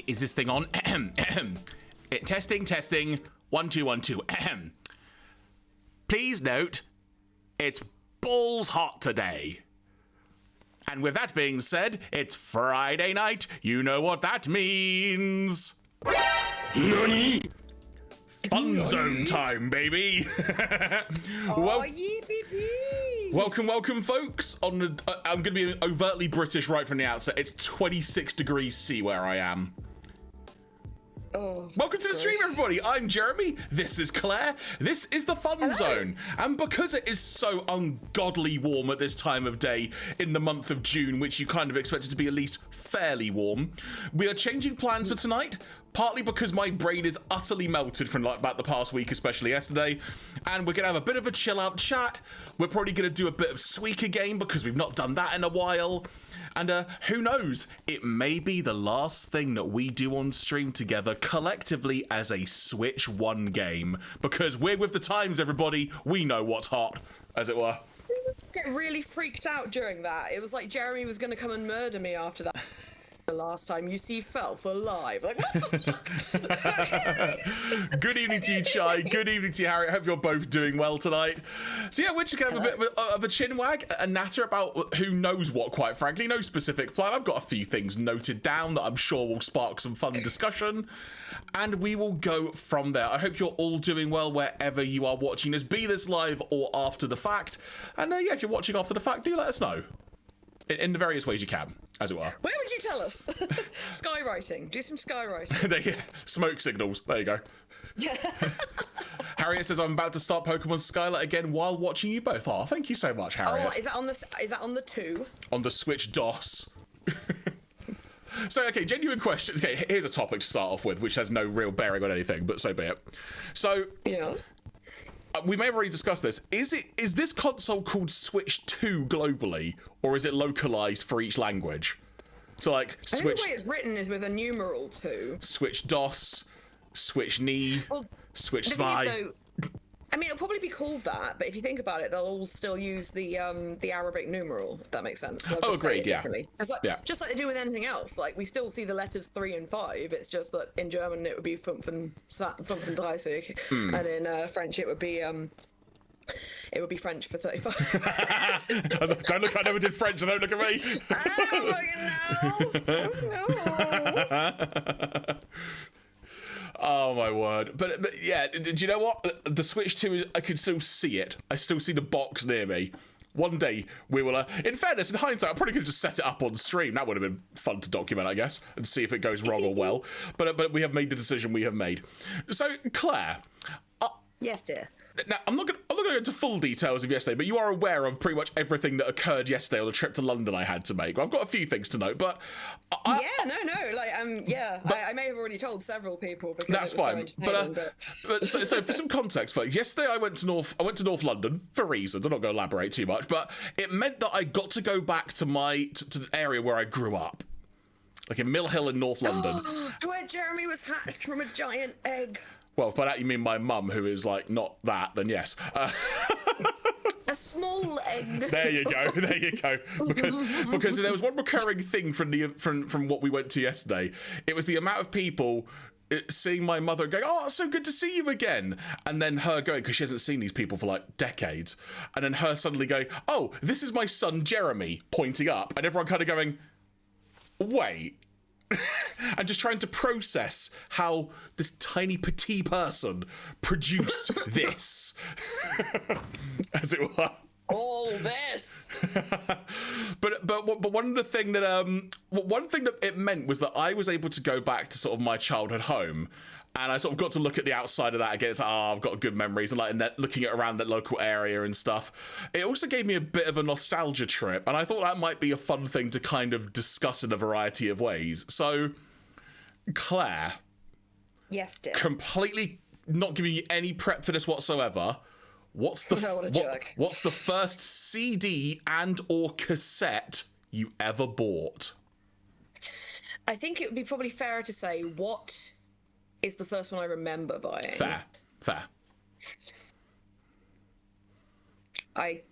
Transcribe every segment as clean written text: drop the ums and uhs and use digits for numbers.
Is this thing on? Testing. 1 2 1 2. Please note, it's balls hot today. And with that being said, it's Friday night. You know what that means. NANI? Fun zone time, baby. Oh, yippee-pee. Welcome, folks. I'm going to be overtly British right from the outset. It's 26 degrees C where I am. Oh, welcome to the stream, everybody. I'm Jeremy. This is Claire. This is the Fun Zone. And because it is so ungodly warm at this time of day in the month of June, which you kind of expect it to be at least fairly warm, we are changing plans for tonight. Partly because my brain is utterly melted from like about the past week, especially yesterday. And we're going to have a bit of a chill out chat. We're probably going to do a bit of Suika Game because we've not done that in a while. And who knows, it may be the last thing that we do on stream together collectively as a Switch 1 game. Because we're with the times, everybody. We know what's hot, as it were. Get really freaked out during that. It was like Jeremy was going to come and murder me after that. The last time you see Felflowne live. Like, what the fuck? Good evening to you, Chai. Good evening to you, Harry. I hope you're both doing well tonight. So yeah, we're just going to have a bit of a chin wag, a natter about who knows what, quite frankly. No specific plan. I've got a few things noted down that I'm sure will spark some fun discussion. And we will go from there. I hope you're all doing well wherever you are watching this, be this live or after the fact. And yeah, if you're watching after the fact, do let us know. In the various ways you can, as it were. Where would you tell us? Skywriting. Do some skywriting. Smoke signals. There you go. Harriet says, I'm about to start Pokemon Scarlet again while watching you both. Oh, thank you so much, Harriet. Oh, is that on the 2? On the Switch DOS. So, okay, genuine questions. Okay, here's a topic to start off with, which has no real bearing on anything, but so be it. So, yeah. We may have already discussed this. Is this console called Switch 2 globally, or is it localized for each language? So like I think the way it's written is with a numeral 2. Switch DOS, Switch Knee, Switch Spy. I mean, it'll probably be called that, but if you think about it, they'll all still use the Arabic numeral, if that makes sense. Oh, agreed, yeah. Just like they do with anything else. Like, we still see the letters 3 and 5. It's just that in German it would be 35, and in French it would be French for 35. Don't look, I never did French, so don't look at me. I don't fucking know. Oh my word. But yeah, do you know what? The Switch 2, I can still see it. I still see the box near me. One day we will, in fairness, in hindsight, I probably could have just set it up on stream. That would have been fun to document, I guess, and see if it goes wrong or well. But we have made the decision we have made. So, Claire. Yes, dear. Now, I'm not going to go into full details of yesterday, but you are aware of pretty much everything that occurred yesterday on the trip to London I had to make. I've got a few things to note, but... I may have already told several people because that's fine. So for some context, folks, yesterday I went to North London for reasons. I'm not going to elaborate too much, but it meant that I got to go back to to the area where I grew up, like in Mill Hill in North London, where Jeremy was hatched from a giant egg. Well, if by that you mean my mum, who is like not that, then yes. A small egg. There you go. Because there was one recurring thing from what we went to yesterday. It was the amount of people seeing my mother going, "Oh, it's so good to see you again," and then her going, because she hasn't seen these people for like decades, and then her suddenly going, "Oh, this is my son Jeremy," pointing up, and everyone kind of going, "Wait." And just trying to process how this tiny petite person produced this, as it were. All this. but one thing that it meant was that I was able to go back to sort of my childhood home, and I sort of got to look at the outside of that again. It's like, I've got good memories, and like looking at around that local area and stuff. It also gave me a bit of a nostalgia trip, and I thought that might be a fun thing to kind of discuss in a variety of ways. So, Claire. Yes, dear. Completely not giving you any prep for this whatsoever. What's the first CD and or cassette you ever bought? I think it would be probably fairer to say what is the first one I remember buying. Fair. I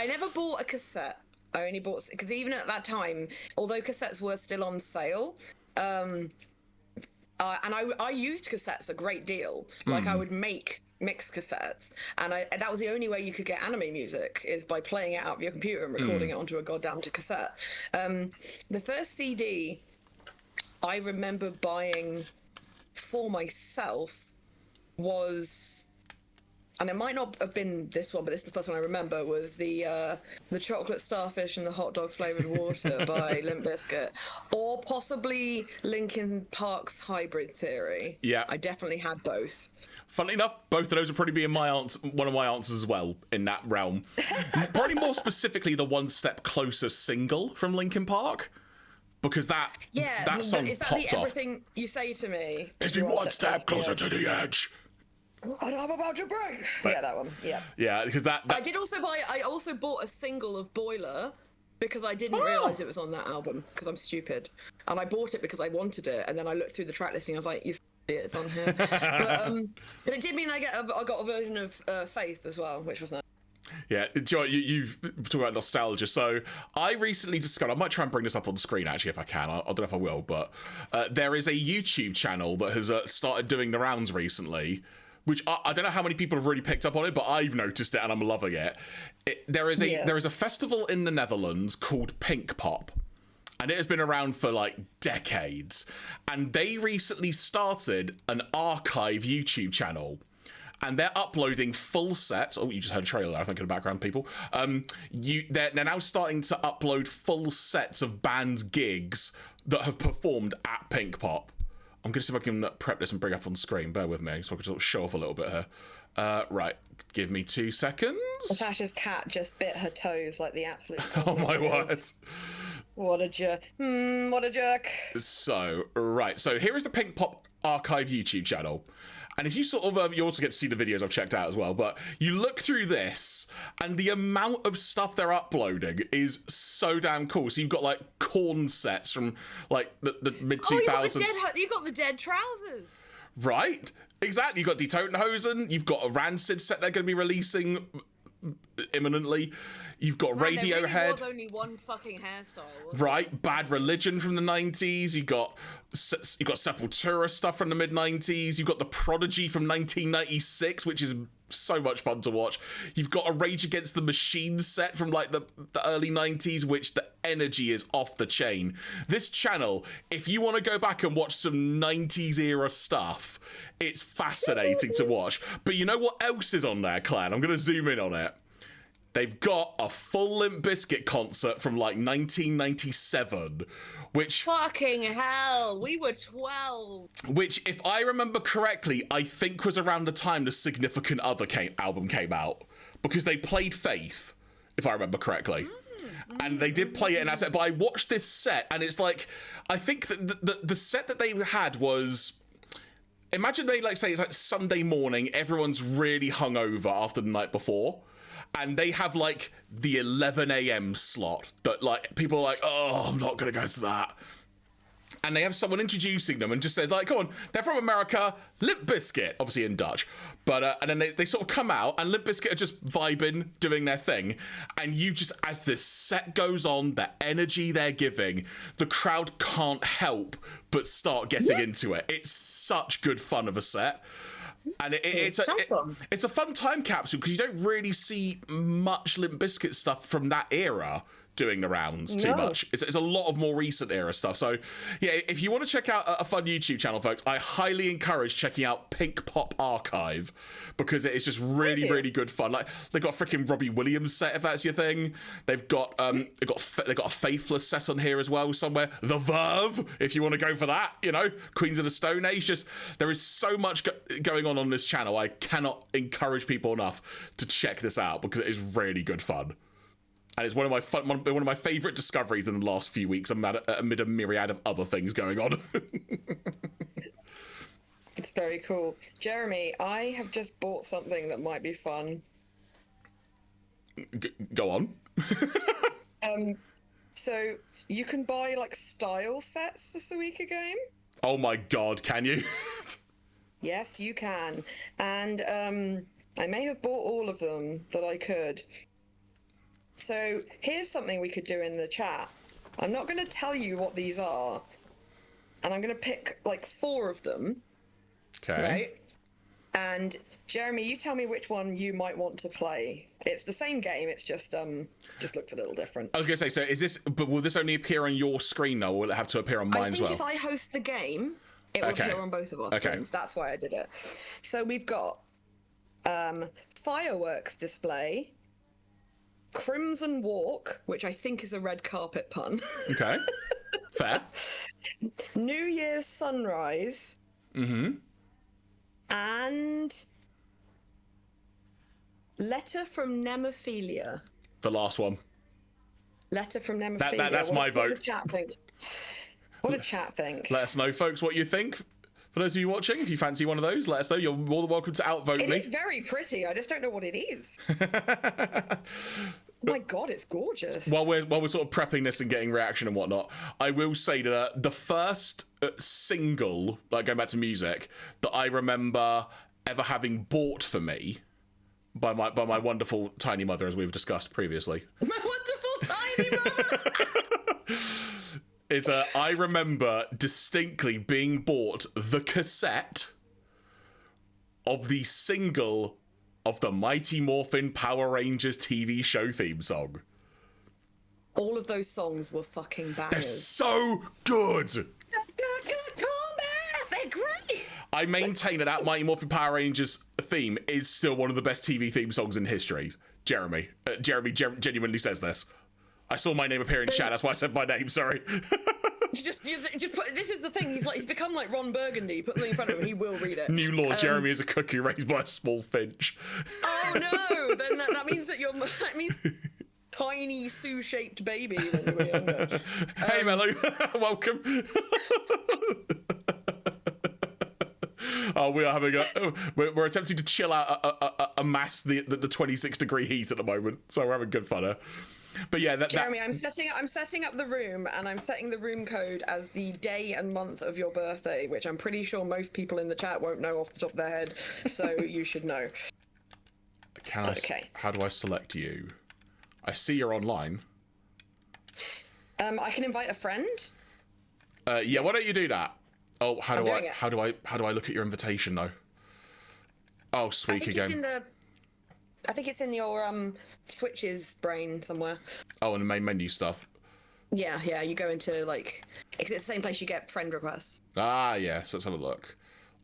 never bought a cassette. I only bought because even at that time, although cassettes were still on sale, and I used cassettes a great deal. Like I would make mixed cassettes, and that was the only way you could get anime music, is by playing it out of your computer and recording it onto a goddamn cassette. The first CD I remember buying for myself was, and it might not have been this one, but this is the first one I remember, was the chocolate starfish and the hot dog flavored water by Limp Bizkit, or possibly Linkin Park's Hybrid Theory. Yeah, I definitely had both. Funnily enough, both of those would probably be in my one of my answers as well in that realm. Probably more specifically the One Step Closer single from Linkin Park, because that song is that popped the off. Everything You Say to Me? Take me one step closer to the edge. And I'm about to break. Yeah, that one. Yeah. Yeah, because that I also bought a single of Boiler because I didn't realise it was on that album, because I'm stupid. And I bought it because I wanted it, and then I looked through the track listing, I was like, it's on here. But it did mean I got a version of Faith as well, which was nice. Yeah, you've talked about nostalgia. So I recently discovered, I might try and bring this up on screen actually if I can. I don't know if I will, but there is a YouTube channel that has started doing the rounds recently, which I don't know how many people have really picked up on it, but I've noticed it and I'm loving it. There is a festival in the Netherlands called Pink Pop. And it has been around for like decades. And they recently started an archive YouTube channel. And they're uploading full sets. Oh, you just heard a trailer, I think, in the background, people. They're now starting to upload full sets of bands' gigs that have performed at Pink Pop. I'm going to see if I can prep this and bring it up on screen. Bear with me, so I can sort of show off a little bit here. Right, give me 2 seconds. Natasha's cat just bit her toes like the absolute... Oh, my word. What a jerk. What a jerk. So here is the Pink Pop Archive YouTube channel. And if you sort of, you also get to see the videos I've checked out as well, but you look through this and the amount of stuff they're uploading is so damn cool. So you've got like Korn sets from like the mid-2000s. You've got the Dead Trousers. Right? Exactly. You've got Die Totenhosen. You've got a Rancid set they're going to be releasing imminently. You've got Radiohead. There really was only one fucking hairstyle. Right, Bad Religion from the 90s. You got Sepultura stuff from the mid 90s. You've got The Prodigy from 1996, which is so much fun to watch. You've got a Rage Against the Machine set from like the early 90s, which the energy is off the chain. This channel, if you want to go back and watch some 90s era stuff, it's fascinating to watch. But you know what else is on there, Clan? I'm going to zoom in on it. They've got a full Limp Bizkit concert from like 1997, which... Fucking hell, we were 12. Which, if I remember correctly, I think was around the time the Significant Other album came out. Because they played Faith, if I remember correctly. And they did play it in that set, but I watched this set, and it's like... I think that the set that they had was... Imagine they, like, say it's like Sunday morning, everyone's really hungover after the night before. And they have like the 11 a.m. slot that like people are like, oh, I'm not going to go to that. And they have someone introducing them and just says like, come on, they're from America, Limp Bizkit, obviously in Dutch. But and then they sort of come out and Limp Bizkit are just vibing, doing their thing. And you just, as this set goes on, the energy they're giving, the crowd can't help but start getting into it. It's such good fun of a set. And it's a fun time capsule because you don't really see much Limp Bizkit stuff from that era doing the rounds too much. It's a lot of more recent era stuff. So yeah, if you want to check out a fun YouTube channel, folks, I highly encourage checking out Pink Pop Archive because it is just really, really good fun. Like they've got a freaking Robbie Williams set if that's your thing. They've got a Faithless set on here as well somewhere. The Verve if you want to go for that. You know, Queens of the Stone Age. Just there is so much going on this channel. I cannot encourage people enough to check this out because it is really good fun. And it's one of my favourite discoveries in the last few weeks amid a myriad of other things going on. It's very cool. Jeremy, I have just bought something that might be fun. Go on. So you can buy like style sets for Suika Game. Oh my god, can you? Yes, you can. And I may have bought all of them that I could. So here's something we could do in the chat. I'm not going to tell you what these are, and I'm going to pick like 4 of them. Okay. Right? And Jeremy, you tell me which one you might want to play. It's the same game. It's just looks a little different. I was going to say, so is this? But will this only appear on your screen now, or will it have to appear on mine as well? I think if I host the game, it will appear on both of our screens. That's why I did it. So we've got fireworks display, crimson walk, which I think is a red carpet pun. Okay, fair. New Year's sunrise. Mm-hmm. And letter from Nemophilia. The last one. Letter from Nemophilia. That's my vote. What the chat think? What a chat think. Let us know, folks, what you think. For those of you watching, if you fancy one of those, let us know. You're more than welcome to outvote me. It is very pretty. I just don't know what it is. Oh my god, it's gorgeous. While we're sort of prepping this and getting reaction and whatnot, I will say that the first single, like going back to music, that I remember ever having bought for me by my wonderful tiny mother, as we've discussed previously. My wonderful tiny mother. Is I remember distinctly being bought the cassette of the single of the Mighty Morphin Power Rangers TV show theme song. All of those songs were fucking bangers. They're so good! They're great! I maintain that Mighty Morphin Power Rangers theme is still one of the best TV theme songs in history. Jeremy genuinely says this. I saw my name appear in chat, that's why I said my name, sorry. Just put, this is the thing, he's become like Ron Burgundy. Put something in front of him, he will read it. New Lord Jeremy is a cookie raised by a small finch. Oh no! Then that means that you're, tiny Sue-shaped baby when you were younger. Hey Mello, welcome. Oh, we are having we're attempting to chill out a mass the 26-degree heat at the moment, so we're having good fun here. But yeah, Jeremy, I'm setting up the room, and I'm setting the room code as the day and month of your birthday, which I'm pretty sure most people in the chat won't know off the top of their head, so you should know. How do I select you? I see you're online. I can invite a friend. Yeah, yes. Why don't you do that? Oh, how do I look at your invitation though? Oh, Suika Game. I think it's in your Switch's brain somewhere. Oh, and the main menu stuff. Yeah, you go into it's the same place you get friend requests. Ah, yes, let's have a look.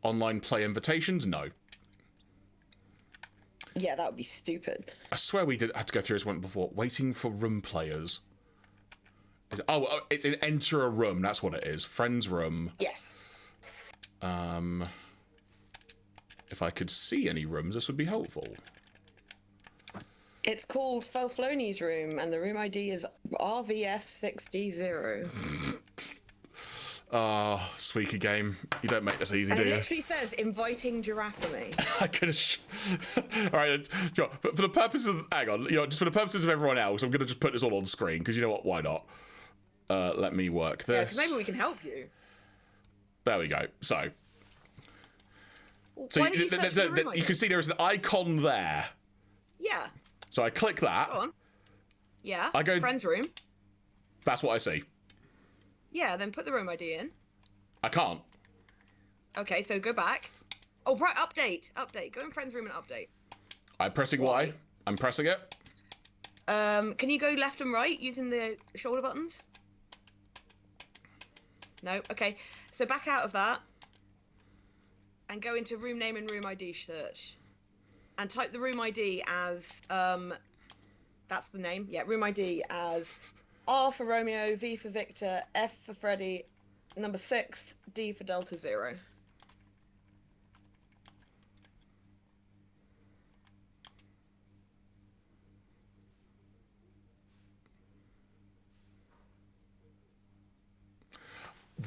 Online play invitations? No. Yeah, that would be stupid. I swear we had to go through this one before. Waiting for room players. It's an enter a room, that's what it is. Friends room. Yes. If I could see any rooms, this would be helpful. It's called Felflowne's room, and the room ID is RVF6D0. Oh, Suika Game. You don't make this easy, do you? It literally says inviting Jeraffemy. I could have. All right, but for the purposes of, hang on, just for the purposes of everyone else, I'm gonna just put this all on screen because you know what? Why not? Let me work this. Yeah, because maybe we can help you. There we go. So you can see there is an icon there. Yeah. So I click that. Go on. Yeah. I go friend's room. That's what I see. Yeah, then put the room ID in. I can't. Okay, so go back. Oh, right, update. Go in friend's room and update. I'm pressing Y. I'm pressing it. Can you go left and right using the shoulder buttons? No? Okay. So back out of that. And go into room name and room ID search. And type the room ID as, that's the name. Yeah, room ID as R for Romeo, V for Victor, F for Freddy, number 6, D for Delta 0.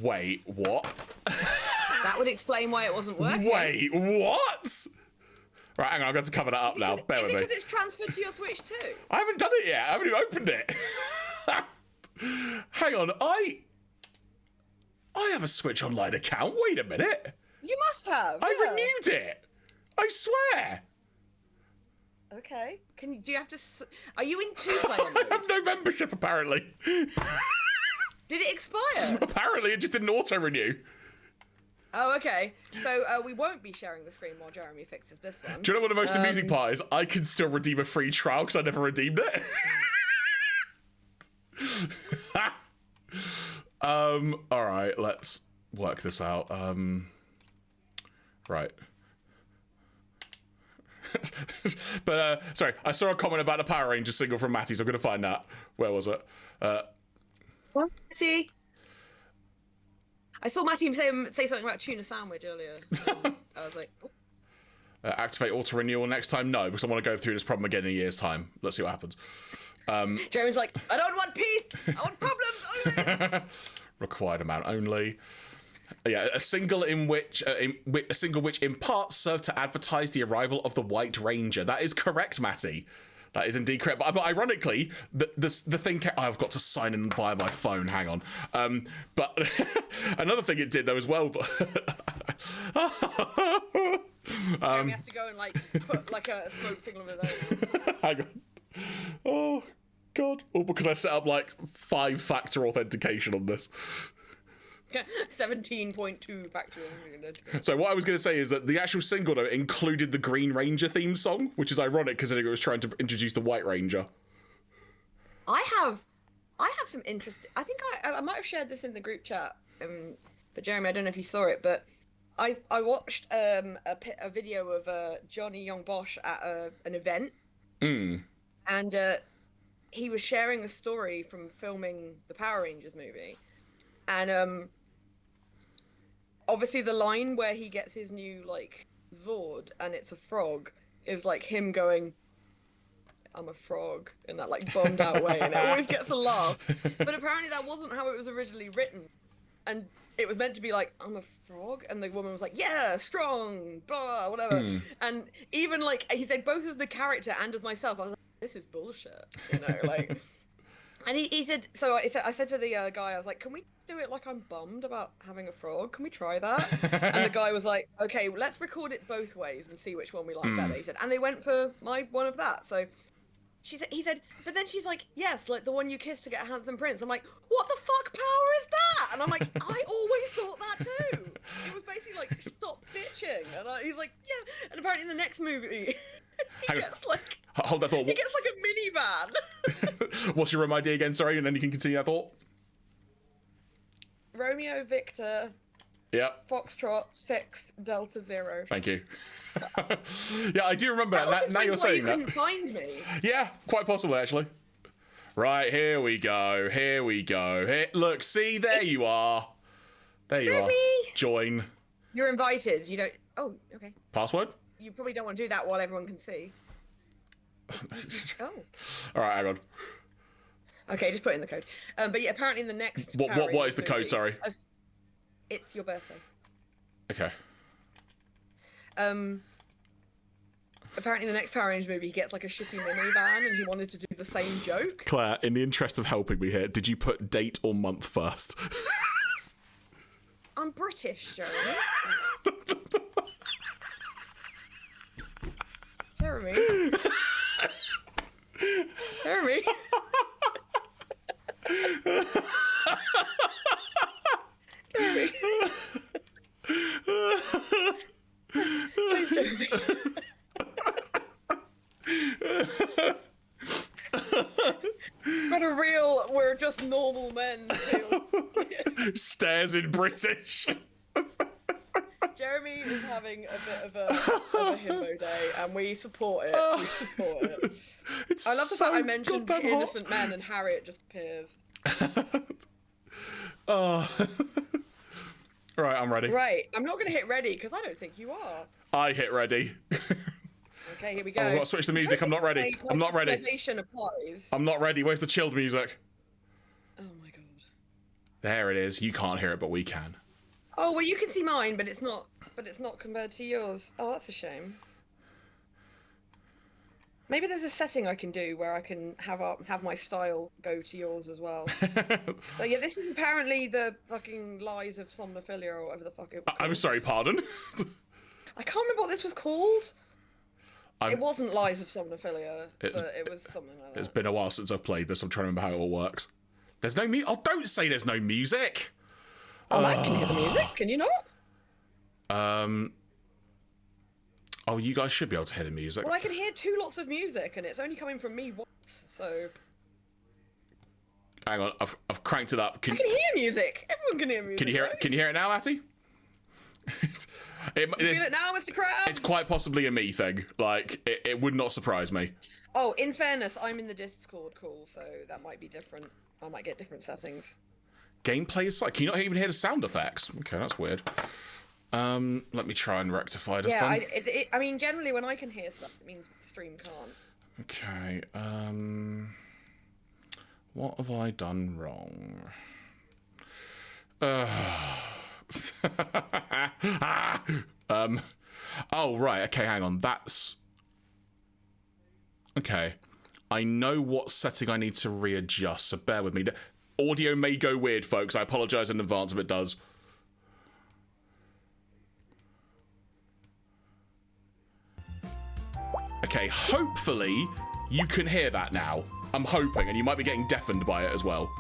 Wait, what? That would explain why it wasn't working. Wait, what? Right, hang on, I've got to cover that up now. Bear with me. Is it because it's transferred to your Switch too? I haven't done it yet. I haven't even opened it. Hang on, I have a Switch Online account. Wait a minute. You must have. I renewed it. I swear. Okay. Do you have to? Are you in two-player I mode? have no membership, apparently. Did it expire? Apparently, it just didn't auto-renew. Oh, okay. So we won't be sharing the screen while Jeremy fixes this one. Do you know what the most amusing part is? I can still redeem a free trial because I never redeemed it. All right, let's work this out. Right. But sorry, I saw a comment about the Power Rangers single from Matty, so I'm gonna find that. Where was it? What? See, I saw Matty say something about tuna sandwich earlier. I was like, oh. Activate auto renewal next time? No, because I want to go through this problem again in a year's time. Let's see what happens. Jeremy's like, I don't want peace. I want problems always. Required amount only. Yeah, a single which in part served to advertise the arrival of the White Ranger. That is correct, Matty. That is indeed correct. But ironically, the thing I've got to sign in via my phone. Hang on. But another thing it did though as well. Jeremy has to go and like put like a smoke signal with those. Hang on. Oh God! All because I set up like 5-factor authentication on this. 17.2 factual. So what I was going to say is that the actual single though included the Green Ranger theme song, which is ironic because it was trying to introduce the White Ranger. I have some interesting. I think I might have shared this in the group chat. But Jeremy, I don't know if you saw it, but I watched a video of Johnny Young Bosch at an event, and he was sharing a story from filming the Power Rangers movie, and obviously the line where he gets his new like Zord and it's a frog is like him going, I'm a frog, in that like bummed out way, and it always gets a laugh. But apparently that wasn't how it was originally written, and it was meant to be like, I'm a frog, and the woman was like, yeah, strong, blah, whatever. And even like he said, both as the character and as myself, I was like, this is bullshit, you know, like. And he said, so I said to the guy, I was like, can we do it like I'm bummed about having a frog? Can we try that? And the guy was like, okay, well, let's record it both ways and see which one we like better. He said, and they went for my one of that. So he said, but then she's like, yes, like the one you kissed to get a handsome prince. I'm like, what the fuck power is that? And I'm like, I always thought that too. It was basically like, stop bitching. And he's like, yeah. And apparently in the next movie, he gets like, hold that thought. He gets like a minivan. What's your room ID again? Sorry, and then you can continue that thought. Romeo Victor. Yep. Foxtrot 6 Delta 0. Thank you. Yeah, I do remember that. Now you're saying that. You couldn't find me. Yeah, quite possibly actually. Right, here we go. Here we go. Here, look, see, there you are. There you are. Me. Join. You're invited. You don't. Oh, okay. Password? You probably don't want to do that while everyone can see. Oh. All right, hang on. Okay, just put in the code. But yeah, apparently in the next. What is the code? Sorry. It's your birthday. Okay. Apparently in the next Power Rangers movie, he gets like a shitty minivan, and he wanted to do the same joke. Claire, in the interest of helping me here, did you put date or month first? I'm British, Jeremy. Jeremy. Jeremy. Jeremy. Please, Jeremy. But a real, we're just normal men feel. Stares in British. Jeremy is having a bit of a himbo day, and we support it. We support it. I love the fact I mentioned innocent men, and Harriet just appears. Oh. Right, I'm ready. Right, I'm not going to hit ready, because I don't think you are. I hit ready. Okay, here we go. I've got to switch the music. I'm not ready. I'm not ready. Applies. I'm not ready. Where's the chilled music? Oh my god. There it is. You can't hear it, but we can. Oh well, you can see mine, but it's not. But it's not compared to yours. Oh, that's a shame. Maybe there's a setting I can do where I can have my style go to yours as well. So yeah, this is apparently the fucking Lies of Somnophilia or whatever the fuck it was called. I'm sorry, pardon? I can't remember what this was called. It wasn't Lies of Somnophilia, but it was something like that. It's been a while since I've played this. I'm trying to remember how it all works. There's no music. Oh, don't say there's no music. Oh, I can hear the music. Can you not? Oh, you guys should be able to hear the music. Well, I can hear two lots of music, and it's only coming from me once, so... Hang on, I've cranked it up. I can hear music. Everyone can hear music. Can you hear it? Can you hear it now, Atty? You feel it now, Mr. Krabs? It's quite possibly a me thing. Like, it would not surprise me. Oh, in fairness, I'm in the Discord call, so that might be different. I might get different settings. Gameplay aside, can you not even hear the sound effects? Okay, that's weird. Let me try and rectify this then. I mean, generally when I can hear stuff, it means the stream can't. Okay, what have I done wrong? Oh, right, okay, hang on, that's... Okay, I know what setting I need to readjust, so bear with me. The audio may go weird, folks, I apologise in advance if it does. Okay, hopefully you can hear that now. I'm hoping, and you might be getting deafened by it as well.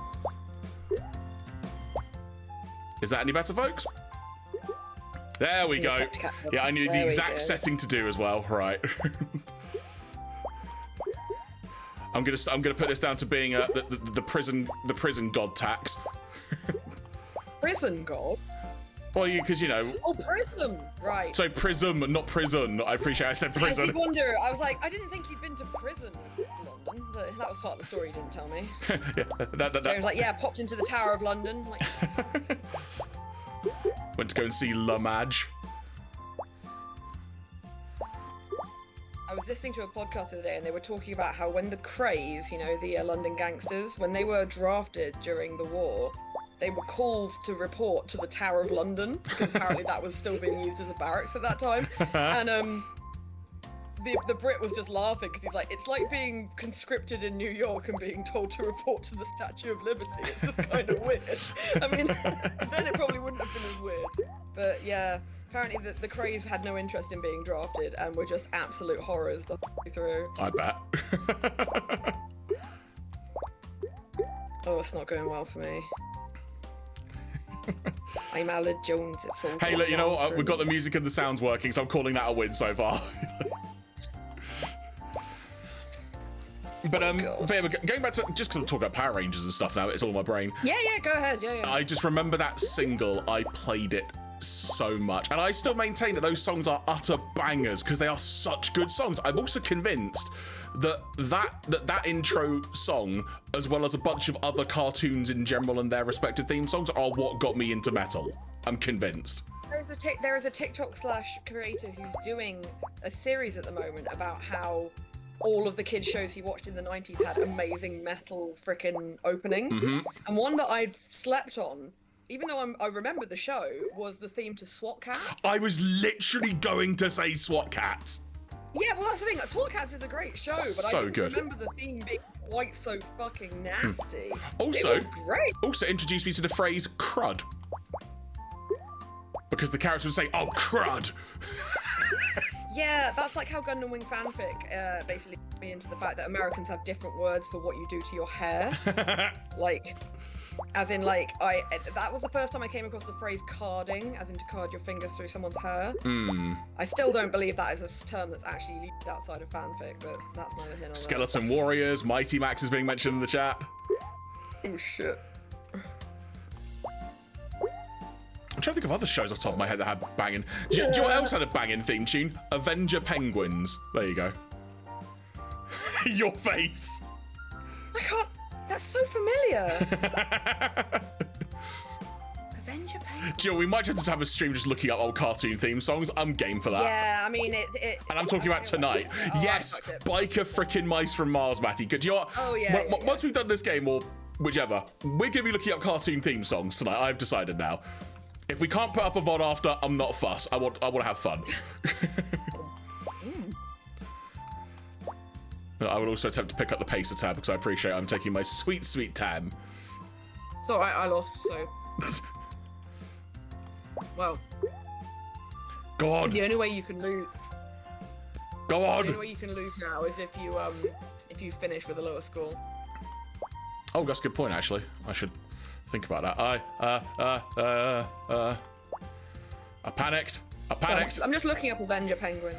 Is that any better, folks? There we go. Yeah, I knew the exact setting to do as well. Right. I'm gonna put this down to being the prison god tax. Prison god? Well, because you know. Oh, prism, right? So prism, not prison. I appreciate I said prison. I did wonder. I was like, I didn't think you'd been to prison in London, but that was part of the story you didn't tell me. Yeah, I was like, yeah, popped into the Tower of London. Like... Went to go and see La Madge. I was listening to a podcast the other day, and they were talking about how when the Krays, you know, the London gangsters, when they were drafted during the war, they were called to report to the Tower of London, because apparently that was still being used as a barracks at that time. And the Brit was just laughing, because he's like, it's like being conscripted in New York and being told to report to the Statue of Liberty. It's just kind of weird. I mean, then it probably wouldn't have been as weird. But yeah, apparently the Krays had no interest in being drafted and were just absolute horrors the whole way through. I bet. Oh, it's not going well for me. I'm Aled Jones. It's all. Hey, look, you know what? We've got the music and the sounds working, so I'm calling that a win so far. But going back to just because I'm talking about Power Rangers and stuff now, it's all in my brain. Yeah, go ahead. Yeah. I just remember that single. I played it so much, and I still maintain that those songs are utter bangers because they are such good songs. I'm also convinced that intro song, as well as a bunch of other cartoons in general and their respective theme songs, are what got me into metal. I'm convinced. There is a TikTok / creator who's doing a series at the moment about how all of the kids shows he watched in the 90s had amazing metal frickin' openings. Mm-hmm. And one that I'd slept on, even though I remember the show, was the theme to SWAT Cats. I was literally going to say SWAT Cats. Yeah, well, that's the thing. SWAT Cats is a great show, but so I didn't good. remember the theme being quite so fucking nasty. Also, it was great. Also introduced me to the phrase crud. Because the character would say, oh, crud. Yeah, that's like how Gundam Wing fanfic basically got me into the fact that Americans have different words for what you do to your hair. Like, as in, like, that was the first time I came across the phrase carding, as in to card your fingers through someone's hair. I still don't believe that is a term that's actually used outside of fanfic, but that's neither here nor there. Skeleton Warriors, Mighty Max is being mentioned in the chat. Oh, shit. I'm trying to think of other shows off the top of my head that had banging. Do you know what else had a banging theme tune? Avenger Penguins. There you go. Your face. I can't. That's so familiar. Avenger Penguins. Do you know, we might have to have a stream just looking up old cartoon theme songs. I'm game for that. Yeah, I mean, and I'm talking about tonight. Yes, biker frickin' mice from Mars, Matty. Do you know what? Oh, yeah. Once we've done this game, or whichever, we're going to be looking up cartoon theme songs tonight. I've decided now. If we can't put up a VOD after, I'm not fussed. I want to have fun. I will also attempt to pick up the Pacer tab because I appreciate I'm taking my sweet, sweet time. It's alright, I lost, so... Well... God. The only way you can lose... Go The on. only way you can lose now is if you finish with a lower score. Oh, that's a good point, actually. I should think about that. I panicked. I'm just looking up Avenger Penguins.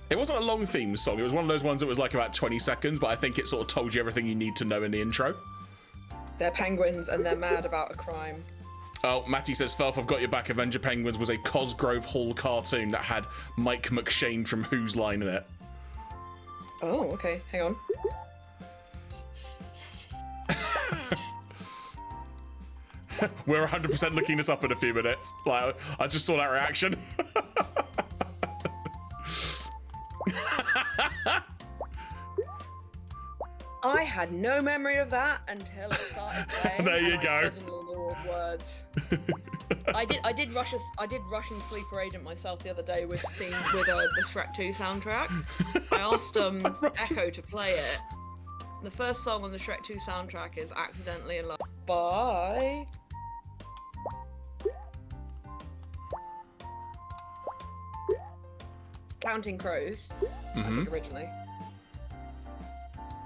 It wasn't a long theme song. It was one of those ones that was like about 20 seconds, but I think it sort of told you everything you need to know in the intro. They're penguins and they're mad about a crime. Oh, Matty says, Felf, I've got your back. Avenger Penguins was a Cosgrove Hall cartoon that had Mike McShane from Who's Line in it. Oh, okay. Hang on. We're 100% looking this up in a few minutes. Like, I just saw that reaction. I had no memory of that until it started playing. There you and go. I suddenly knew all the words. I did Russian Sleeper Agent myself the other day with the Shrek 2 soundtrack. I asked Echo to play it. The first song on the Shrek 2 soundtrack is "Accidentally in Love" by Counting Crows. I think originally.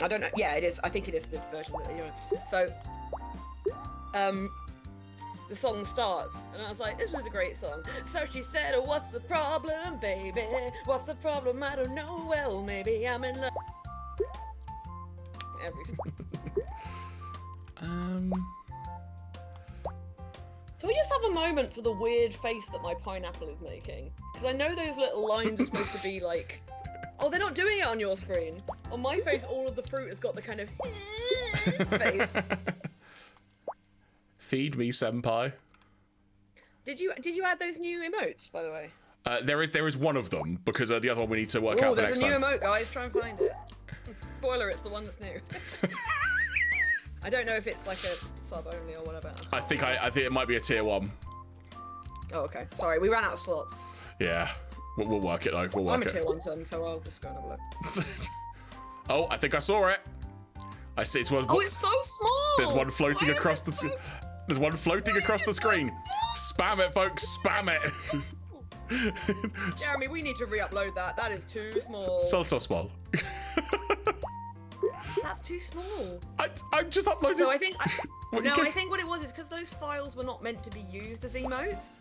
I don't know. Yeah, it is. I think it is the version that they're doing. So, the song starts, and I was like, "This is a great song." So she said, "Oh, what's the problem, baby? What's the problem? I don't know. Well, maybe I'm in love." Every. Can we just have a moment for the weird face that my pineapple is making? Because I know those little lines are supposed to be like. Oh, they're not doing it on your screen. On my face, all of the fruit has got the kind of face. Feed me, senpai. Did you add those new emotes, by the way? There is one of them, because the other one we need to work out for next time. There's a new emote, guys. Try and find it. Spoiler, it's the one that's new. I don't know if it's like a sub only or whatever. I think it might be a tier 1. Oh, okay. Sorry, we ran out of slots. Yeah. We'll work it though. I'm a tier 1 sub, so I'll just go and have a look. Oh, I think I saw it. I see it's one. Oh, it's so small. There's one floating across the. There's one floating across the screen. Spam it, folks. Spam it. Jeremy, we need to re-upload that. That is too small. So small. That's too small. I just uploaded. So I think. I think what it was is because those files were not meant to be used as emotes.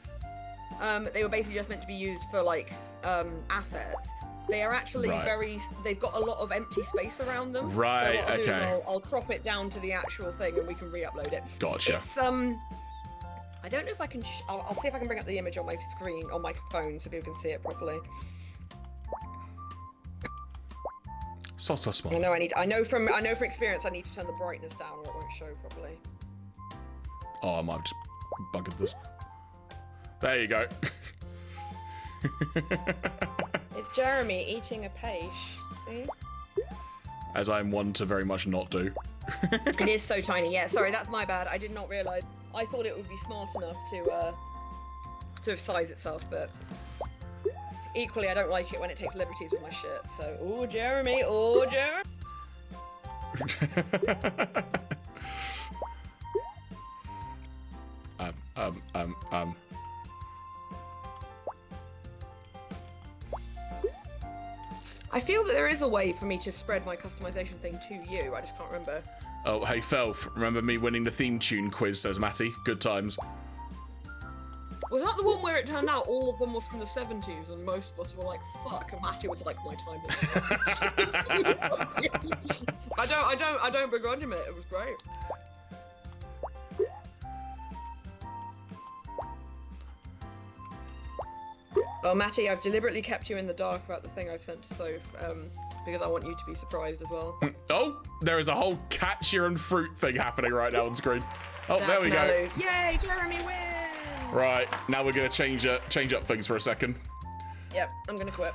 They were basically just meant to be used for like assets. They are actually they've got a lot of empty space around them. Right, So what I'll do okay. is I'll crop it down to the actual thing and we can re-upload it. Gotcha. It's I don't know if I can. I'll see if I can bring up the image on my screen on my phone so people can see it properly. So small. I know from experience I need to turn the brightness down or it won't show properly. Oh, I might have just buggered this. There you go. It's Jeremy eating a page. See? As I'm one to very much not do. It is so tiny. Yeah, sorry, that's my bad. I did not realise. I thought it would be smart enough to size itself, but equally, I don't like it when it takes liberties with my shit. So, ooh, Jeremy, I feel that there is a way for me to spread my customization thing to you. I just can't remember. Oh, hey, Felf, remember me winning the theme tune quiz, says Matty. Good times. Was that the one where it turned out all of them were from the 70s and most of us were like, fuck, and Matty was like, my time was I don't begrudge him it. It was great. Well, Matty, I've deliberately kept you in the dark about the thing I've sent to Soph, because I want you to be surprised as well. Oh, there is a whole catch your own fruit thing happening right now on screen. Oh, there we go. Yay, Jeremy wins! Right, now we're gonna change up things for a second. Yep, I'm gonna quit.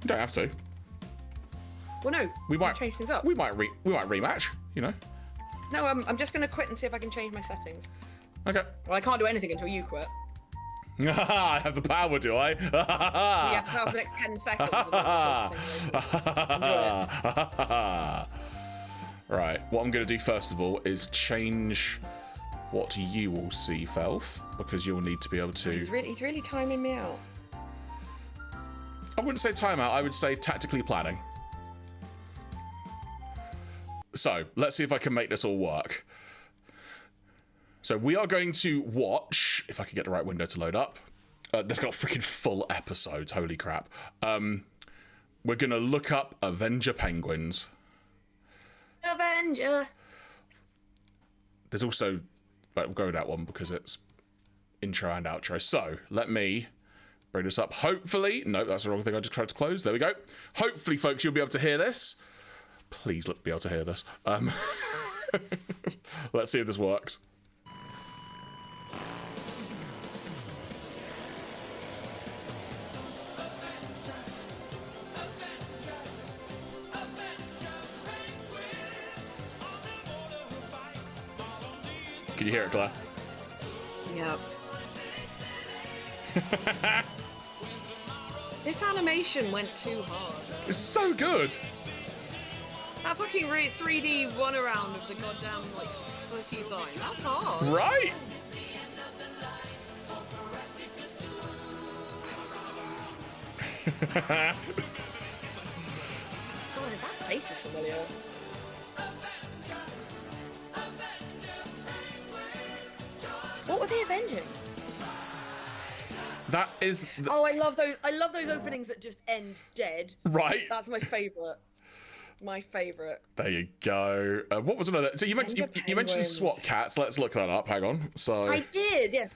You don't have to. Well, no, We might change things up. We might rematch. You know. No, I'm just gonna quit and see if I can change my settings. Okay. Well, I can't do anything until you quit. I have the power, do I? Yeah, for the next 10 seconds. Right, what I'm going to do first of all is change what you will see, Felf, because you'll need to be able to... He's really timing me out. I wouldn't say timeout, I would say tactically planning. So, let's see if I can make this all work. So, we are going to watch, if I can get the right window to load up. There's got freaking full episodes, holy crap. We're going to look up Avenger Penguins. Avenger! There's also, right, we'll go with that one because it's intro and outro. So, let me bring this up. Hopefully, no, that's the wrong thing I just tried to close. There we go. Hopefully, folks, you'll be able to hear this. Please be able to hear this. Let's see if this works. Can you hear it, Claire? Yep. This animation went too hard. It's so good. That fucking 3D run around of the goddamn, like, slitty sign. That's hard. Right? God, that face is familiar. What were they avenging? That is... Oh, I love those. I love those openings that just end dead. Right. That's my favorite. My favorite. There you go. What was another? So you mentioned SWAT cats. Let's look that up. Hang on. So I did, yeah.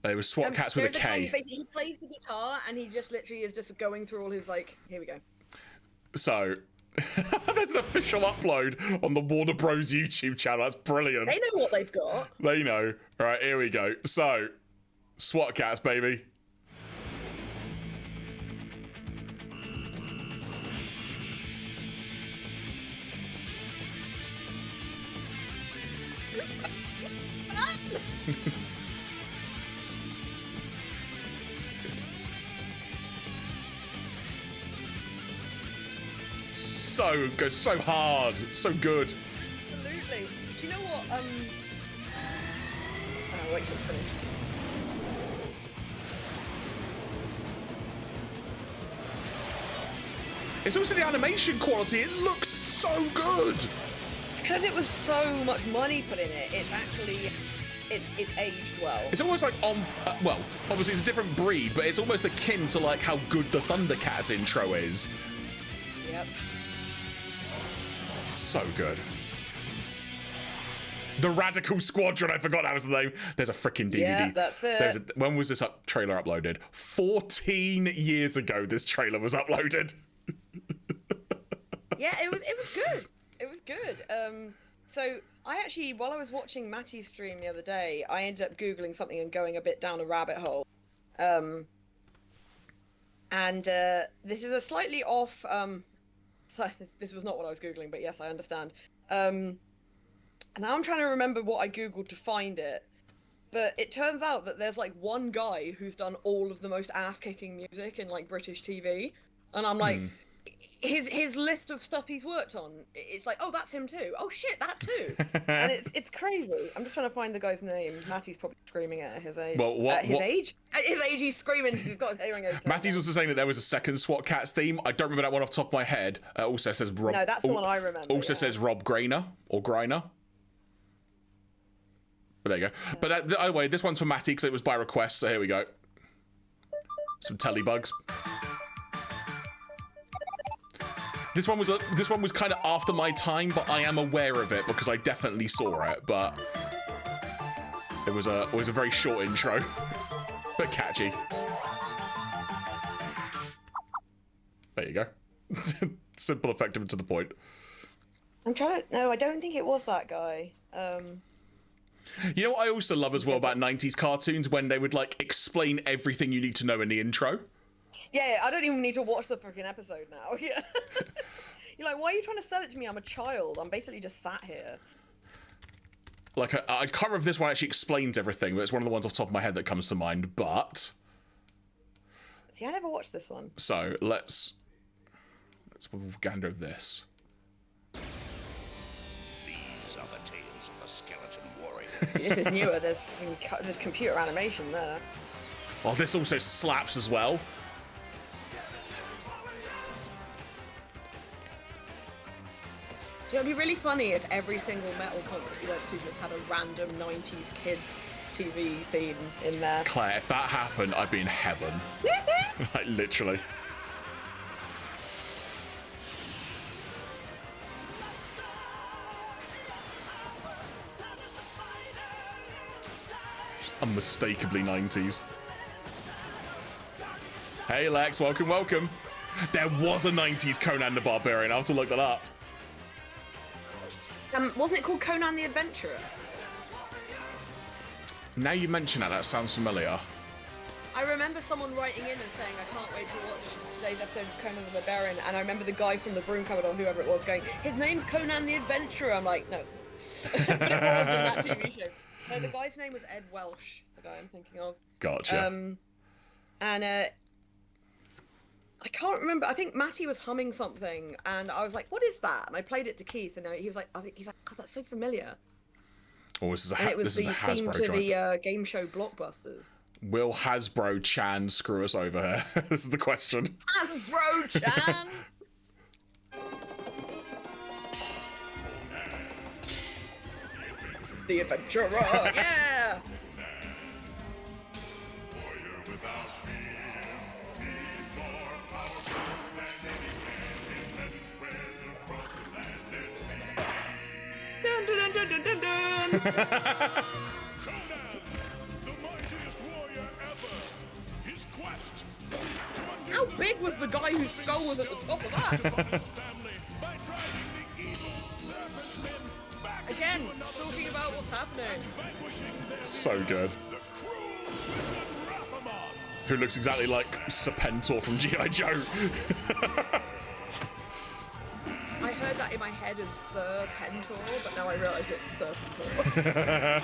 They were SWAT cats with a K. He plays the guitar and he just literally is just going through all his like. Here we go. So there's an official upload on the Warner Bros YouTube channel. That's brilliant. They know what they've got. They know. All right, here we go. So SWAT cats, baby. Goes so hard, so good. Absolutely. Do you know what? Oh, wait till it's finished. It's also the animation quality. It looks so good. It's because it was so much money put in it. It's actually, it's aged well. It's almost like well, obviously it's a different breed, but it's almost akin to like how good the Thundercats intro is. Yep. So good. The Radical Squadron, I forgot that was the name. There's a freaking DVD. Yeah, that's it. When was this trailer uploaded? 14 years ago this trailer was uploaded. Yeah, it was good. It was good. So I actually, while I was watching Matty's stream the other day, I ended up Googling something and going a bit down a rabbit hole. And this is a slightly off, so this was not what I was Googling, but yes, I understand. And now I'm trying to remember what I Googled to find it. But it turns out that there's like one guy who's done all of the most ass-kicking music in like British TV. And I'm like, his list of stuff he's worked on, it's like, oh, that's him too. Oh shit, that too. And it's crazy. I'm just trying to find the guy's name. Matty's probably screaming at his age. Well, At his age, he's screaming. He's got his hearing aid. Matty's also saying that there was a second SWAT Cats theme. I don't remember that one off the top of my head. Also says Rob. No, that's the one I remember. Also says Rob Grainer or Griner. But there you go. But either way, this one's for Matty because it was by request. So here we go. Some telebugs. This one was kind of after my time, but I am aware of it because I definitely saw it. But it was a very short intro, but catchy. There you go. Simple, effective, and to the point. I'm trying to. No, I don't think it was that guy. You know what I also love as well about 90s cartoons when they would like explain everything you need to know in the intro. Yeah, I don't even need to watch the freaking episode now. Yeah. You're like, why are you trying to sell it to me? I'm a child. I'm basically just sat here. Like, I can't remember if this one actually explains everything, but it's one of the ones off the top of my head that comes to mind, but... See, I never watched this one. So, let's gander this. These are the tales of a skeleton warrior. This is newer. There's computer animation there. Oh, this also slaps as well. It would be really funny if every single metal concert you went to just had a random 90s kids TV theme in there. Claire, if that happened, I'd be in heaven. Like, literally. Unmistakably 90s. Hey Lex, welcome, welcome. There was a 90s Conan the Barbarian. I'll have to look that up. Wasn't it called Conan the Adventurer? Now you mention that, that sounds familiar. I remember someone writing in and saying, I can't wait to watch today's episode of Conan the Barbarian, and I remember the guy from the Broom Cupboard or whoever it was going, his name's Conan the Adventurer. I'm like, no, it's not. But it was in that TV show. No, the guy's name was Ed Welsh, the guy I'm thinking of. Gotcha. And I can't remember. I think Matty was humming something, and I was like, "What is that?" And I played it to Keith, and he was like, "He's like, God, that's so familiar." Oh, this is a And it was this the is a theme Hasbro to joint. the game show Blockbusters. Will Hasbro Chan screw us over here? This is the question. Hasbro Chan. The Adventurer. Yeah. Dun, dun, dun, dun, dun, dun. Conan, the mightiest warrior ever. His quest to How big was the guy whose skull was at the top of that? his family by driving the evil serpent men back Again, talking about what's happening. vanquishing their So good. the cruel wizard Jeraffemy. Who looks exactly like Serpentor from G.I. Joe. I heard that in my head as Serpentor, but now I realise it's Serpentor.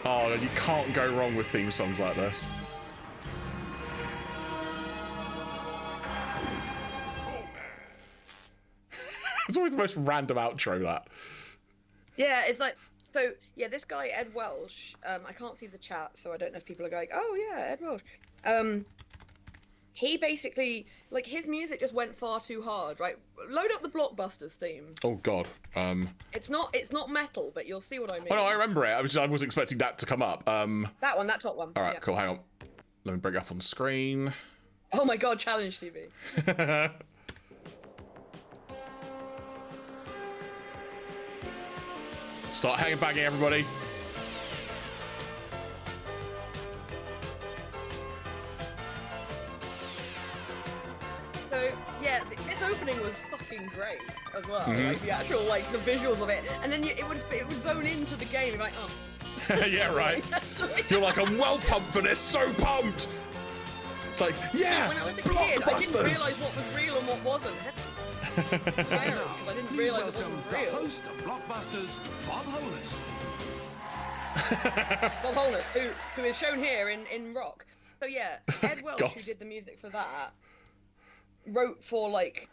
Oh, you can't go wrong with theme songs like this. It's always the most random outro, that. Yeah, it's like, so, yeah, this guy, Ed Welsh, I can't see the chat, so I don't know if people are going, oh, yeah, Ed Welsh. He basically, like, his music just went far too hard, right? Load up the Blockbusters theme. Oh, God. It's not metal, but you'll see what I mean. Oh, no, I remember it. I was expecting that to come up. That one, that top one. All right, Yeah. cool. Hang on. Let me bring it up on screen. Oh my god, Challenge TV. Start hanging bagging, everybody. So, yeah, this opening was fucking great as well. Like, the actual, like, the visuals of it. And then it would zone into the game. You're like, oh. Yeah, right. Actually. You're like, I'm well pumped for this, so pumped. It's like, yeah, When I was a kid, I didn't Blockbusters. realise what was real and what wasn't. Terrible, 'cause I didn't realise it wasn't the real. host of Blockbusters, Bob Holness. Bob Holness, who is shown here in Rock. So yeah, Ed Welsh, God. who did the music for that, wrote for like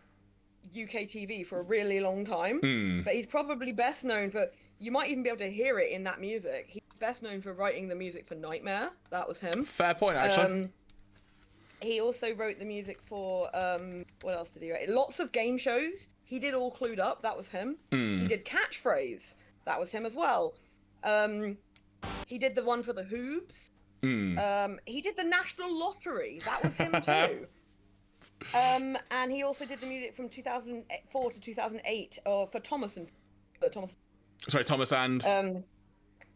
UK TV for a really long time. But he's probably best known for, you might even be able to hear it in that music. He's best known for writing the music for Nightmare. That was him. Fair point, actually. He also wrote the music for, what else did he write? Lots of game shows. He did All Clued Up, that was him. He did Catchphrase, that was him as well. He did the one for the Hoobs. He did the National Lottery, that was him too. And he also did the music from 2004 to 2008 for Thomas and Sorry, Thomas and...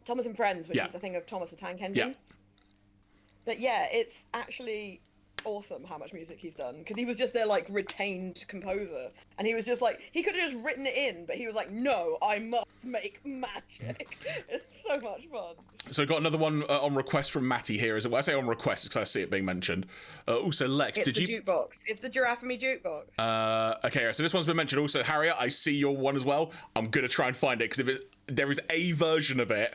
Thomas and Friends, which Yeah. is a thing of Thomas the Tank Engine. Yeah. But yeah, it's actually awesome how much music he's done, because he was just their like retained composer, and he was just like, he could have just written it in, but he was like, no, I must make magic. It's so much fun. So got another one on request from Matty here. Is it? Well, I say on request because I see it being mentioned. Also, Lex, It's did the you? jukebox. It's the Jeraffemy jukebox. Okay, so this one's been mentioned. Also, Harriet, I see your one as well. I'm gonna try and find it because there is a version of it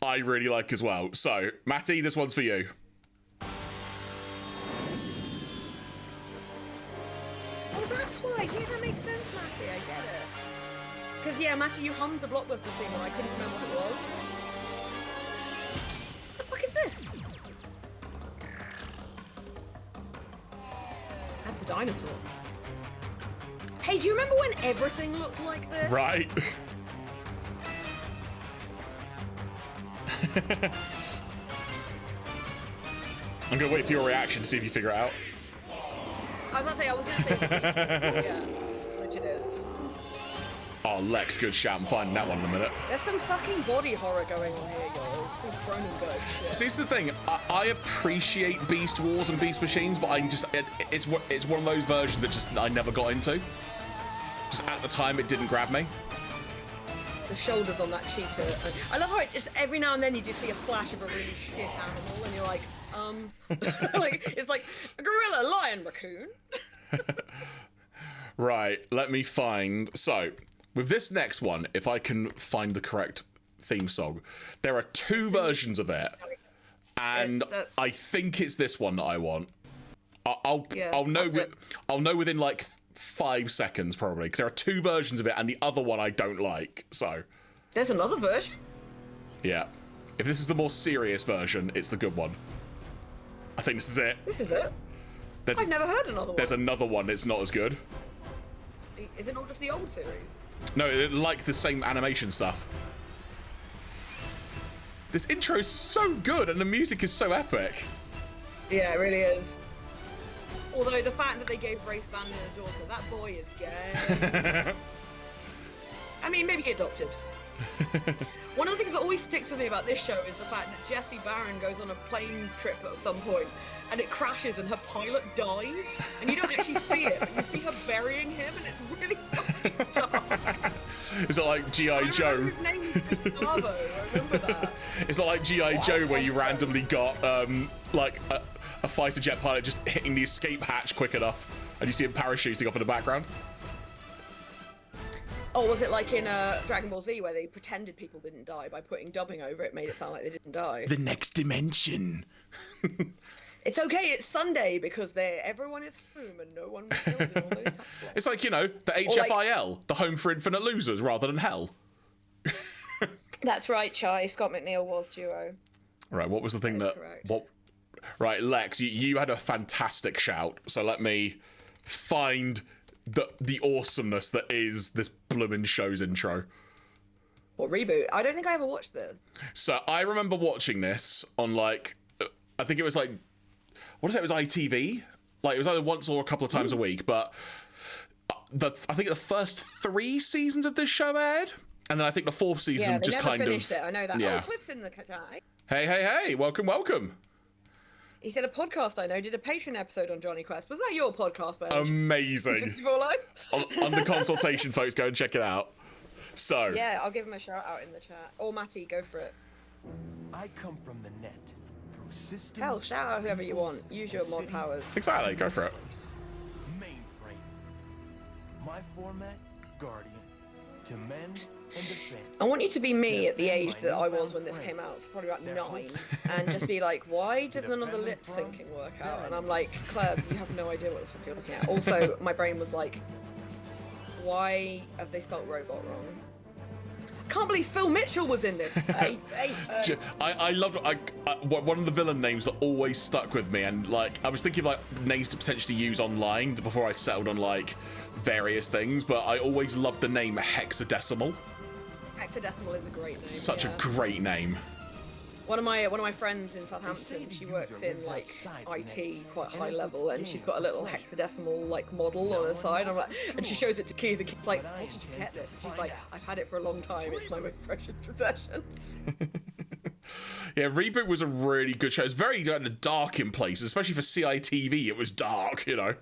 I really like as well. So, Matty, this one's for you. Oh, that's why. Yeah, that makes sense, Matty. I get it. Because yeah, Matty, you hummed the Blockbuster theme, and I couldn't remember what it was. What the fuck is this? That's a dinosaur. Hey, do you remember when everything looked like this? Right. I'm gonna wait for your reaction to see if you figure it out. I was gonna say, yeah, which it is. Oh, Lex, good shout. I'm finding that one in a minute. There's some fucking body horror going on here, yo. Some Cronenberg shit. See, this is the thing. I appreciate Beast Wars and Beast Machines, but it's one of those versions that just I never got into. Just at the time, it didn't grab me. The shoulders on that cheetah. I love how it just every now and then you just see a flash of a really shit animal, and you're like, like it's like a gorilla, lion, raccoon. Right. Let me find. So, with this next one, if I can find the correct theme song, there are two versions of it, and I think it's this one that I want. I'll know within like 5 seconds probably, because there are two versions of it, and the other one I don't like. So there's another version. Yeah, if this is the more serious version, it's the good one. I think this is it. This is it. I've never heard another one. There's another one that's not as good. Is it not just the old series? No, like the same animation stuff. This intro is so good, and the music is so epic. Yeah, it really is. Although the fact that they gave Race Bandit a daughter, that boy is gay. I mean, maybe get adopted. One of the things that always sticks with me about this show is the fact that Jessie Barron goes on a plane trip at some point and it crashes and her pilot dies, and you don't actually see it, but you see her burying him, and it's really fucking dark. Is it like G.I. Joe? His name is Gustavo, I remember that. It's not like G.I. Joe where you randomly got like a fighter jet pilot just hitting the escape hatch quick enough and you see him parachuting up in the background. Oh, was it like in Dragon Ball Z where they pretended people didn't die by putting dubbing over it, made it sound like they didn't die? The next dimension. It's okay, it's Sunday because everyone is home and no one was killed in all those tabloids. It's like, you know, the HFIL, the Home for Infinite Losers, rather than Hell. That's right, Chai. Scott McNeil was duo. Right, what was the thing that... correct. What? Right, Lex, you had a fantastic shout, so let me find the awesomeness that is this bloomin' show's intro. What, reboot? I don't think I ever watched this. So I remember watching this on like, I think it was like, what is it? It was ITV. Like it was either once or a couple of times a week. But I think the first 3 seasons of this show aired, and then I think the 4th season Yeah, they just never kind finished of. it. I know that. Yeah. Oh, Cliff's in the chat. Hey! Welcome. He said a podcast I know did a Patreon episode on Johnny Quest. Was that your podcast, man? Amazing. 64 Live? Under consultation, folks. Go and check it out. So. Yeah, I'll give him a shout out in the chat. Or Matty, go for it. I come from the net. Through systems, Hell, shout out whoever you want. Use your mod powers. Exactly. Go for it. Mainframe. My format, Guardian. To mend and defend. I want you to be me at the age that I was when this came out, so probably about 9, and just be like, why did none of the lip syncing work out? And I'm like, Claire, you have no idea what the fuck you're looking at. Also, my brain was like, why have they spelt robot wrong? I can't believe Phil Mitchell was in this. I loved one of the villain names that always stuck with me, and like I was thinking of like names to potentially use online before I settled on like various things, but I always loved the name Hexadecimal. Hexadecimal is a great name. Such a great name. One of my friends in Southampton, she works in like IT, quite high level, and she's got a little hexadecimal like model on her side. I'm like, and she shows it to Keith. The kid's like, "How did you get this?" And she's like, "I've had it for a long time. It's my most precious possession." Yeah, Reboot was a really good show. It's very kind of dark in places, especially for CITV. It was dark, you know.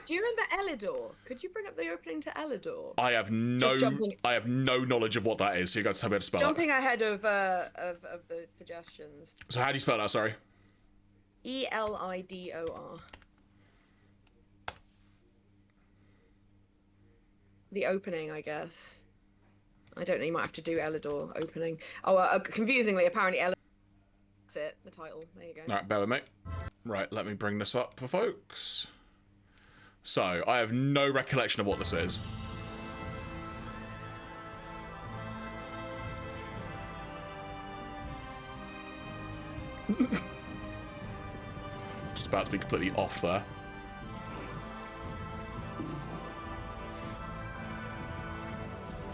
Do you remember Elidor? Could you bring up the opening to Elidor? I have no knowledge of what that is, so you got to tell me how to spell Jumping ahead of the suggestions. it. So how do you spell that, sorry? Elidor. The opening, I guess. I don't know, you might have to do Elidor opening. Oh, confusingly, apparently Elidor. That's it, the title. There you go. Alright, bear with me. Right, let me bring this up for folks. So, I have no recollection of what this is. Just about to be completely off there.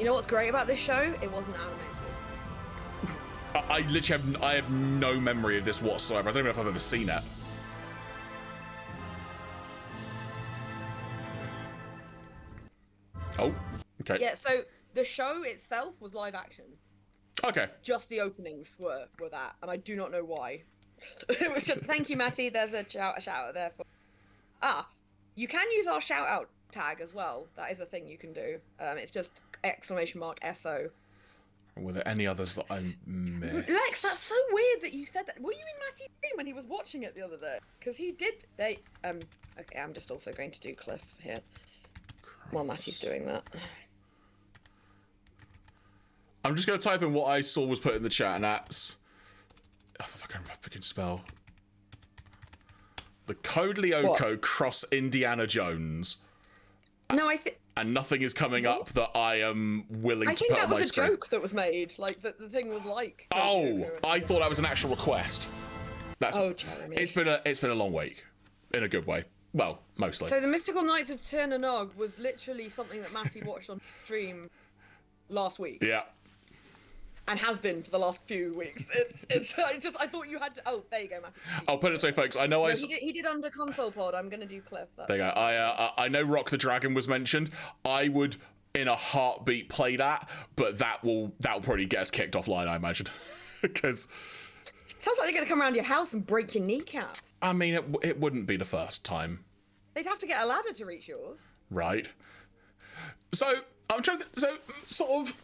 You know what's great about this show? It wasn't animated. I literally have no memory of this whatsoever. I don't even know if I've ever seen it. Oh, okay. Yeah, so the show itself was live action. Okay. Just the openings were that, and I do not know why. It was just, thank you, Matty. There's a shout out there for. You can use our shout out tag as well. That is a thing you can do. It's just !SO. Were there any others that I missed? Lex, that's so weird that you said that. Were you in Matty's stream when he was watching it the other day? Because he did. Okay, I'm just also going to do Cliff here while Matty's doing that. I'm just going to type in what I saw was put in the chat, and that's... Oh, if I can freaking spell. The Code Lyoko cross Indiana Jones. No, I think... And nothing is coming up that I am willing to put on my screen. I think that was a joke that was made. Like, the thing was like... Oh, I thought that was an actual request. That's, Jeremy. It's been a long week. In a good way. Well, mostly. So the Mystical Knights of Tirnanog was literally something that Matty watched on stream last week. Yeah. And has been for the last few weeks. I thought you had to. Oh, there you go, Matty. I'll put it this way, folks. I know he did under console pod. I'm gonna do Cliff. There you go. I know Rock the Dragon was mentioned. I would, in a heartbeat, play that, but that will probably get us kicked offline, I imagine, because. Sounds like they're gonna come around your house and break your kneecaps. I mean, it wouldn't be the first time. They'd have to get a ladder to reach yours. Right. So I'm trying to. So sort of.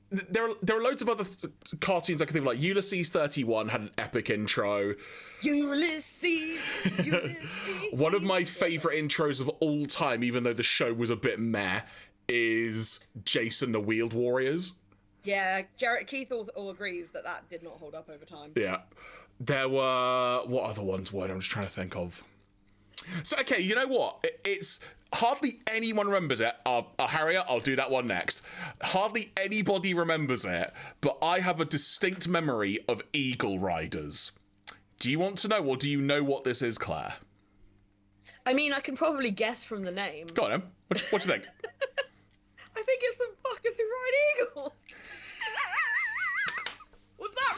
There are loads of other cartoons I can think of, like Ulysses 31 had an epic intro. Ulysses. One of my favourite intros of all time, even though the show was a bit meh, is Jason the Wheeled Warriors. Yeah, Keith all agrees that did not hold up over time. Yeah. There were... What other ones were I'm just trying to think of. So, okay, you know what? It's... Hardly anyone remembers it. Harriet, I'll do that one next. Hardly anybody remembers it, but I have a distinct memory of Eagle Riders. Do you want to know, or do you know what this is, Claire? I mean, I can probably guess from the name. Go on, Em. What do you think? I think it's the fuckers who ride eagles. Was that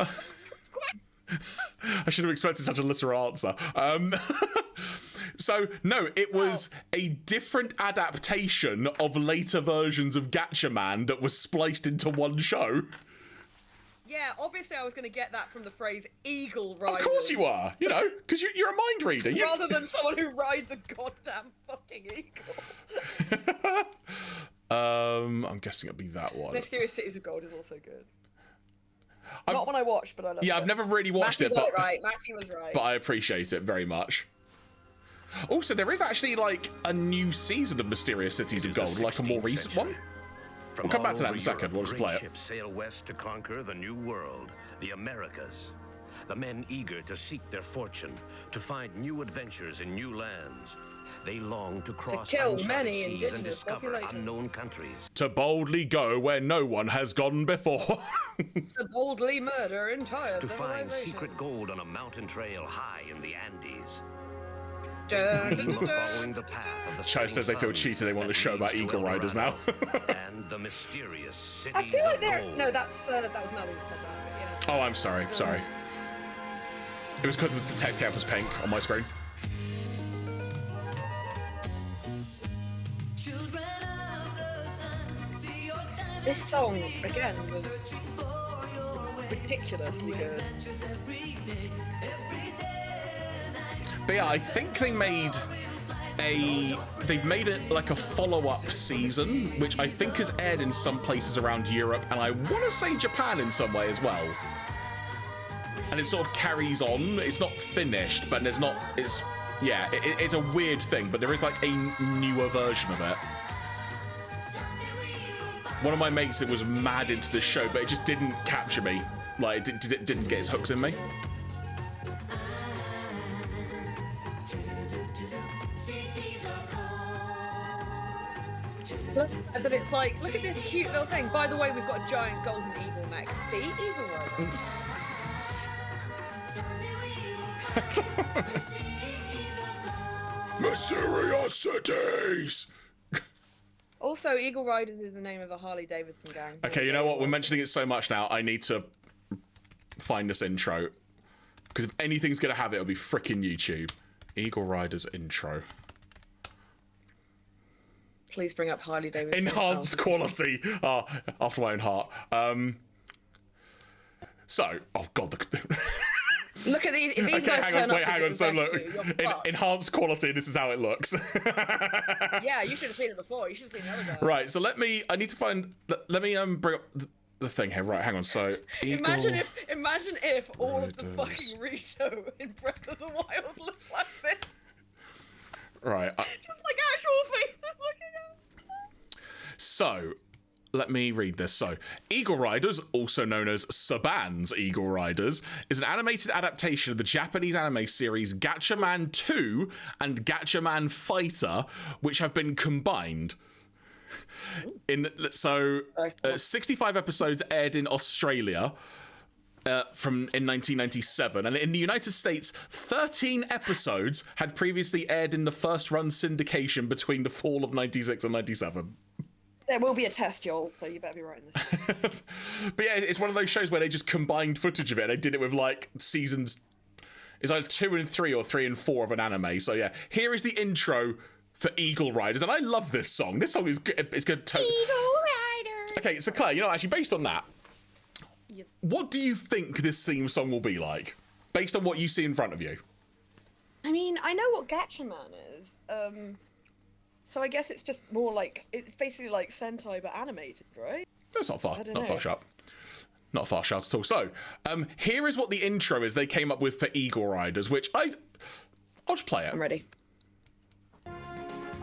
wrong? I should have expected such a literal answer. So, no, it was a different adaptation of later versions of Gatchaman that was spliced into one show. Yeah, obviously I was going to get that from the phrase Eagle Riders. Of course you are, because you're a mind reader. Rather than someone who rides a goddamn fucking eagle. I'm guessing it'll be that one. Mysterious Cities of Gold is also good. Not one I watched, but I love it. Yeah, I've never really watched it, but Matty was right. But I appreciate it very much. Also, there is actually like a new season of Mysterious Cities of Gold, like a more recent one. We'll come back to that in a second. We'll just play it. Ships sail west to conquer the new world, the Americas. The men eager to seek their fortune, to find new adventures in new lands. They long to cross kill uncharted many seas indigenous and discover population. unknown countries. To boldly go where no one has gone before. To boldly murder entire To find civilization. secret gold on a mountain trail high in the Andes. Dun, Following the path of the Chai says they feel cheated. They want a show about Eagle Riders now. And the mysterious cities I feel like of they're... gold. No, that was Melly that said that, but yeah. Oh, I'm sorry. Sorry. It was because the text cap was pink on my screen. This song, again, was ridiculously good. But yeah, I think they've made it like a follow-up season, which I think has aired in some places around Europe, and I want to say Japan in some way as well. And it sort of carries on. It's not finished, but it's a weird thing, but there is like a newer version of it. One of my mates, it was mad into the show, but it just didn't capture me. Like, it didn't get his hooks in me. But it's like, look at this cute little thing. By the way, we've got a giant golden eagle neck. See? Eagle Riders. Mysterious cities. Also, Eagle Riders is the name of a Harley Davidson gang. Okay, you know what? We're mentioning it so much now. I need to find this intro. Because if anything's going to have it, it'll be freaking YouTube. Eagle Riders intro. Please bring up Harley Davidson. Enhanced quality. Oh, after my own heart. So, oh god. Look at these. These Okay, guys hang turn on, up wait, hang on. So look, look. enhanced quality. This is how it looks. Yeah, you should have seen it before. You should have seen the other guy. Right. So I need to find. Let me bring up the thing here. Right. Hang on. So Imagine if all of the fucking Rito in Breath of the Wild looked like this. Right. Just like actual faces looking at. So, let me read this. So, Eagle Riders, also known as Saban's Eagle Riders, is an animated adaptation of the Japanese anime series Gatchaman 2 and Gatchaman Fighter, which have been combined. 65 episodes aired in Australia in 1997, and in the United States, 13 episodes had previously aired in the first run syndication between the fall of 96 and 97. There will be a test, Joel, so you better be writing this. But yeah, it's one of those shows where they just combined footage of it. They did it with like seasons. It's either 2 and 3 or 3 and 4 of an anime. So yeah, here is the intro for Eagle Riders, and I love this song. This song is good. It's good. Eagle Riders. Okay, so Claire, you know, actually based on that, Yes. what do you think this theme song will be like, based on what you see in front of you? I mean, I know what Gatchaman is. So I guess it's just more like it's basically like Sentai but animated, right? That's not far. I don't Not know. far shot. Not a far shout at all. So, here is what the intro is they came up with for Eagle Riders, which I'll just play it. I'm ready.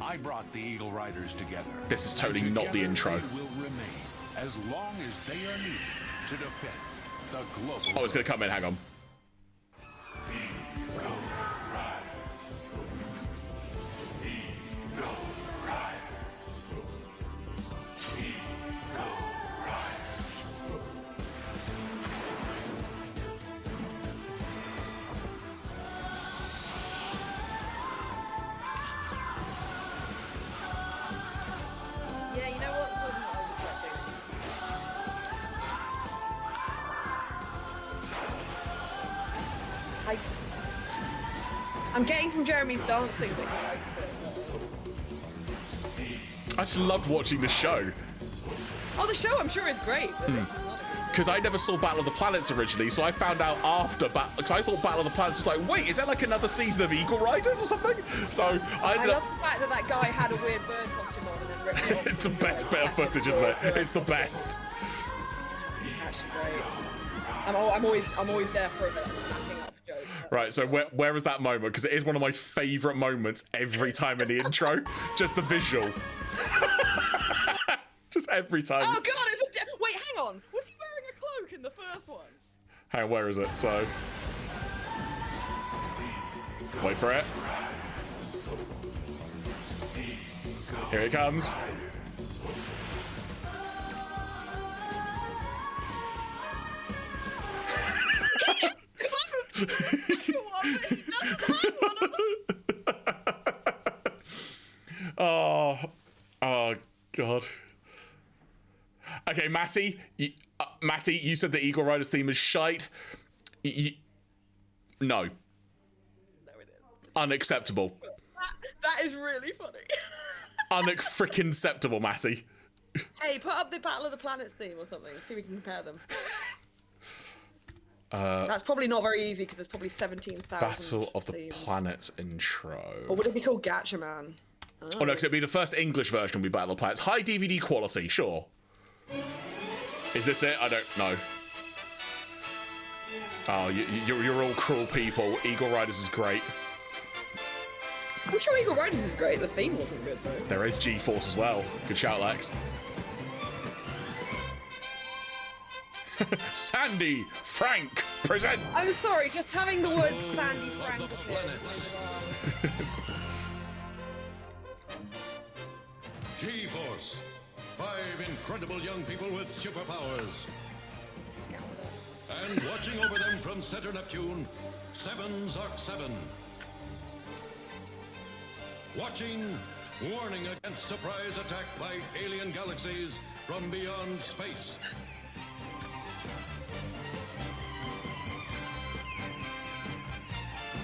I brought the Eagle Riders together. This is totally not the intro. They will remain as long as they are needed to defend the global. Oh, it's going to come in. Hang on. Yeah, you know what? This wasn't what I was expecting. I'm getting from Jeremy's dancing that he likes it. I just loved watching the show. Oh, the show I'm sure is great, but this is not a good Because I never saw Battle of the Planets originally, so I found out after because I thought Battle of the Planets was like, wait, is that like another season of Eagle Riders or something? So I I ended love up. the fact that that guy had a weird bird costume on and then ripped it off. It's the best bit of footage, isn't it? It's the best. It's actually great. I'm always there for a bit of snapping up joke. Right, so where was that moment? Because it is one of my favourite moments every time in the intro. Just the visual. Just every time. Oh god, wait, hang on. Was he wearing a cloak in the first one? Hang on, where is it? So. Wait for it. Here it comes. Oh god. Okay, Matty, you said the Eagle Riders theme is shite. No. No, it is. Unacceptable. That is really funny. Unfrickin-acceptable, Matty. Hey, put up the Battle of the Planets theme or something. See if we can compare them. That's probably not very easy because there's probably 17,000 Battle of the themes. Planets intro. Or would it be called Gatchaman? Oh no, because it'd be the first English version would be Battle of the Planets. High DVD quality, sure. Is this it? I don't know. Oh, you're all cruel people. Eagle Riders is great. I'm sure Eagle Riders is great. The theme wasn't good though. There is G-Force as well. Good shout, Lex. Sandy Frank presents. I'm sorry, just having the words Sandy Frank appear just made me laugh. G-Force. 5 incredible young people with superpowers. Just get on with it. And watching over them from Center Neptune, 7 Zark 7. Watching, warning against surprise attack by alien galaxies from beyond space.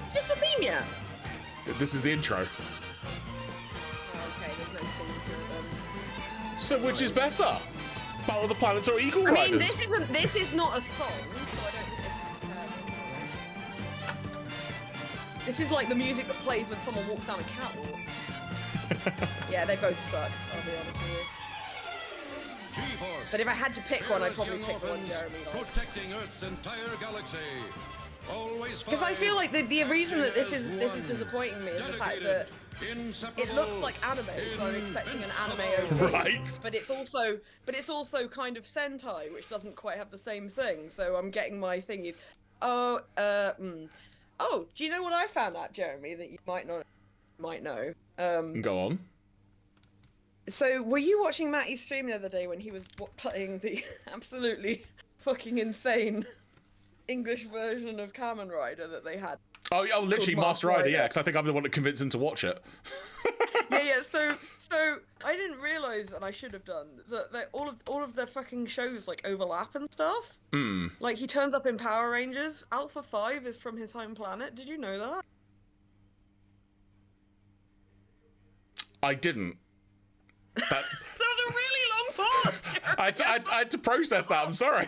Is this the theme yet? This is the intro. Oh, okay, there's no theme to it then. So which is better? Battle of the Planets or Eagle I Riders? mean, this is not a song, so I don't think they can compare them. This is like the music that plays when someone walks down a catwalk. Yeah, they both suck, I'll be honest with you. G-Force. But if I had to pick one, I'd probably Young pick the one orphans Jeremy likes. protecting Earth's entire galaxy. Always Because I feel like the reason that this is disappointing me is the fact that it looks like anime, so I'm expecting an anime OP. Right. But it's also kind of Sentai, which doesn't quite have the same thing. So I'm getting my thingies. Oh, do you know what I found out, Jeremy, that you might know? Go on. So were you watching Matty's stream the other day when he was playing the absolutely fucking insane English version of Kamen Rider that they had? Oh, literally Called Master Rider, yeah, because I think I'm the one that convinced him to watch it. Yeah. So I didn't realize, and I should have done, that all of their fucking shows like overlap and stuff. Like he turns up in Power Rangers. Alpha 5 is from his home planet. Did you know that? I didn't. That was a really long pause. I had to process that. I'm sorry.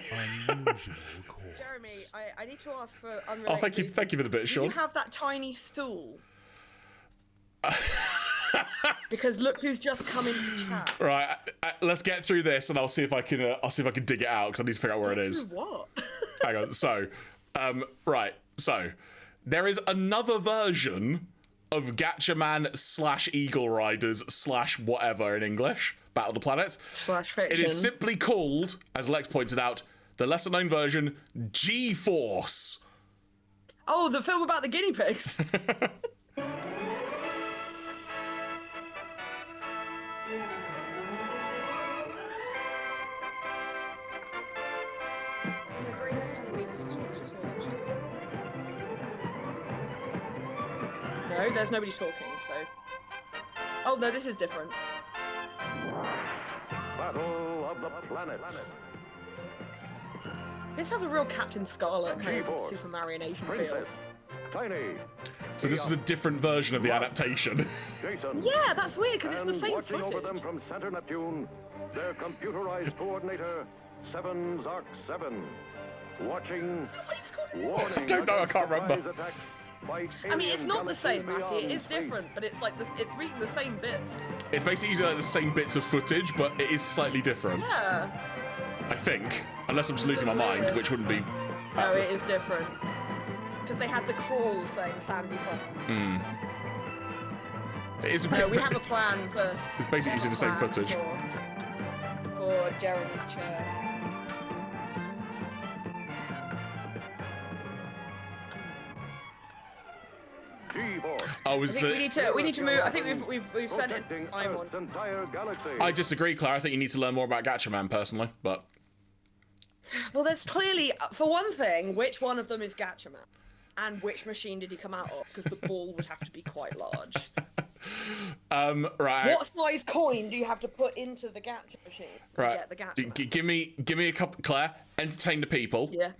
Jeremy, I need to ask for unrelated. Oh, thank you for the bit, Do Sean. you have that tiny stool? Because look who's just come into chat. Right, let's get through this, and I'll see if I can dig it out because I need to figure out where it is. What? Hang on. So, right. So, there is another version of Gatchaman / Eagle Riders / whatever in English, Battle of the Planets. /fiction. It is simply called, as Lex pointed out, the lesser known version, G-Force. Oh, the film about the guinea pigs. My brain is telling me this is what I just watched. No, there's nobody talking, so... Oh, no, this is different. Battle of the Planets. This has a real Captain Scarlet kind of Super Marionation feel. Tiny. So this is a different version of the adaptation. Jason. Yeah, that's weird, because it's the same watching over them footage. from Center Neptune, their computerized coordinator, 7 Zark 7. Watching, Is that what he was called in the warning. I don't know, I can't remember. surprise attacks by I mean, it's alien not the same, galaxies Matty. It beyond is space. different, but it's like this. It's reading the same bits. It's basically using like the same bits of footage, but it is slightly different. Yeah. I think, unless I'm just losing my mind, which wouldn't be. No, it is different. Because they had the crawl saying Sandy from. It is a No, bit. we have a plan for. It's basically using the same plan footage. For Jeremy's chair. G-Force. I was. I think we need to move. I think we've spent Protecting time Earth's on. entire galaxy. I disagree, Claire. I think you need to learn more about Gatchaman personally, but. Well, there's clearly, for one thing, which one of them is Gatchaman, and which machine did he come out of? Because the ball would have to be quite large. Right. What size coin do you have to put into the Gatcha machine to Right. get the Gatchaman? Give me a couple, Claire. Entertain the people. Yeah.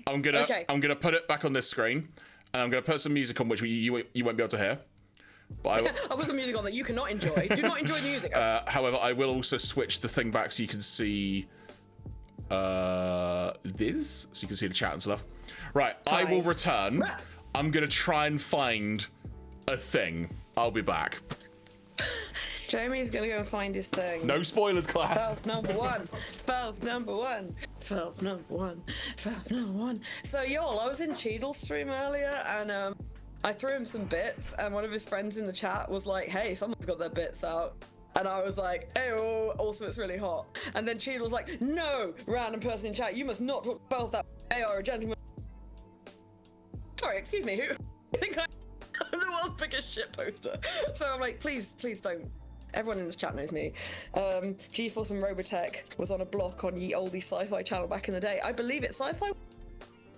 I'm gonna Okay. put it back on this screen, and I'm gonna put some music on which you won't be able to hear. But I put the music on that you cannot enjoy. Do not enjoy the music. however, I will also switch the thing back so you can see this, so you can see the chat and stuff. Right, I will return. I'm gonna try and find a thing. I'll be back. Jeremy's gonna go and find his thing. No spoilers, Claire. Felf number one. Felf number one. Felf number one. Felf number one. So y'all, I was in Cheadle's stream earlier, and I threw him some bits, and one of his friends in the chat was like, "Hey, someone's got their bits out." And I was like, "Ew, also it's really hot." And then Cheadle was like, "No, random person in chat, you must not talk about that. They are a gentleman." Sorry, excuse me, who? I think I'm the world's biggest shit poster. So I'm like, please don't. Everyone in this chat knows me. G-Force and Robotech was on a block on Ye Oldie Sci-Fi channel back in the day. I believe it's Sci-Fi.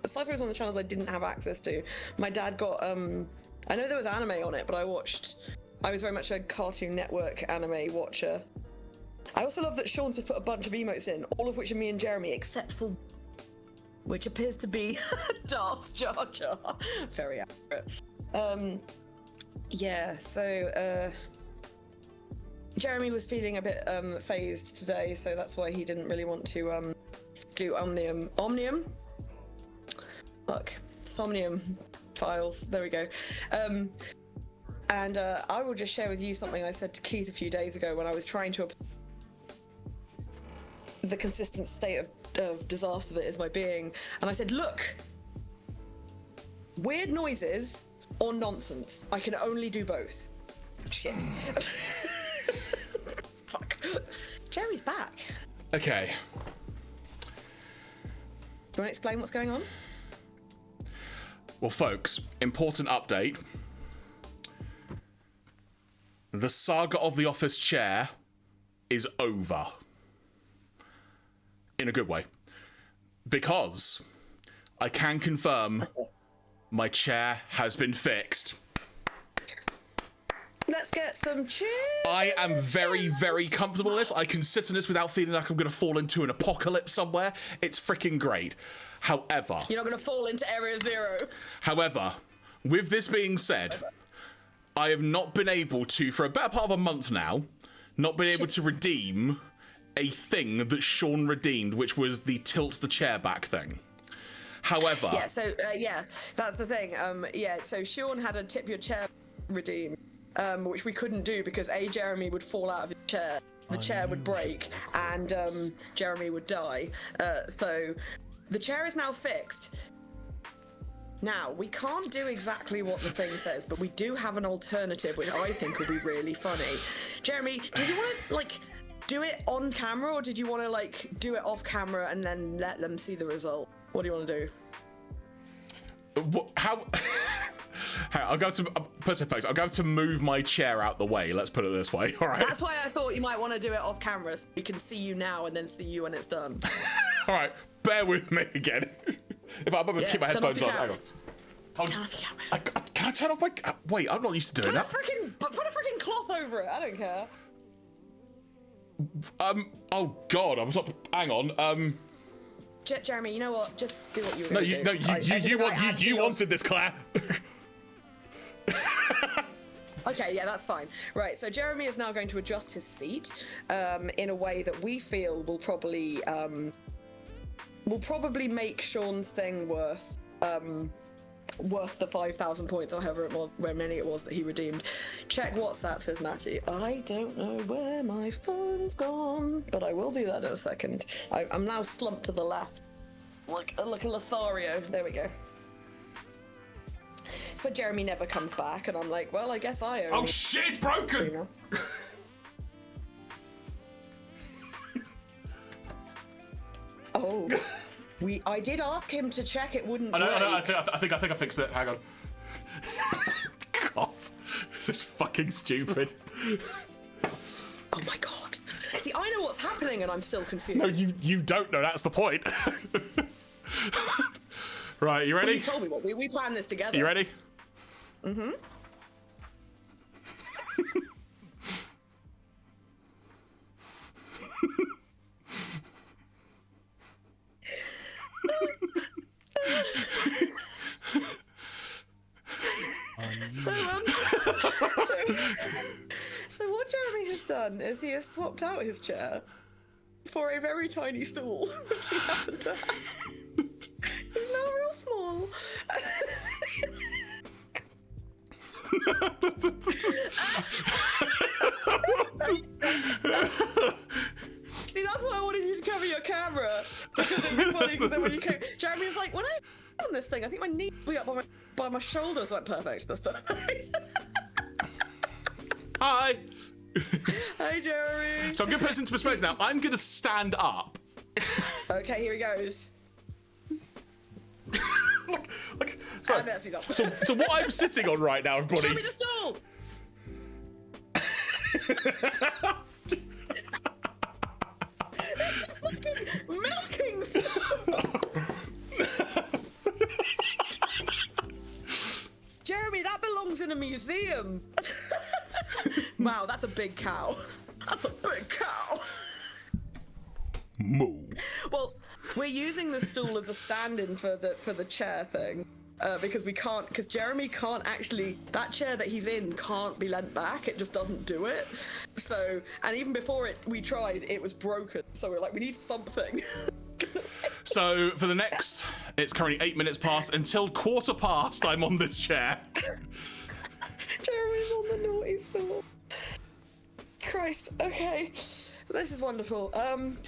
Sci-Fi was one of the channels I didn't have access to. My dad got I know there was anime on it, but I was very much a Cartoon Network anime watcher. I also love that Sean's just put a bunch of emotes in, all of which are me and Jeremy, except for which appears to be Darth Jar Jar. Very accurate. Yeah, so Jeremy was feeling a bit phased today, so that's why he didn't really want to do Omnium? Fuck. Somnium files. There we go. And I will just share with you something I said to Keith a few days ago when I was trying to the consistent state of disaster that is my being. And I said, look, weird noises or nonsense. I can only do both. Shit. Fuck. Jeremy's back. Okay. Do you want to explain what's going on? Well, folks, important update. The saga of the office chair is over. In a good way. Because I can confirm my chair has been fixed. Let's get some cheers. I am very, very comfortable in this. I can sit in this without feeling like I'm going to fall into an apocalypse somewhere. It's freaking great. However... You're not going to fall into Area Zero. However, with this being said, I have not been able to, for a better part of a month now, not been able to redeem a thing that Sean redeemed, which was the tilt the chair back thing. However... Yeah, so, that's the thing. So Sean had a tip your chair redeem, which we couldn't do because Jeremy would fall out of his chair, the chair would break, and Jeremy would die. So the chair is now fixed. Now, we can't do exactly what the thing says, but we do have an alternative, which I think will be really funny. Jeremy, did you want to, do it on camera, or did you want to, do it off camera and then let them see the result? What do you want to do? How... I'll go to... folks, I'll go to move my chair out the way, let's put it this way, alright? That's why I thought you might want to do it off camera, so we can see you now and then see you when it's done. Alright, bear with me again. If I'm able to keep my headphones on, hang on. Turn off your camera. Can I turn off my... wait, I'm not used to doing that. Put a freaking cloth over it, I don't care. Oh god, I'm stop. Hang on. Jeremy, you know what? Just do what you were No, going to do. you wanted this, Claire. Okay, yeah, that's fine. Right, so Jeremy is now going to adjust his seat in a way that we feel will probably make Sean's thing worth the 5,000 points or however many it was that he redeemed. Check WhatsApp, says Matty. I don't know where my phone's gone, but I will do that in a second. I'm now slumped to the left, like a Lothario. There we go. So Jeremy never comes back, and I'm like, well, I guess I own. Oh shit, it's broken! Oh. I did ask him to check it wouldn't break. I think I fixed it. Hang on. God, this is fucking stupid. Oh my god. See, I know what's happening and I'm still confused. No, you don't know. That's the point. Right, you ready? Well, you told me what we planned this together. You ready? Mm-hmm. So what Jeremy has done is he has swapped out his chair for a very tiny stool, which he happened to have. He's now real small. See, that's why I wanted you to cover your camera, because it'd be funny, because then when you came, Jeremy was like, when I on this thing, I think my knee will be up by my shoulders. Like, perfect, that's perfect. Hi. Hey, Jeremy. So I'm gonna put this into perspective now. I'm gonna stand up. Okay, here he goes. So And that's his up. so what I'm sitting on right now, everybody. Show me the stool. It's a fucking milking stool. Jeremy, that belongs museum. Wow, that's a big cow. That's a big cow. Moo. Well, we're using the stool as a stand-in for the chair thing. Because Jeremy can't actually, that chair that he's in can't be leant back, it just doesn't do it. So, and even before we tried, it was broken. So we're like, we need something. So for the next, it's currently 8 minutes past, until 1:15 I'm on this chair. Jeremy's on the naughty stool. Christ, okay. This is wonderful. I've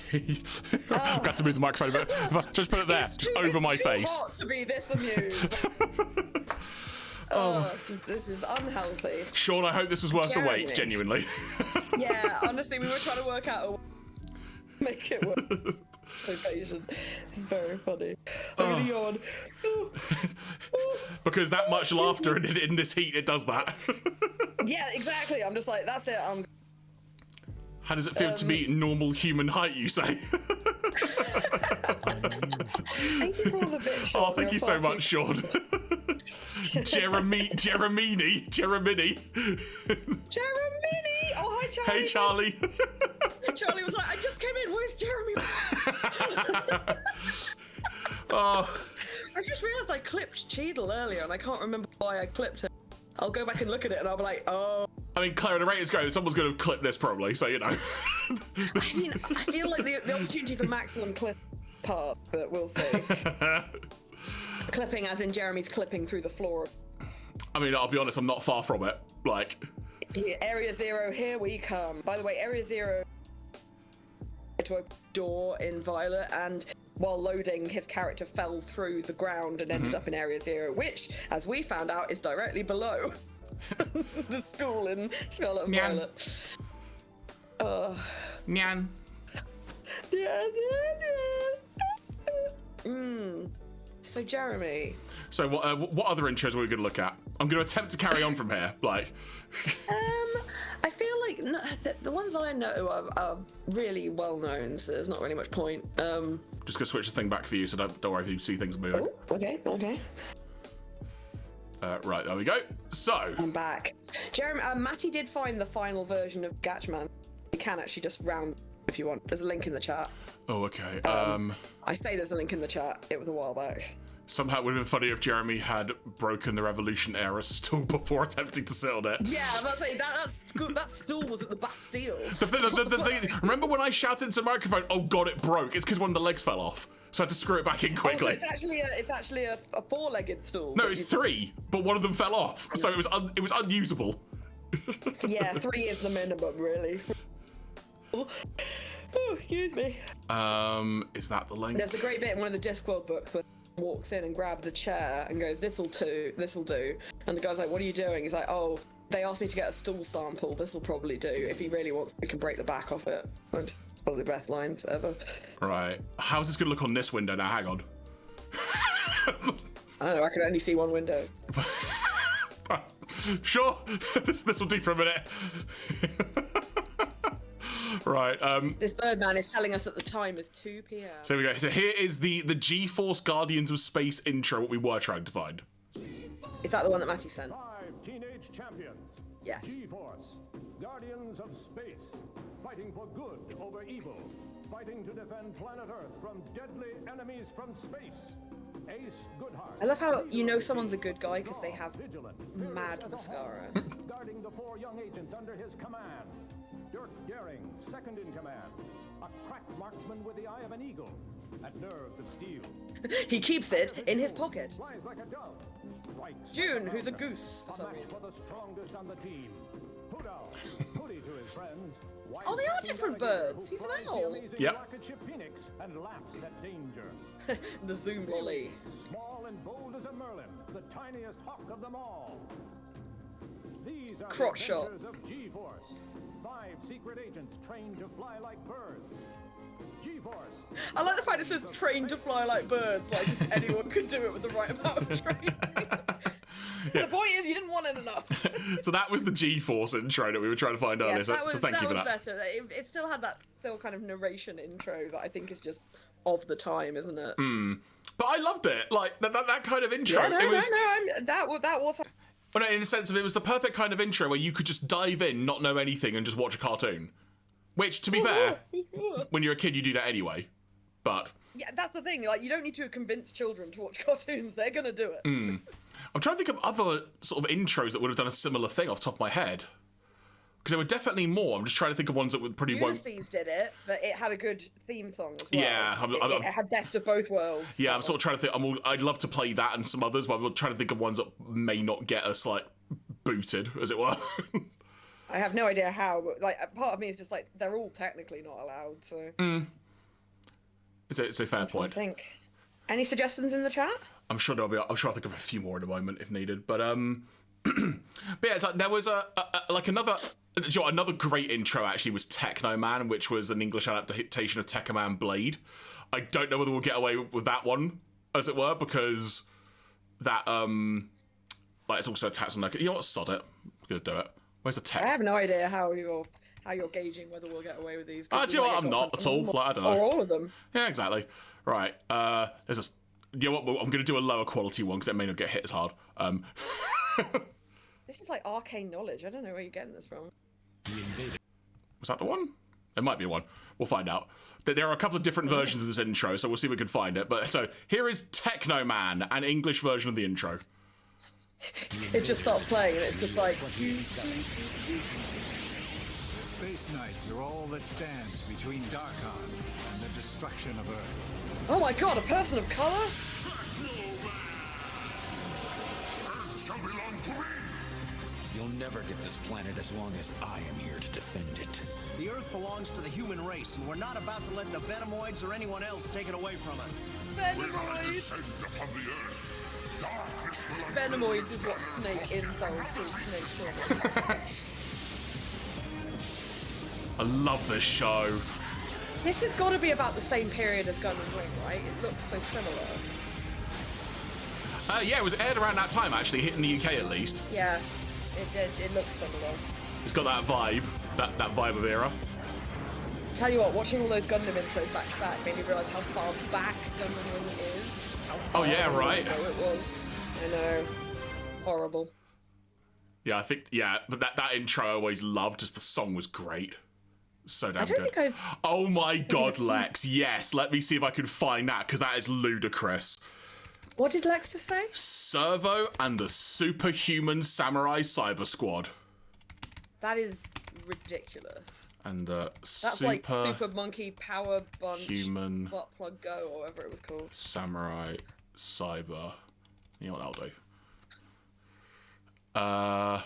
got to move the microphone a bit. Just put it there, just over my face. It's too hot to be this amused. This is unhealthy. Sean, I hope this was worth the wait, Jeremy. genuinely. Yeah, honestly, we were trying to work out a way to make it work. So patient. This is very funny. I'm gonna yawn. Because that much laughter in this heat, it does that. Yeah, exactly. I'm just like, that's it. How does it feel to be normal human height, you say? Thank you for all the bits, Sean. Oh, thank you so much, Sean. Jeremini. Jeremini! Oh, hi, Charlie. Hey, Charlie. Charlie was like, I just came in. Where's Jeremy? Oh. I just realised I clipped Cheadle earlier, and I can't remember why I clipped it. I'll go back and look at it, and I'll be like, oh. I mean, Claire, the rate is going. Someone's going to clip this probably, so you know. I mean, I feel like the opportunity for maximum clip part, but we'll see. Clipping as in Jeremy's clipping through the floor. I mean, I'll be honest, I'm not far from it. Like, Yeah, Area Zero, here we come. By the way, Area Zero to a door in Violet, and while loading, his character fell through the ground and ended up in Area Zero, which, as we found out, is directly below the school in Scarlet and Violet. Nyan. So Jeremy. So what other intros are we going to look at? I'm going to attempt to carry on from here. Like, I feel like the ones I know are really well known, so there's not really much point. just going to switch the thing back for you, so don't worry if you see things moving. Oh, okay. Right, there we go. So I'm back. Jeremy, Matty did find the final version of Gatchman. You can actually just round if you want. There's a link in the chat. Oh, okay. I say there's a link in the chat. It was a while back. Somehow it would have been funny if Jeremy had broken the Revolution era stool before attempting to sit on it. Yeah, I'm about to say that stool was at the Bastille. The thing, remember when I shouted into the microphone, "Oh God, it broke"? It's because one of the legs fell off, so I had to screw it back in quickly. Oh, so it's actually a four-legged stool. No, it's three, but one of them fell off, so it was unusable. Yeah, 3 is the minimum, really. Oh, excuse me. Is that the link? There's a great bit in one of the Discworld books where he walks in and grabs the chair and goes, this'll do. And the guy's like, what are you doing? He's like, oh, they asked me to get a stool sample. This'll probably do. If he really wants, we can break the back off it. It's one of the best lines ever. Right. How's this going to look on this window now? Hang on. I don't know, I can only see one window. Sure. This will do for a minute. Right. This Birdman is telling us that the time is 2 p.m. So here we go. So here is the G-Force Guardians of Space intro, what we were trying to find. Is that the one that Matty sent? 5 teenage champions. Yes. G-Force, Guardians of Space, fighting for good over evil, fighting to defend planet Earth from deadly enemies from space. Ace Goodhart. I love how you know someone's a good guy because they have mad mascara. Guarding the 4 young agents under his command. Dirk Daring, second in command. A crack marksman with the eye of an eagle. And nerves of steel. He keeps it in his pocket. Flies like a dove. Strikes June, like a who's a thunder. goose for A some match reason. for the strongest on the team. Hoodie to his friends. Oh, they are different birds. He's an owl. Yep. Rocket ship Phoenix and laughs at danger. The Zoom lolly. Small and bold as a merlin, the tiniest hawk of them all. These are Crotch the shot. adventures of G-Force. 5 secret agents trained to fly like birds. G-Force. I like the fact it says trained to fly like birds, like if anyone could do it with the right amount of training. The point is, you didn't want it enough. So that was the G-Force intro that we were trying to find earlier. Yes, So that was thank you for that. better. It still had that still kind of narration intro that I think is just of the time, isn't it? But I loved it. Like that kind of intro. Yeah, It was. that was. Well, no, in the sense of it was the perfect kind of intro where you could just dive in, not know anything, and just watch a cartoon. Which, to be fair, when you're a kid, you do that anyway. But yeah, that's the thing. Like, you don't need to convince children to watch cartoons; they're gonna do it. I'm trying to think of other sort of intros that would have done a similar thing off the top of my head. Because there were definitely more. I'm just trying to think of ones that would pretty Ulysses did it, but it had a good theme song as well. Yeah, it had best of both worlds. Yeah, I'm sort of trying to think. I'd love to play that and some others, but I'm trying to think of ones that may not get us like booted, as it were. I have no idea how, but like part of me is just like they're all technically not allowed. So It's a fair point. I think. Any suggestions in the chat? I'm sure I'll think of a few more in a moment if needed. But but yeah, it's like there was another great intro actually was Techno Man, which was an English adaptation of Tekka Man Blade. I don't know whether we'll get away with that one, as it were, because that like it's also attached on like, you know what, sod it, we're gonna do it. Where's the tech? I have no idea how you're gauging whether we'll get away with these. Do you know what? I'm not at all. Like, I don't know. Or all of them. Yeah, exactly. Right. There's a. You know what? I'm going to do a lower quality one because it may not get hit as hard. This is like arcane knowledge. I don't know where you're getting this from. Was that the one? It might be one. We'll find out. There are a couple of different versions of this intro, so we'll see if we can find it. But so here is Techno Man, an English version of the intro. It just starts playing and it's just like. Space Knight, you're all that stands between Darkon and the destruction of Earth. Oh my god, a person of color? Earth shall belong to me! You'll never get this planet as long as I am here to defend it. The Earth belongs to the human race, and we're not about to let the Venomoids or anyone else take it away from us. When I descend upon the Earth, darkness will Venomoids is what Snake incels call Snake. I love this show. This has got to be about the same period as Gun and Ring, right? It looks so similar. Yeah, it was aired around that time actually, hit in the UK at least. Yeah, it looks similar. It's got that vibe, that vibe of era. Tell you what, watching all those Gundam intros back to back made me realise how far back Gun and Ring is. Just how far Oh yeah, right. ago it was. I know. Horrible. Yeah, I think, yeah, but that intro I always loved, just the song was great. So damn I don't good. think I've... Oh my god, Lex, yes, let me see if I can find that, because that is ludicrous. What did Lex just say? Servo and the Superhuman Samurai Cyber Squad. That is ridiculous. And the That's like Super Monkey Power Bunch Human Butt Plug Go or whatever it was called. Samurai Cyber. You know what that'll do.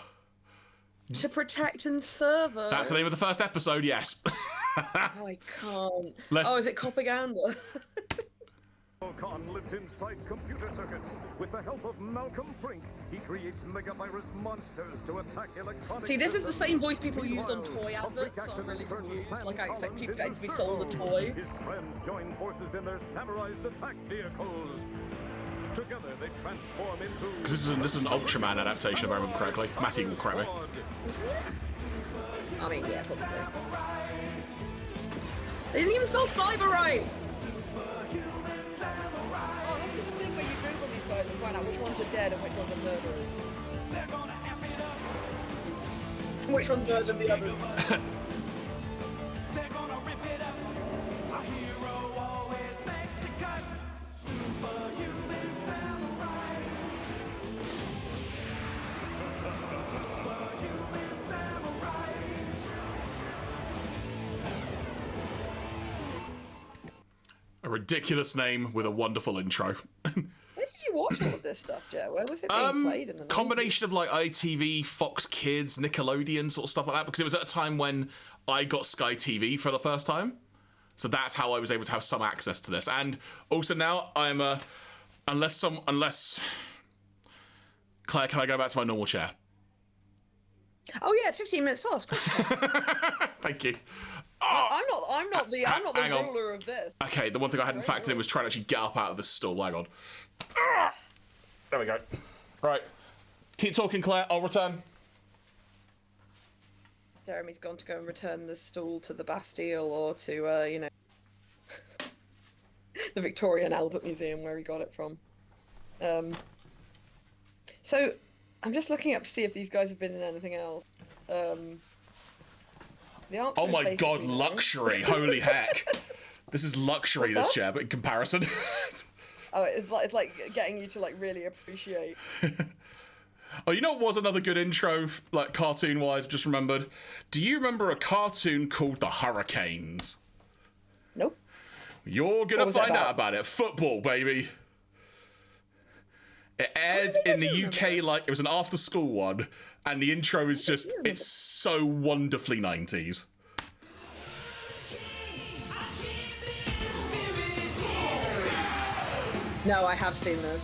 To protect and serve us. That's the name of the first episode, yes. Oh, I can't. Let's... Oh, is it propaganda? Khan lives inside computer circuits. With the help of Malcolm Frink, he creates megavirus monsters to attack electronic. See, this is the same voice people used on toy adverts, so I'm really confused. Like, I expect people to be sold a toy. His friends join forces in their samurai's attack vehicles. Together they transform into... Because this is an Ultraman adaptation, if I remember correctly. Matty will correct me. Is it? I mean, yeah, probably. They didn't even spell cyber right! Oh, let's do the thing where you Google these guys and find out which ones are dead and which ones are murderers. Which one's murdered the others? A ridiculous name with a wonderful intro. Where did you watch all of this stuff, Joe? Where was it being played in the 90s? Combination of like ITV, Fox Kids, Nickelodeon, sort of stuff like that, because it was at a time when I got Sky TV for the first time. So that's how I was able to have some access to this. And also now I'm unless Claire, can I go back to my normal chair? Oh yeah, it's 15 minutes past. Thank you. I'm not the ruler of this. Okay, the one thing I hadn't factored in was trying to actually get up out of the stool. Hang on. There we go. Right. Keep talking, Claire. I'll return. Jeremy's gone to go and return the stool to the Bastille or to, the Victoria and Albert Museum where he got it from. So, I'm just looking up to see if these guys have been in anything else. The answer Oh is my god, basically no. luxury! Holy heck! This is luxury. What's This that? chair, but in comparison. Oh, it's like getting you to like really appreciate. Oh, you know what was another good intro, like cartoon-wise? Just remembered. Do you remember a cartoon called The Hurricanes? Nope. You're gonna was it find out about? about it. Football, baby. It aired think I in the do UK remember like it was an after-school one, and the intro is just it's so wonderfully 90s. No, I have seen this.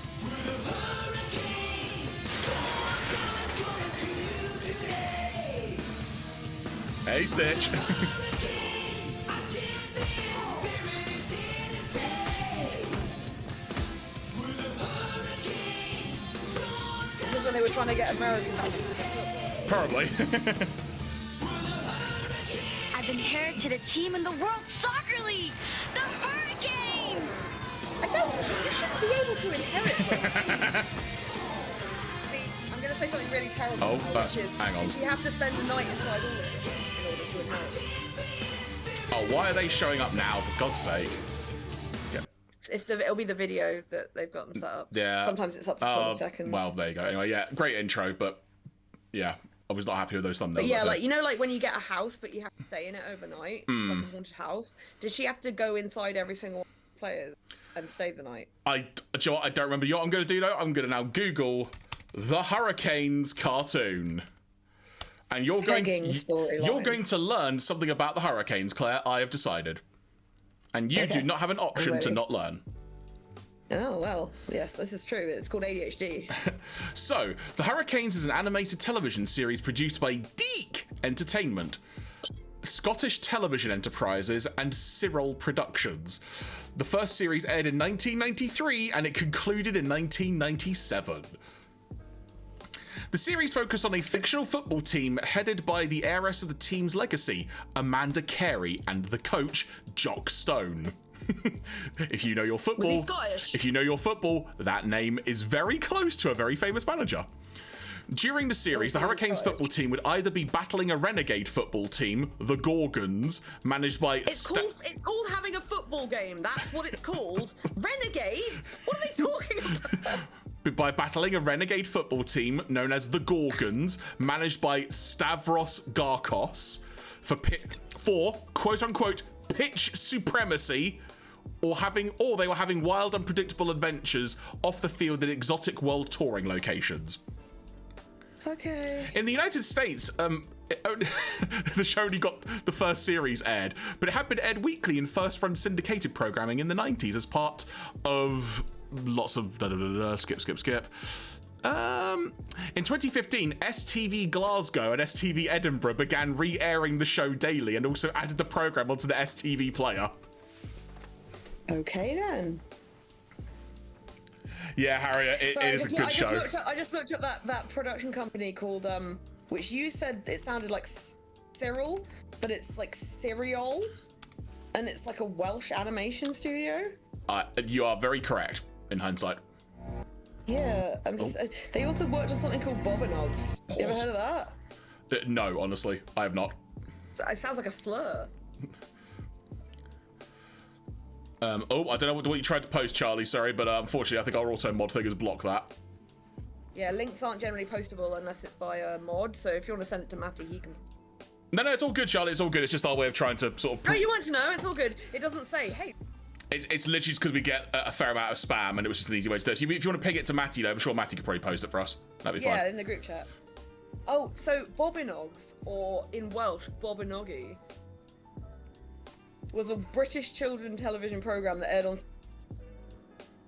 Hey, Stitch. This is when they were trying to get American matches to get football. Probably. I've inherited a team in the World Soccer League, the Hurricanes! You shouldn't be able to inherit them. See, I'm going to say something really terrible. Oh, now, that's- which is, hang on. Did she have to spend the night inside all of them in order to inherit them? Oh, why are they showing up now, for God's sake? It'll be the video that they've got them set up. Yeah. Sometimes it's up to 20 seconds. Well, there you go. Anyway, yeah, great intro, but yeah, I was not happy with those thumbnails. But yeah, right like, you know, like when you get a house, but you have to stay in it overnight, like a haunted house. Did she have to go inside every single player and stay the night? Do you know what? I don't remember. You know what I'm going to do, though? I'm going to now Google the Hurricanes cartoon. And you're going to learn something about the Hurricanes, Claire. I have decided. And you do not have an option to not learn. Oh, well, yes, this is true. It's called ADHD. So, The Hurricanes is an animated television series produced by Deke Entertainment, Scottish Television Enterprises, and Cyril Productions. The first series aired in 1993 and it concluded in 1997. The series focused on a fictional football team headed by the heiress of the team's legacy, Amanda Carey, and the coach, Jock Stone. If you know your football, Was he Scottish? if you know your football, that name is very close to a very famous manager. During the series, the Hurricanes football team would either be battling a renegade football team, the Gorgons, managed by... It's called having a football game. That's what it's called. Renegade? What are they talking about? By battling a renegade football team known as the Gorgons, managed by Stavros Garkos, for quote-unquote pitch supremacy, or they were having wild, unpredictable adventures off the field in exotic world touring locations. Okay. In the United States, the show only got the first series aired, but it had been aired weekly in first-run syndicated programming in the 90s as part of lots of skip. In 2015, STV Glasgow and STV Edinburgh began re-airing the show daily and also added the program onto the STV player. Okay then. Yeah, Harriet, it is a good show. I just looked up that production company called which you said it sounded like Cyril, but it's like Serial, and it's like a Welsh animation studio. You are very correct in hindsight. Yeah, I'm just. They also worked on something called Bobbinogs. You ever heard of that? No, honestly, I have not. It sounds like a slur. I don't know what you tried to post, Charlie, sorry, but unfortunately I think our auto mod figures block that. Yeah, links aren't generally postable unless it's by a mod, so if you want to send it to Matty, he can... No, it's all good, Charlie, it's all good. It's just our way of trying to sort of... No, you want to know, it's all good. It doesn't say, hey... It's literally just because we get a fair amount of spam, and it was just an easy way to do it. If you want to ping it to Matty, though, I'm sure Matty could probably post it for us. That'd be fine. Yeah, in the group chat. Oh, so Bobbinogs, or in Welsh, Bobbinogi, was a British children television programme that aired on...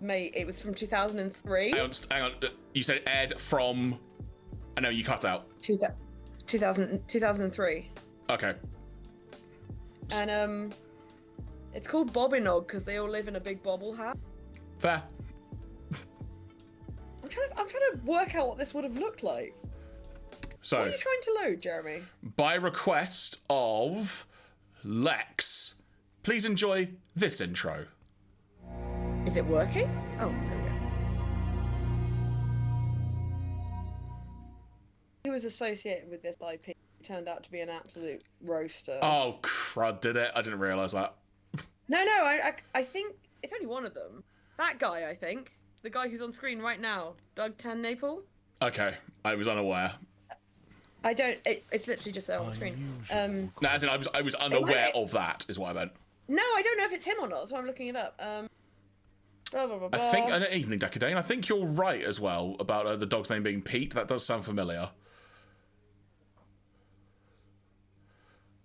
Mate, it was from 2003. Hang on. You said aired from... I know, you cut out. 2003. Okay. And, it's called Bobbinog because they all live in a big bobble hat. Fair. I'm trying to work out what this would have looked like. So, what are you trying to load, Jeremy? By request of Lex, please enjoy this intro. Is it working? Oh, there we go. was associated with this IP turned out to be an absolute roaster. Oh, crud, did it? I didn't realise that. No, I think it's only one of them. That guy, I think. The guy who's on screen right now, Doug Ten-Naples. Okay, I was unaware. I don't. It's literally just there on the screen. No, as in I was unaware of that, is what I meant. No, I don't know if it's him or not, so I'm looking it up. Blah, blah, blah, blah. I think, evening Decadane, I think you're right as well about the dog's name being Pete. That does sound familiar.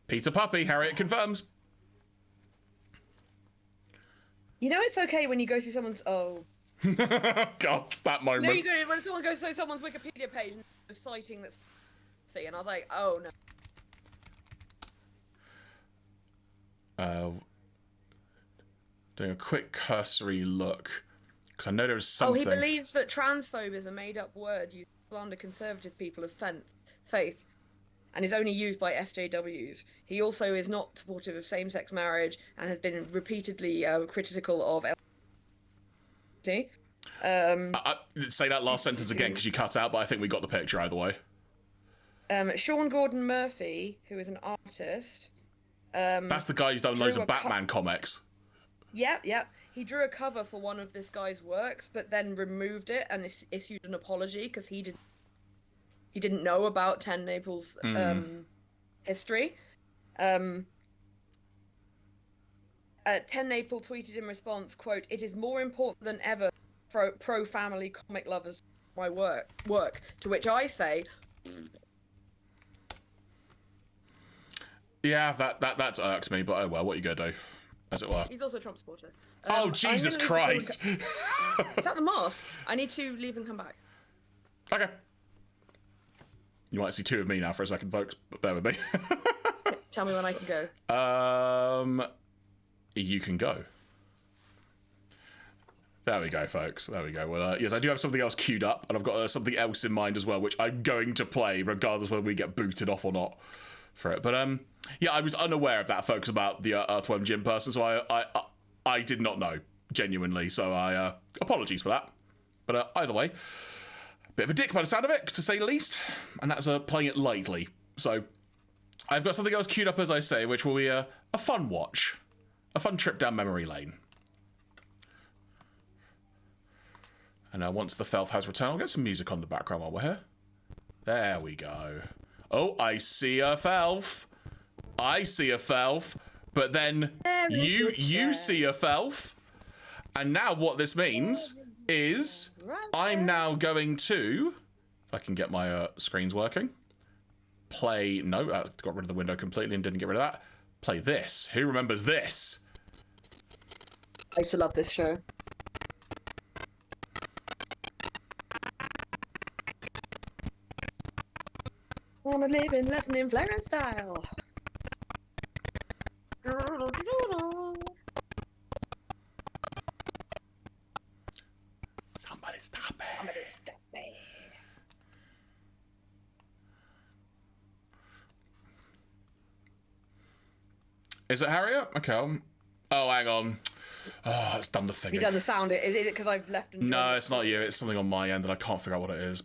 Peter Puppy, Harriet confirms. You know it's okay when you go through someone's... Oh. God, that moment. No, you go when someone goes through someone's Wikipedia page and a citing that's... See, and I was like, oh no. Doing a quick cursory look, because I know there's something... Oh, he believes that transphobe is a made-up word used to slander conservative people of faith, and is only used by SJWs. He also is not supportive of same-sex marriage and has been repeatedly critical of LGBT. Say that last sentence again, because you cut out, but I think we got the picture either way. Sean Gordon Murphy, who is an artist... That's the guy who's done loads of Batman comics. Yep. He drew a cover for one of this guy's works, but then removed it and issued an apology because he didn't know about Ten-Naples' history. Ten-Naples tweeted in response, quote, "It is more important than ever pro-family comic lovers my work," to which I say... Yeah, that's irks me, but oh well, what are you gonna do? As it were. He's also a Trump supporter. Oh, Jesus Christ! Is that the mask? I need to leave and come back. Okay. You might see two of me now for a second, folks, but bear with me. Tell me when I can go. You can go. There we go, folks. There we go. Well, yes, I do have something else queued up, and I've got something else in mind as well, which I'm going to play, regardless whether we get booted off or not for it. But yeah, I was unaware of that, folks, about the Earthworm Jim person, so I did not know, genuinely. So I apologies for that. But either way, bit of a dick by the sound of it, to say the least, and that's playing it lightly. So I've got something else queued up, as I say, which will be a fun watch, a fun trip down memory lane. And once the Felf has returned, I'll get some music on the background while we're here. There we go. Oh, I see a Felf. I see a Felf. But then you see a Felf. And now what this means is I'm now going to, if I can get my screens working, play, no, I got rid of the window completely and didn't get rid of that. Play this. Who remembers this? I used to love this show. I'm a living lesson in flagrant style. Somebody stop it. Somebody stop me. Is it Harriet? Okay. Oh, hang on. Oh, it's done the thing. You done the sound? Is it because I've left and... No, it's not you. It's something on my end and I can't figure out what it is.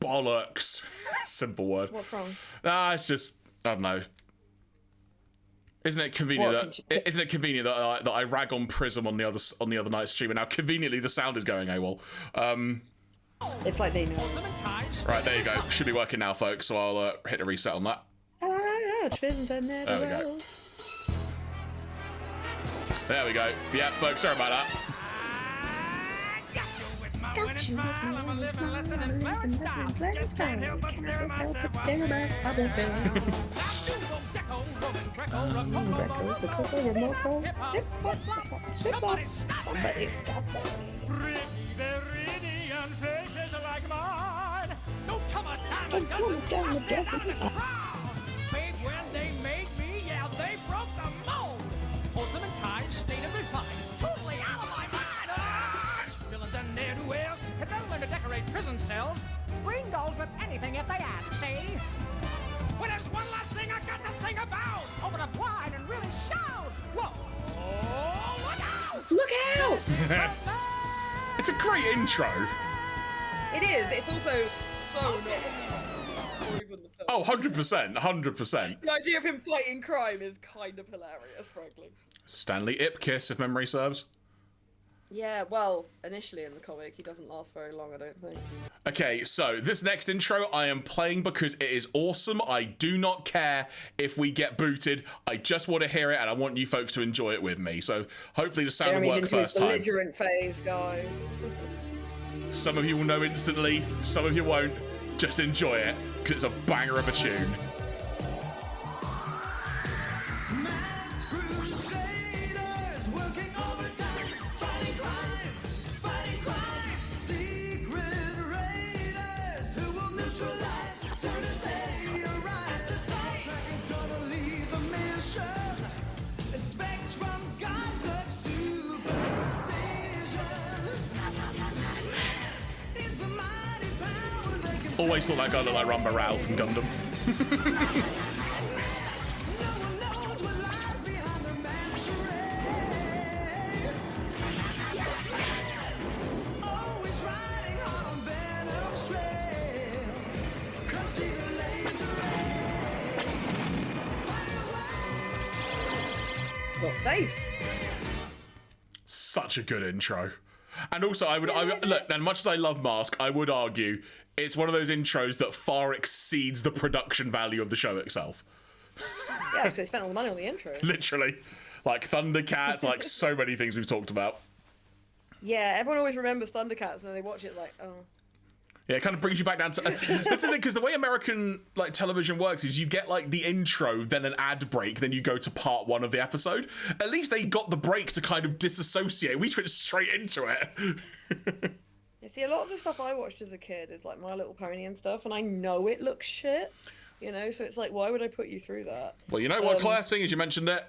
Bollocks. Simple word. What's wrong? It's just, I don't know. Isn't it convenient isn't it convenient that I rag on Prism on the other night's stream, and now conveniently the sound is going AWOL. It's like they know. Right, there you go. Should be working now, folks. So I'll hit a reset on that. There we go. Yeah, folks. Sorry about that. Got you with my living lesson in flagrant style. Just can't help but stare myself while somebody stop me. Pretty Viridian faces like mine. Don't come a down the desert. Babe, when they made me, yeah, they broke the mold. Wholesome and kind, state of refined, totally out of my mind. Villains and ne'er-do-wells had better learn to decorate prison cells. Green dolls with anything if they ask, see? Well, there's one last thing I got to sing about. Open up wide and really shout. Whoa, look out! Look out! It's a great intro. It is. It's also so normal. Oh, 100%, 100%. The idea of him fighting crime is kind of hilarious, frankly. Stanley Ipkiss, if memory serves. Yeah, well, initially in the comic, he doesn't last very long, I don't think. Okay, so this next intro I am playing because it is awesome. I do not care if we get booted. I just want to hear it, and I want you folks to enjoy it with me. So hopefully the sound will work into first his time. belligerent phase, guys. Some of you will know instantly, some of you won't. Just enjoy it, because it's a banger of a tune. Always thought that guy looked like Rumba Rao from Gundam. It's not safe. Such a good intro. And also, I would look, and much as I love Mask, I would argue it's one of those intros that far exceeds the production value of the show itself. Yeah, because they spent all the money on the intro. Literally. Like Thundercats, like so many things we've talked about. Yeah, everyone always remembers Thundercats and then they watch it like, oh. Yeah, it kind of brings you back down to... That's the thing, because the way American like television works is you get like the intro, then an ad break, then you go to part one of the episode. At least they got the break to kind of disassociate. We went straight into it. You see, a lot of the stuff I watched as a kid is like My Little Pony and stuff, and I know it looks shit, you know, so it's like, why would I put you through that? Well, you know what, Claire, seeing as you mentioned it?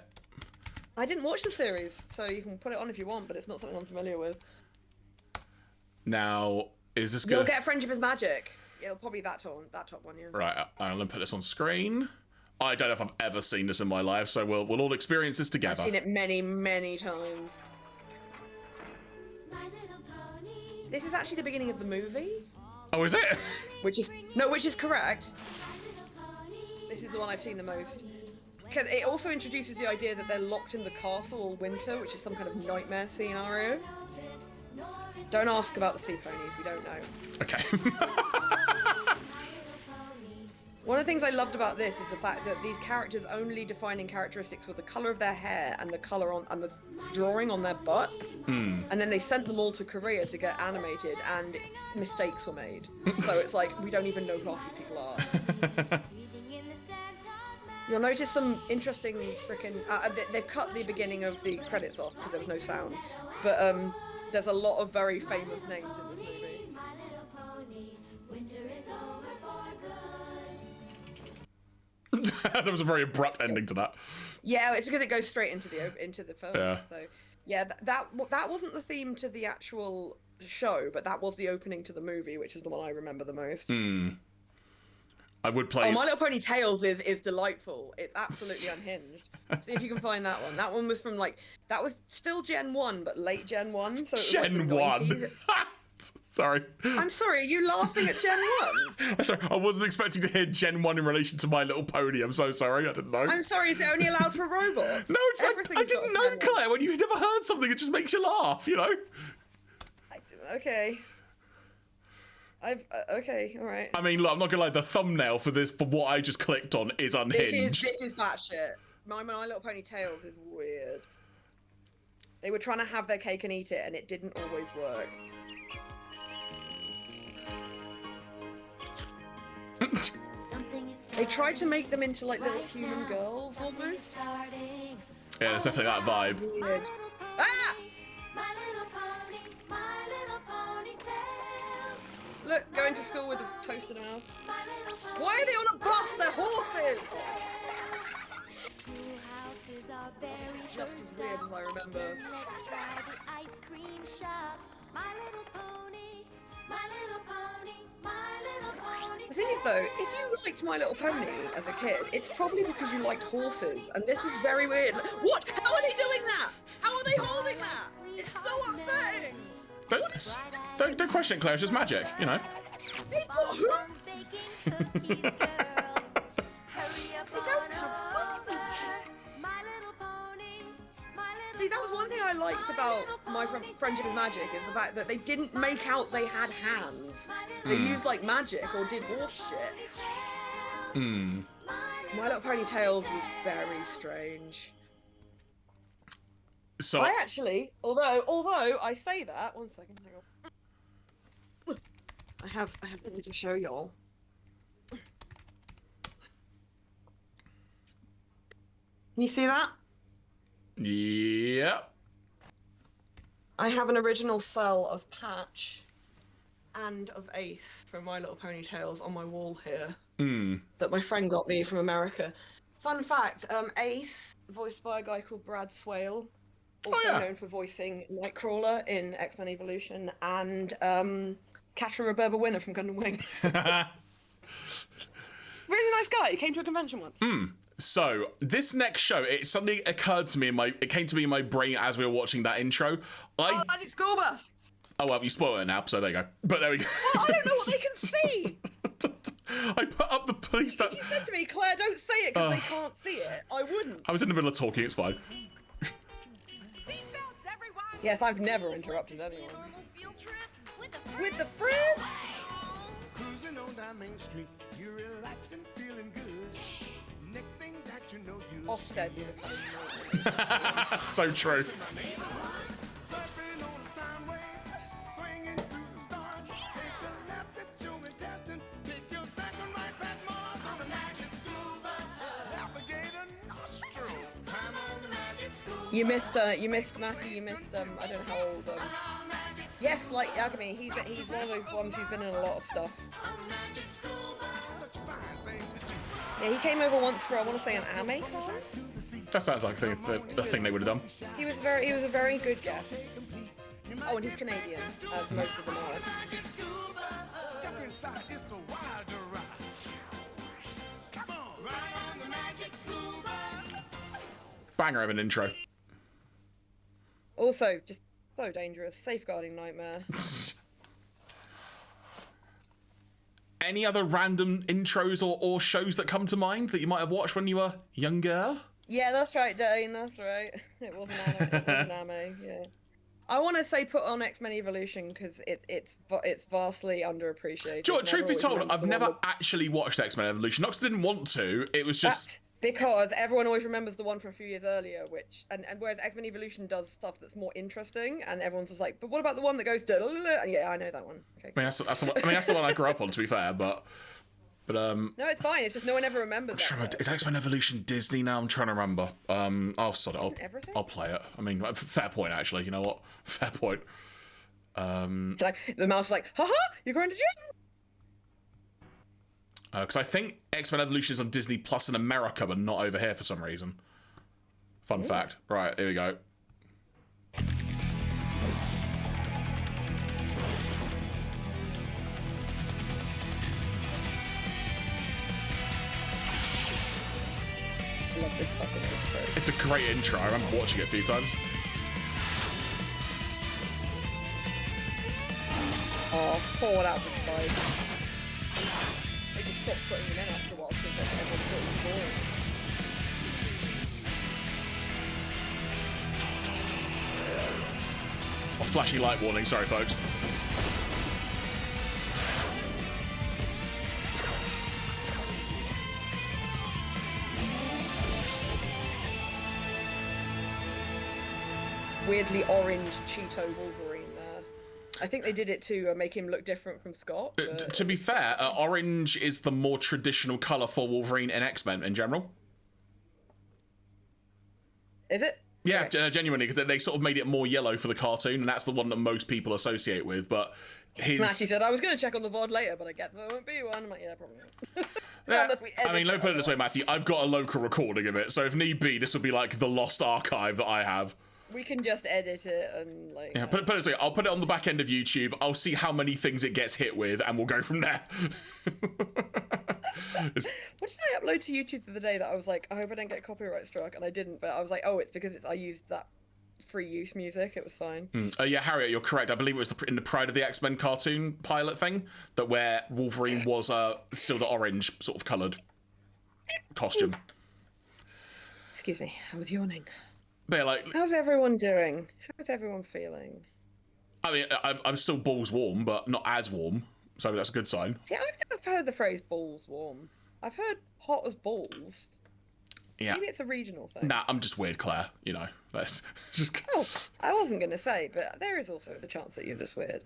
I didn't watch the series, so you can put it on if you want, but it's not something I'm familiar with. Now, is this good? You'll get Friendship is Magic. It'll probably that top one, yeah. Right, I'm going to put this on screen. I don't know if I've ever seen this in my life, so we'll all experience this together. I've seen it many, many times. This is actually the beginning of the movie. Oh, is it? Which is correct. This is the one I've seen the most. Because it also introduces the idea that they're locked in the castle all winter, which is some kind of nightmare scenario. Don't ask about the sea ponies, we don't know. Okay. One of the things I loved about this is the fact that these characters' only defining characteristics were the colour of their hair and the colour on and the drawing on their butt. And then they sent them all to Korea to get animated, and mistakes were made. So it's like, we don't even know who half these people are. You'll notice some interesting freaking... they've cut the beginning of the credits off because there was no sound. But there's a lot of very famous names in this movie. There was a very abrupt ending to that. Yeah, it's because it goes straight into the film. Yeah. So yeah, that wasn't the theme to the actual show, but that was the opening to the movie, which is the one I remember the most. I would play... Oh, My Little Pony Tales is delightful. It's absolutely unhinged. See if you can find that one. That one was from that was still Gen 1, but late Gen 1. So it was Gen 1? Sorry. I'm sorry, are you laughing at Gen 1? I'm sorry, I wasn't expecting to hear Gen 1 in relation to My Little Pony. I'm so sorry, I didn't know. I'm sorry, is it only allowed for robots? No, it's like, I didn't know, Claire. When you've never heard something, it just makes you laugh, you know? Okay. Okay, all right. I mean, look, I'm not gonna lie. The thumbnail for this, for what I just clicked on, is unhinged. This is batshit. My Little Pony Tales is weird. They were trying to have their cake and eat it, and it didn't always work. They tried to make them into like little human girls almost. Yeah, it's definitely that vibe. Weird. Ah! Look, going to school with a toast in a mouth. Why are they on a bus? They're horses! It's just as weird as I remember. The thing is though, if you liked My Little Pony as a kid, it's probably because you liked horses, and this was very weird. What? How are they doing that? How are they holding that? It's so upsetting! What is she doing? Don't question it, Claire, it's just magic, you know. They've got hooves! See, that was one thing I liked about my friendship with magic, is the fact that they didn't make out they had hands. They used like magic or did horse shit. My Little Pony Tales was very strange. So I actually, although I say that, one second, hang on. I have something to show y'all. Can you see that? Yep. I have an original cell of Patch and of Ace from My Little Pony Tales on my wall here. That my friend got me from America. Fun fact, Ace, voiced by a guy called Brad Swale, also known for voicing Nightcrawler in X-Men Evolution, and Catra Roberba Winner from Gundam Wing. Really nice guy. He came to a convention once. So this next show, it suddenly occurred to me it came to me in my brain as we were watching that intro. Oh, Magic School Bus! Oh well, you spoiled it now, so there you go. But there we go. Well, I don't know what they can see! I put up the police. If you said to me, Claire, don't say it because they can't see it, I wouldn't. I was in the middle of talking, it's fine. Yes, I've never interrupted anyone. With the frizz? Cruising on down Main Street, you're relaxed and feeling good. Next thing that you know, you Ofsted would have So true. surfing on the sound wave, swinging through the stars. Take a left at June testing, take your second right past Mars on the magic scuba. Alligator nostril, climb on the magic scuba. You missed Matty, you missed, I don't know how old, yes, like Yagami, he's one of those ones who's been in a lot of stuff. Yeah, he came over once for, I want to say, an anime con. That sounds like a thing they would have done. He was a very good guest. Oh, and he's Canadian, as most of them are. Step inside, it's a wilder ride. Come on, ride on the magic scuba. Banger of an intro. Also, just so dangerous, safeguarding nightmare. Any other random intros or shows that come to mind that you might have watched when you were younger? Yeah, that's right, Dane, that's right. It was an anime, yeah. I want to say put on X-Men Evolution because it's vastly underappreciated. Do you know what, truth be told, I've never actually watched X-Men Evolution. Not because I didn't want to, it was just... That's because everyone always remembers the one from a few years earlier, and whereas X-Men Evolution does stuff that's more interesting, and everyone's just like, but what about the one that goes da-da-da-da? And yeah, I know that one. Okay. I mean, that's the one I grew up on, to be fair, but no, it's fine. It's just no one ever remembers that. Is X-Men Evolution Disney now? I'm trying to remember. I'll sod it. I'll play it. I mean, fair point, actually. You know what? Fair point. Like, the mouse is like, haha, you're going to jail. Because I think X-Men Evolution is on Disney Plus in America, but not over here for some reason. Fun fact. Right, here we go. I love this fucking intro. It's a great intro. I remember watching it a few times. Oh, pull out the spike. They just stopped putting him in after a while because everyone thought he was boring. Oh, flashy light warning. Sorry, folks. Weirdly orange Cheeto Wolverine there. I think they did it to make him look different from Scott. But... To be fair, orange is the more traditional colour for Wolverine in X-Men in general. Is it? Yeah, okay. Genuinely, because they sort of made it more yellow for the cartoon, and that's the one that most people associate with, but his... Matty said, I was going to check on the VOD later, but I get there won't be one. I'm like, yeah, probably not. Yeah, I mean, let me put it this way, Matty. I've got a local recording of it, so if need be, this will be like the lost archive that I have. We can just edit it and like... Yeah, put it this way, I'll put it on the back end of YouTube, I'll see how many things it gets hit with, and we'll go from there. What did I upload to YouTube the other day that I was like, I hope I don't get copyright struck, and I didn't, but I was like, oh, it's because I used that free use music, it was fine. Yeah, Harriet, you're correct. I believe it was in the Pride of the X-Men cartoon pilot thing, that where Wolverine was still the orange sort of coloured costume. Excuse me, I was yawning. But yeah, like, How's everyone doing? How's everyone feeling? I mean, I'm still balls warm, but not as warm, so that's a good sign. See, I've never heard the phrase balls warm. I've heard hot as balls. Yeah. Maybe it's a regional thing. Nah, I'm just weird, Claire. You know, let's just. Oh, I wasn't going to say, but there is also the chance that you're just weird.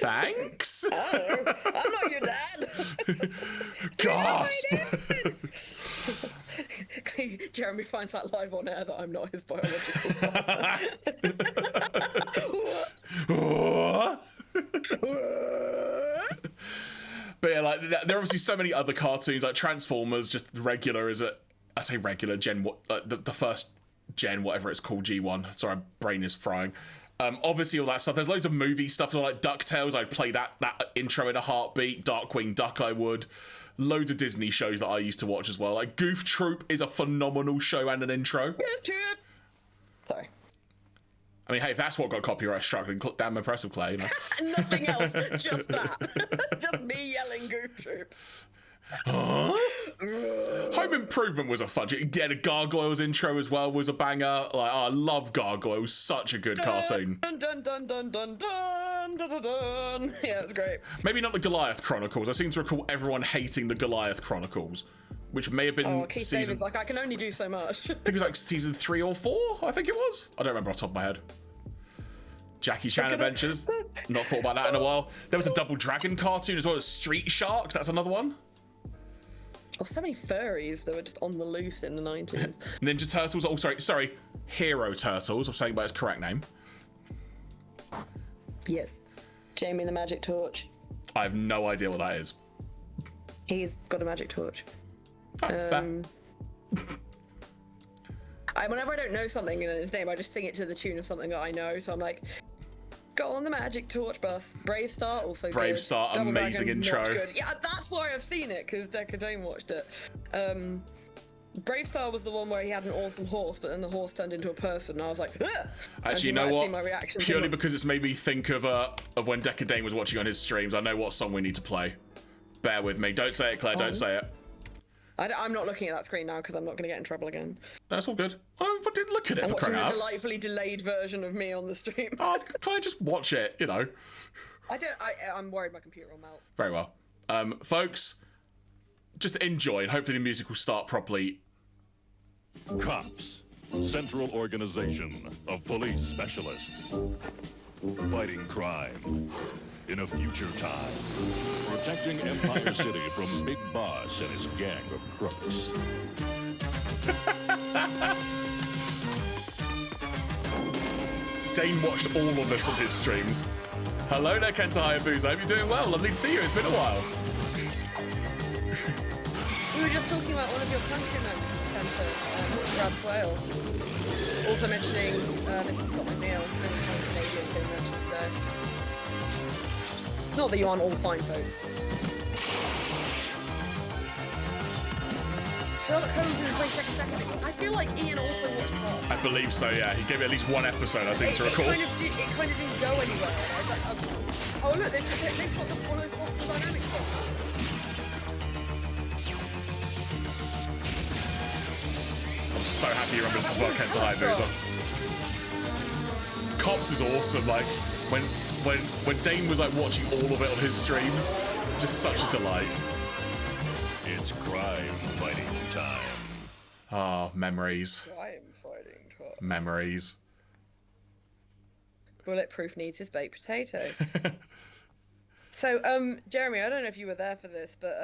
Thanks. Oh, I'm not your dad. Gasp. Jeremy finds out live on air that I'm not his biological father. But yeah, like there are obviously so many other cartoons, like Transformers, just regular is it? I say regular Gen, the first Gen, whatever it's called, G1. Sorry, my brain is frying. Obviously all that stuff. There's loads of movie stuff, like DuckTales. I'd play that intro in a heartbeat. Darkwing Duck, I would. Loads of Disney shows that I used to watch as well. Like Goof Troop is a phenomenal show and an intro. Goof Troop. Sorry. I mean, hey, if that's what got copyright struck, then damn impressive, Clay. You know? Nothing else, just that. Just me yelling Goof Troop. Huh? Home Improvement was a fun. Yeah, the Gargoyles intro as well was a banger. Like, I love Gargoyles. Such a good cartoon. Dun dun dun dun dun dun dun dun dun. Yeah, it was great. Maybe not the Goliath Chronicles. I seem to recall everyone hating the Goliath Chronicles, which may have been Keith season. David's like, I can only do so much. I think it was like season 3 or 4. I think it was. I don't remember off the top of my head. Jackie Chan Adventures. Not thought about that in a while. There was a Double Dragon cartoon as well as Street Sharks. That's another one. Oh, so many furries that were just on the loose in the 90s. Ninja Turtles. Oh, sorry. Hero Turtles. I'm saying by its correct name. Yes. Jamie and the Magic Torch. I have no idea what that is. He's got a magic torch. Oh, fair. Whenever I don't know something in his name, I just sing it to the tune of something that I know. So I'm like, go on the magic torch bus. Brave Star, also Brave good. Star, Double amazing Dragon, intro. not good. Yeah, that's why I've seen it, because Decker Dame watched it. Brave Star was the one where he had an awesome horse, but then the horse turned into a person, and I was like, ugh! Actually, you know what? Purely because it's made me think of when Decker Dane was watching on his streams. I know what song we need to play. Bear with me. Don't say it, Claire. Don't say it. I'm not looking at that screen now because I'm not going to get in trouble again. That's all good. I didn't look at it. I'm for watching crying a out. delightfully delayed version of me on the stream. Oh, Claire, just watch it. You know. I'm worried my computer will melt. Very well, folks. Just enjoy, and hopefully the music will start properly. Cops, central organization of police specialists, fighting crime in a future time, protecting Empire City from Big Boss and his gang of crooks. Dane watched all of this on his streams. Hello there, Kenta Hayabusa. I hope you're doing well. Lovely to see you. It's been a while. We were just talking about one of your countrymen, Kenta, Mr. Brad Swale. Also mentioning Mr. Scott McNeil, and the Canadian being mentioned today. Not that you aren't all fine, folks. Sherlock Holmes is wait second. I feel like Ian also watched Pop. I believe so, yeah. He gave it at least one episode, I seem to recall. It kind of didn't go anywhere. I was like, oh look, they've got one of those Boston Dynamics songs. I'm so happy you remember this as well, Kenta Hayabusa. Cops is awesome. Like when Dane was like watching all of it on his streams, just such a delight. It's crime fighting time. Ah, memories. Crime fighting time. Memories. Bulletproof needs his baked potato. So, Jeremy, I don't know if you were there for this, but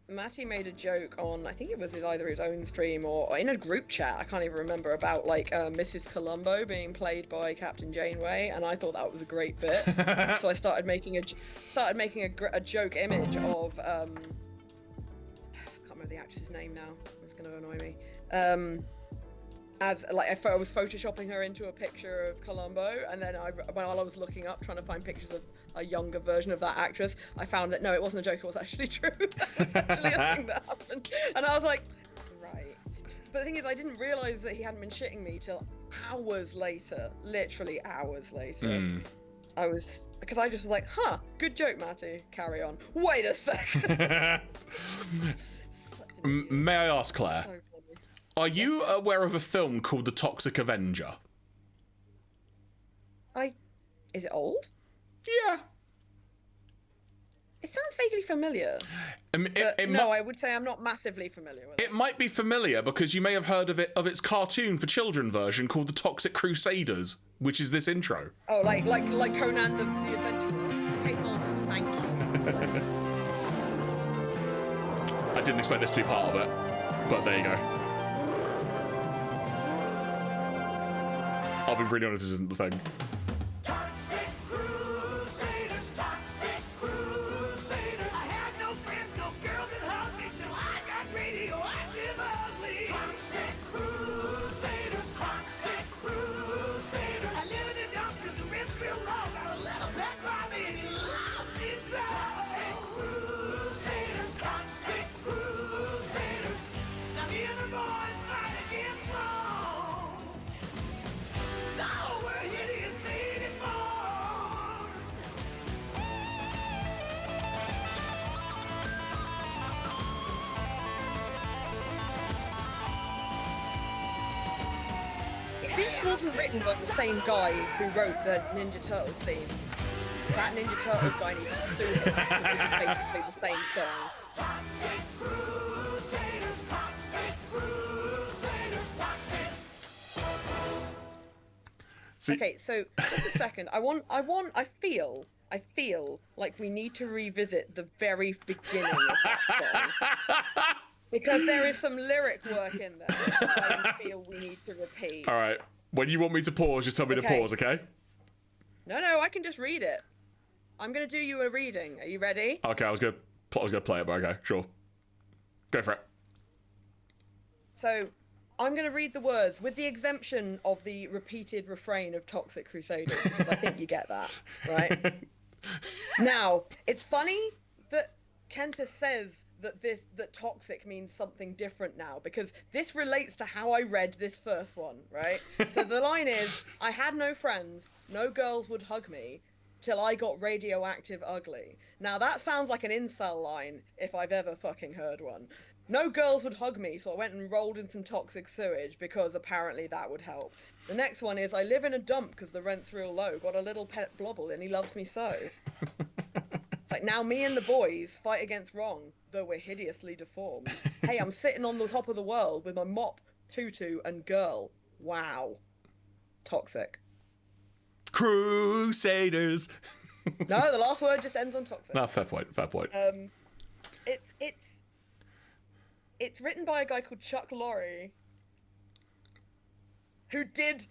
Matty made a joke on, I think it was either his own stream or in a group chat, I can't even remember, about like Mrs. Columbo being played by Captain Janeway, and I thought that was a great bit. So I started making a joke image of I can't remember the actress's name now. It's going to annoy me. As like I was photoshopping her into a picture of Columbo, and then while I was looking up trying to find pictures of a younger version of that actress, I found that no, it wasn't a joke, it was actually true. That was actually a thing that happened, and I was like, right. But the thing is, I didn't realise that he hadn't been shitting me till hours later, literally hours later. Because I just was like, huh, good joke, Matty. Carry on. Wait a second. May I ask, Claire? Are you aware of a film called The Toxic Avenger? Is it old? Yeah. It sounds vaguely familiar. No, I would say I'm not massively familiar with it. It might be familiar because you may have heard of its cartoon for children version called The Toxic Crusaders, which is this intro. Oh, like Conan the Adventurer. Okay, Marvel, thank you. I didn't expect this to be part of it, but there you go. I'll be really honest, this isn't the thing. Toxic Crusaders, Toxic Crusaders. I had no friends, no girls that hugged me till I got radioactive ugly. Toxic Crusaders, Toxic Crusaders. I live in the dump 'cause the rent's real low. Got a little black Bobby and he loves me so. Toxic Crusaders, Toxic Crusaders. Now me and the boys fight against wrong. Oh, we're hideously deformed. If this wasn't written by the same guy who wrote the Ninja Turtles theme, that Ninja Turtles guy needs to sue him because this is basically the same song. Toxic Crusaders, Toxic Crusaders, Toxic. Okay, so just a second. I feel like we need to revisit the very beginning of that song. Because there is some lyric work in there that I feel we need to repeat. All right. When you want me to pause, just tell me to pause, okay? No, I can just read it. I'm gonna do you a reading. Are you ready? Okay, I was gonna play it, but okay, sure. Go for it. So, I'm gonna read the words with the exemption of the repeated refrain of Toxic Crusaders, because I think you get that, right? Now, it's funny that Kenta says that toxic means something different now, because this relates to how I read this first one, right? So the line is, I had no friends, no girls would hug me, till I got radioactive ugly. Now that sounds like an incel line, if I've ever fucking heard one. No girls would hug me, so I went and rolled in some toxic sewage, because apparently that would help. The next one is, I live in a dump because the rent's real low, got a little pet blobble and he loves me so. It's like, now me and the boys fight against wrong, though we're hideously deformed. Hey, I'm sitting on the top of the world with my mop, tutu, and girl. Wow. Toxic. Crusaders. No, the last word just ends on toxic. No, fair point. It's written by a guy called Chuck Lorre, who did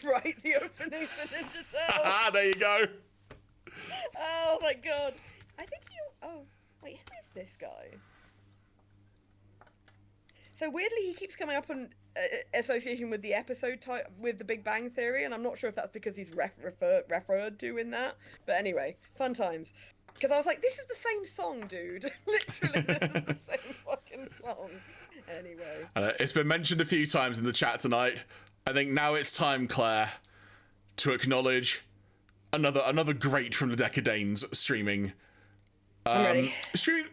write the opening for Ninja Turtles. Ah, there you go. Oh my god. I think oh, wait, who is this guy? So weirdly, he keeps coming up in association with the episode with The Big Bang Theory, and I'm not sure if that's because he's referred to in that. But anyway, fun times. Because I was like, this is the same song, dude. Literally, this is the same fucking song. Anyway. It's been mentioned a few times in the chat tonight. I think now it's time, Claire, to acknowledge another great from the Decadanes streaming. I'm ready.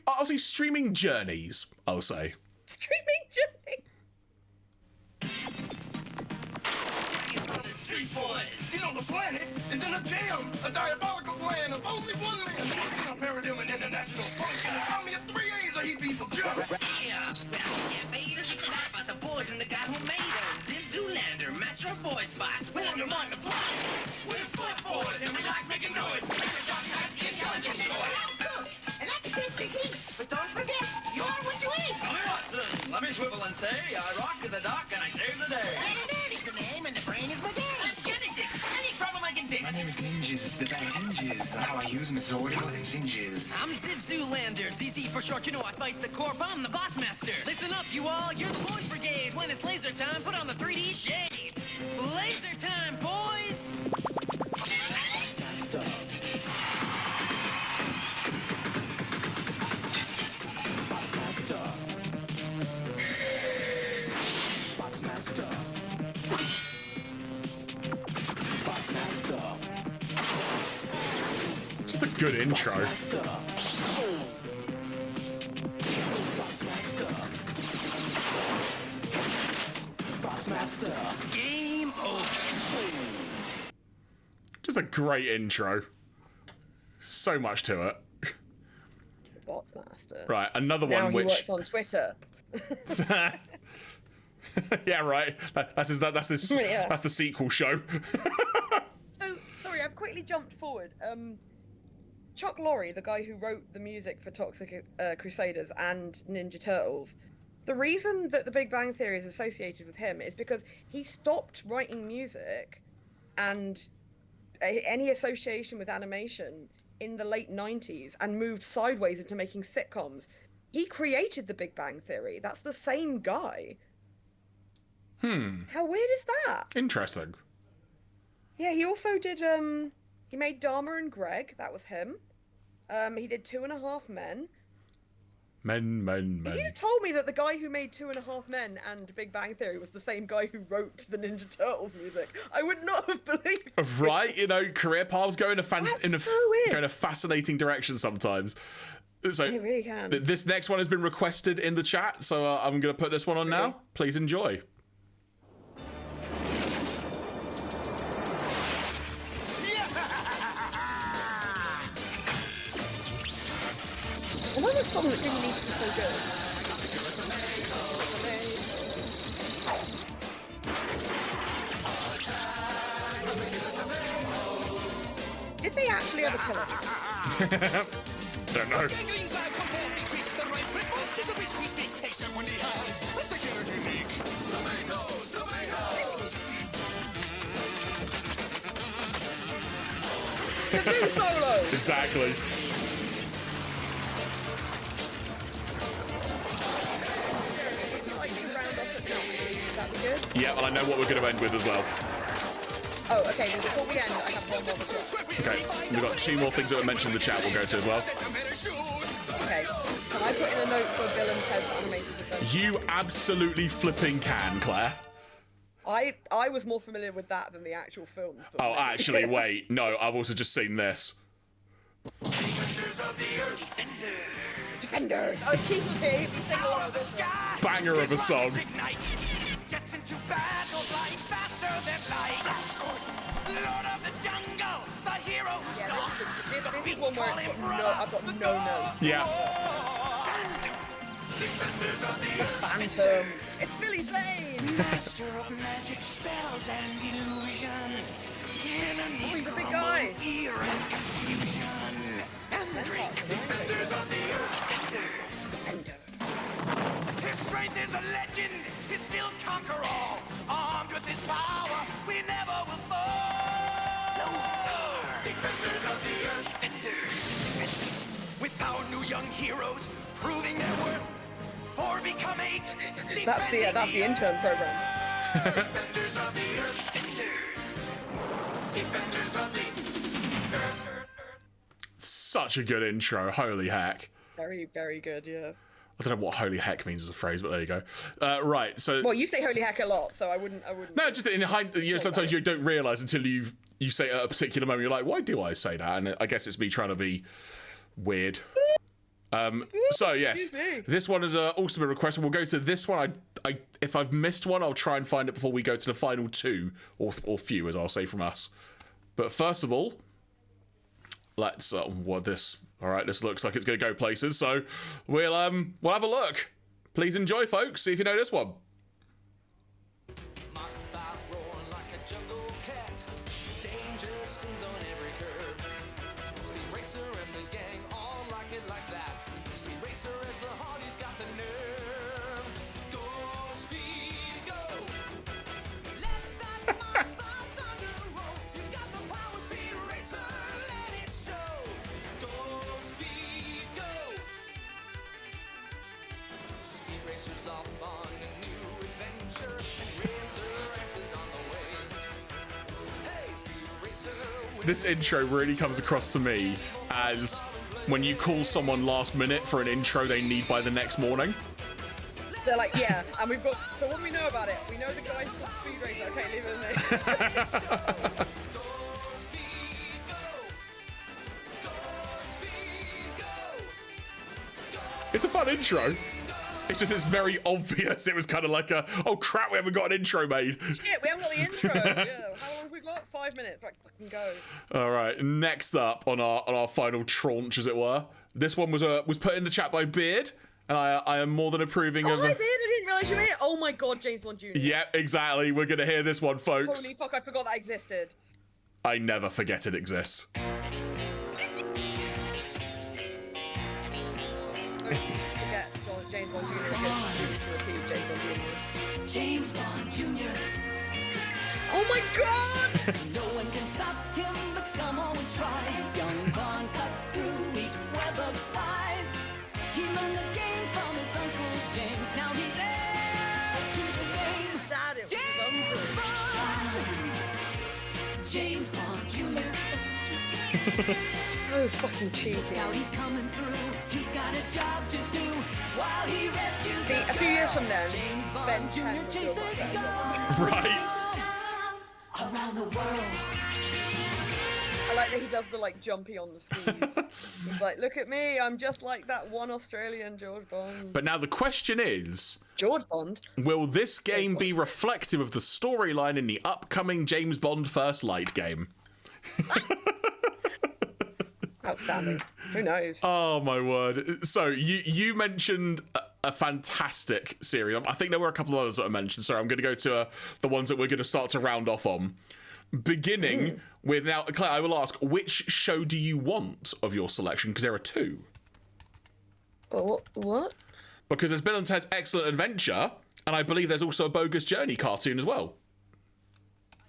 I'll say streaming journeys, I'll say. Streaming journey. Street boys, you know the planet is in a jam. A diabolical plan of only one man. Some paradigm international function. Army of 3 A's or he be the judge. Yeah, invaders, you forgot about the boys and the guy who made us. Zim Zoolander, master of boy spots. We're on your mind to fly. We're foot boys and we like making noise. Intelligent boys. And that's a tasty tea. But don't forget, you're what you eat. Let me swivel and say, I rock to the dock and I save the day. It's the name and the brain is my day. Genesis, any problem I can fix. My name is Ninjas, the bad hinges. How I use my sword, how it singes. I'm Zip Zoolander, ZZ for short, you know I fight the corp, I'm the boss master. Listen up, you all, you're the boys brigade. When it's laser time, put on the 3D shade. Laser time, boys! Just a good intro. Botsmaster. Game over. Just a great intro. So much to it. Botsmaster. Right, another Now one he which. works on Twitter. Yeah, right. That's the sequel show. So sorry, I've quickly jumped forward. Chuck Lorre, the guy who wrote the music for Toxic Crusaders and Ninja Turtles, the reason that The Big Bang Theory is associated with him is because he stopped writing music and any association with animation in the late 90s and moved sideways into making sitcoms. He created The Big Bang Theory. That's the same guy. How weird is that? Interesting. Yeah, he also did, he made Dharma and Greg. That was him. He did 2.5 Men. Men. If you'd told me that the guy who made 2.5 Men and Big Bang Theory was the same guy who wrote the Ninja Turtles music, I would not have believed it. Right, you know, career paths go in a fascinating direction sometimes. So It really can. This next one has been requested in the chat, so I'm going to put this one on now. Please enjoy. Another song that didn't need to be so good. Did they actually ever kill him? Don't know. Kazoo solo! Exactly. Yeah, well, I know what we're going to end with as well. Oh, okay, then before we end, I have one more request. Okay, we've got 2 more things that were mentioned in the chat we'll go to as well. Okay, can I put in a note for Bill and Ted's Animated Adventure? You absolutely flipping can, Claire. I was more familiar with that than the actual film. Oh, actually, wait. No, I've also just seen this. Defenders of the Earth. Defenders! Oh, Keith was here. We sing along with this one. Banger of a song. Jets into battle, flying faster than light. Flash Gordon, Lord of the Jungle, the hero who stalks. This is one where I've got no notes. Yeah. Defenders of the Earth. Phantom. It's Billy Zane. Master of magic spells and illusion. Enemies he's a big guy. Fear and confusion. Mandrake. Defenders of the Earth. Defenders. His strength is a legend. His skills conquer all. Armed with his power, we never will fall. Defenders of the Earth. Defenders. With our new young heroes proving their worth. 4 become 8. That's the intern program. Defenders of the Earth. Defenders of the Earth. Such a good intro. Holy heck. Very, very good, yeah. I don't know what holy heck means as a phrase, but there you go. Right, so... Well, you say holy heck a lot, so I wouldn't... No, just in hindsight, you know, sometimes you don't realise until you say it at a particular moment, you're like, why do I say that? And I guess it's me trying to be weird. So, yes, this one has also been requested. We'll go to this one. I if I've missed one, I'll try and find it before we go to the final 2, or few, as I'll say from us. But first of all, let's... All right, this looks like it's going to go places, so we'll have a look. Please enjoy, folks. See if you know this one. This intro really comes across to me as when you call someone last minute for an intro they need by the next morning. They're like, yeah, and we've got... So what do we know about it? We know the guy's called Speed Racer. Okay, leave it in there. It's a fun intro. It's just, it's very obvious. It was kind of like a, oh crap, we haven't got an intro made. Shit, we haven't got the intro. Yeah. How long have we got? 5 minutes. Like, fucking go. All right. Next up on our final tranche, as it were, this one was put in the chat by Beard, and I am more than approving of. Hi, Beard. I didn't realise you were here. Oh my god, James Bond Jr. Yep, exactly. We're gonna hear this one, folks. Holy fuck! I forgot that existed. I never forget it exists. Forget James Bond Jr. because to repeat James Bond Jr. James Bond Jr. Oh my god! No one can stop him, but scum always tries. Young Bond cuts through each web of spies. He learned the game from his Uncle James. Now he's heir to the game. Dad, it was James Bond. James Bond Jr. So fucking cheeky. Now he's coming through. He's got a job to do while he rescues. See, a few years from then, James Bond Ben Jr. 10 will do chases much better. gold Right. around the world. I like that he does the like jumpy on the skis. He's like, look at me, I'm just like that one Australian George Bond. But now the question is, George Bond? will this game be reflective of the storyline in the upcoming James Bond First Light game? Outstanding. Who knows? Oh my word. So you mentioned a fantastic series. I think there were a couple of others that I mentioned. So I'm going to go to the ones that we're going to start to round off on. Beginning with, now, Claire, I will ask, which show do you want of your selection? Because there are two. What? Because there's Bill and Ted's Excellent Adventure, and I believe there's also a Bogus Journey cartoon as well.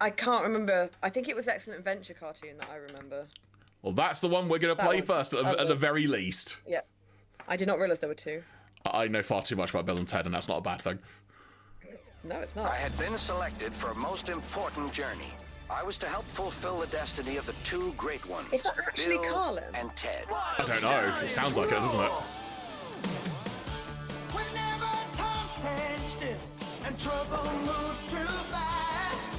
I can't remember. I think it was Excellent Adventure cartoon that I remember. Well, that's the one we're going to play first, at the very least. Yeah. I did not realise there were two. I know far too much about Bill and Ted, and that's not a bad thing. No, it's not. I had been selected for a most important journey. I was to help fulfill the destiny of the two great ones. Is that actually Bill Carlin? and Ted. I don't know. It sounds like it, doesn't it? Whenever time stands still and trouble moves too fast,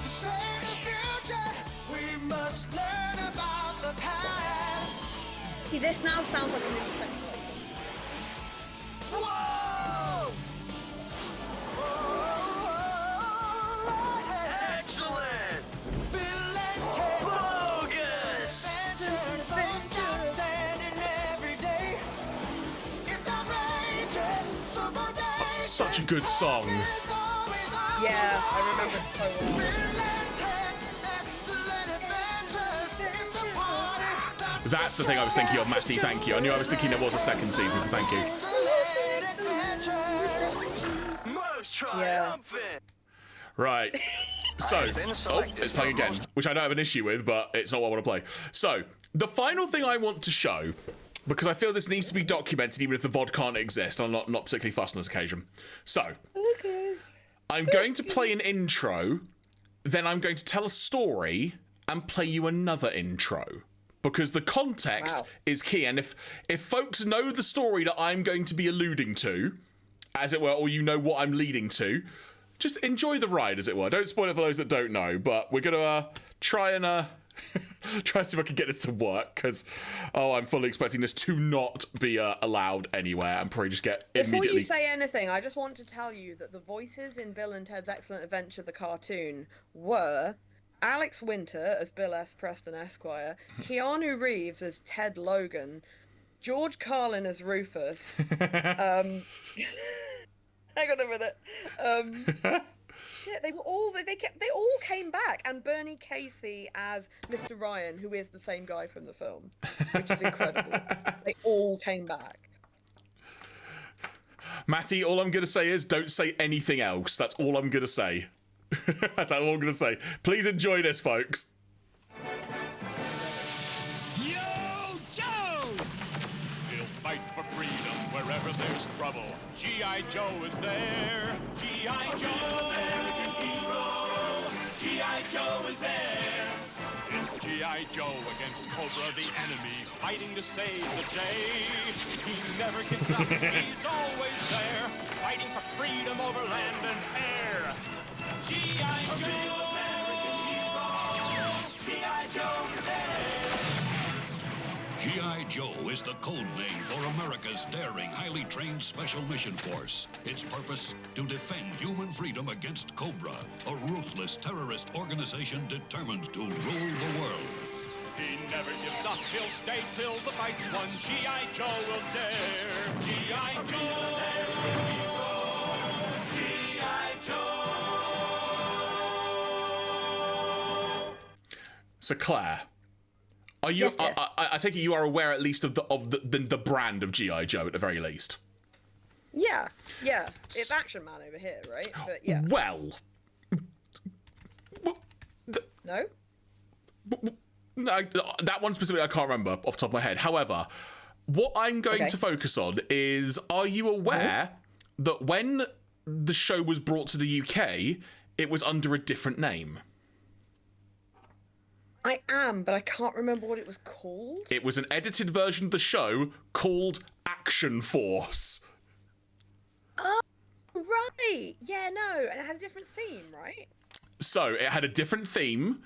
to save the future, we must learn about the past. See, this now sounds like an intersection. Whoa! Excellent! Bill and Ted. Bogus! Adventures, standing every day. It's outrageous. That's such a good song. Yeah, I remember it so well. That's the thing I was thinking of, Matty, thank you. I knew I was thinking there was a second season, so thank you. Most triumphant! Right. So, oh, it's playing again, which I don't have an issue with, but it's not what I want to play. So, the final thing I want to show, because I feel this needs to be documented even if the VOD can't exist, I'm not particularly fussed on this occasion. So, I'm going to play an intro, then I'm going to tell a story, and play you another intro. Because the context is key, and if folks know the story that I'm going to be alluding to, as it were, or you know what I'm leading to, just enjoy the ride, as it were. Don't spoil it for those that don't know, but we're gonna try and try and see if I can get this to work, because I'm fully expecting this to not be allowed anywhere, and probably just get Before immediately. you say anything, I just want to tell you that the voices in Bill and Ted's Excellent Adventure, the cartoon, were Alex Winter as Bill S. Preston Esquire, Keanu Reeves as Ted Logan, George Carlin as Rufus. Hang on a minute. Shit, they were all they all came back, and Bernie Casey as Mr. Ryan, who is the same guy from the film, which is incredible. They all came back. Matty, all I'm gonna say is don't say anything else. That's all I'm gonna say. That's all I'm gonna say. Please enjoy this, folks. Yo, Joe! He'll fight for freedom wherever there's trouble. G.I. Joe is there. G.I. Joe, American hero. G.I. Joe is there. It's G.I. Joe against Cobra, the enemy, fighting to save the day. He never gets up. He's always there, fighting for freedom over land and air. G.I. Joe, American hero. G.I. Joe is there. G.I. Joe is the code name for America's daring, highly trained Special Mission Force. Its purpose, to defend human freedom against Cobra, a ruthless terrorist organization determined to rule the world. He never gives up, he'll stay till the fight's won. G.I. Joe will dare. G.I. Joe! G.I. Joe! So Claire, are you? Yes, dear. I take it you are aware at least of the brand of G.I. Joe at the very least. Yeah. It's Action Man over here, right? But yeah. Well. No? No, that one specifically I can't remember off the top of my head. However, what I'm going to focus on is, are you aware that when the show was brought to the UK, it was under a different name? I am, but I can't remember what it was called. It was an edited version of the show called Action Force. Oh, right. Yeah, no. And it had a different theme, right? So, it had a different theme.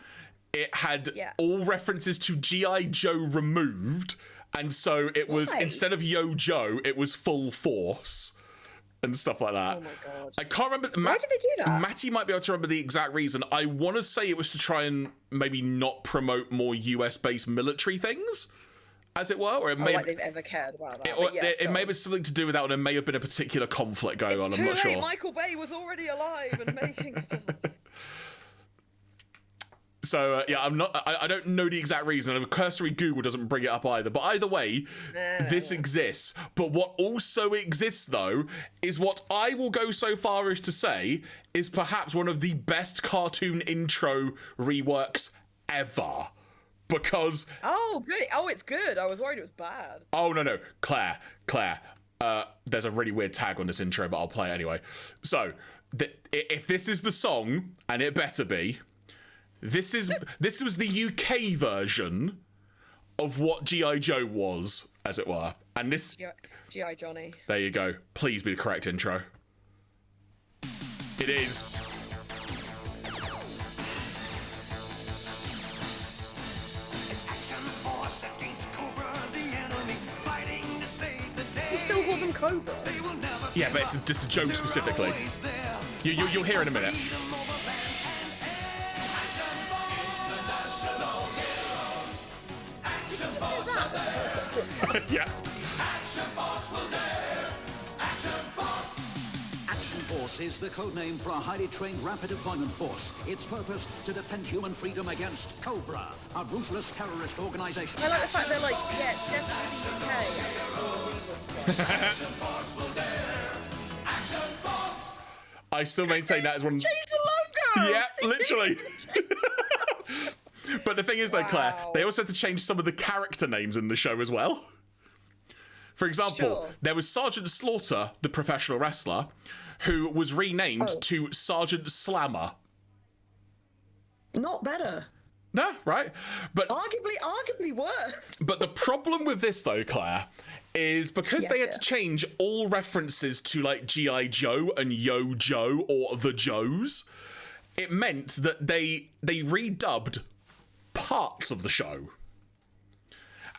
It had all references to G.I. Joe removed. And so it was, instead of Yo Joe, it was Full Force. And stuff like that. Oh my god. I can't remember. Why did they do that? Matty might be able to remember the exact reason. I want to say it was to try and maybe not promote more US-based military things, as it were. Or it may like they've ever cared about that. It may have something to do with that, and there may have been a particular conflict going on. I'm not sure. Michael Bay was already alive and making stuff. So yeah, I don't know the exact reason. A cursory Google doesn't bring it up either. But either way, this exists. But what also exists, though, is what I will go so far as to say is perhaps one of the best cartoon intro reworks ever. Because oh, good. Oh, it's good. I was worried it was bad. Oh no, Claire. There's a really weird tag on this intro, but I'll play it anyway. So if this is the song, and it better be. This was the UK version of what G.I. Joe was, as it were. And this... G.I. Johnny. There you go. Please be the correct intro. It is. It's Action Force against Cobra, the enemy, fighting to save the day. You still call them Cobra? Yeah, but it's just a joke specifically. You'll hear in a minute. Yeah. Action Force will dare. Action Force. Action Force is the codename for a highly trained rapid deployment force. Its purpose, to defend human freedom against Cobra, a ruthless terrorist organization. I like the fact they're like, yeah, it's definitely UK. Action Force will dare. Action Force. I still maintain that as one. Change the logo. Yeah, literally. But the thing is, though, Claire, they also had to change some of the character names in the show as well. For example, there was Sergeant Slaughter, the professional wrestler, who was renamed to Sergeant Slammer. Not better. No, right? But arguably worse. But the problem with this, though, Claire, is because they had to change all references to, like, G.I. Joe and Yo Joe or the Joes, it meant that they redubbed parts of the show.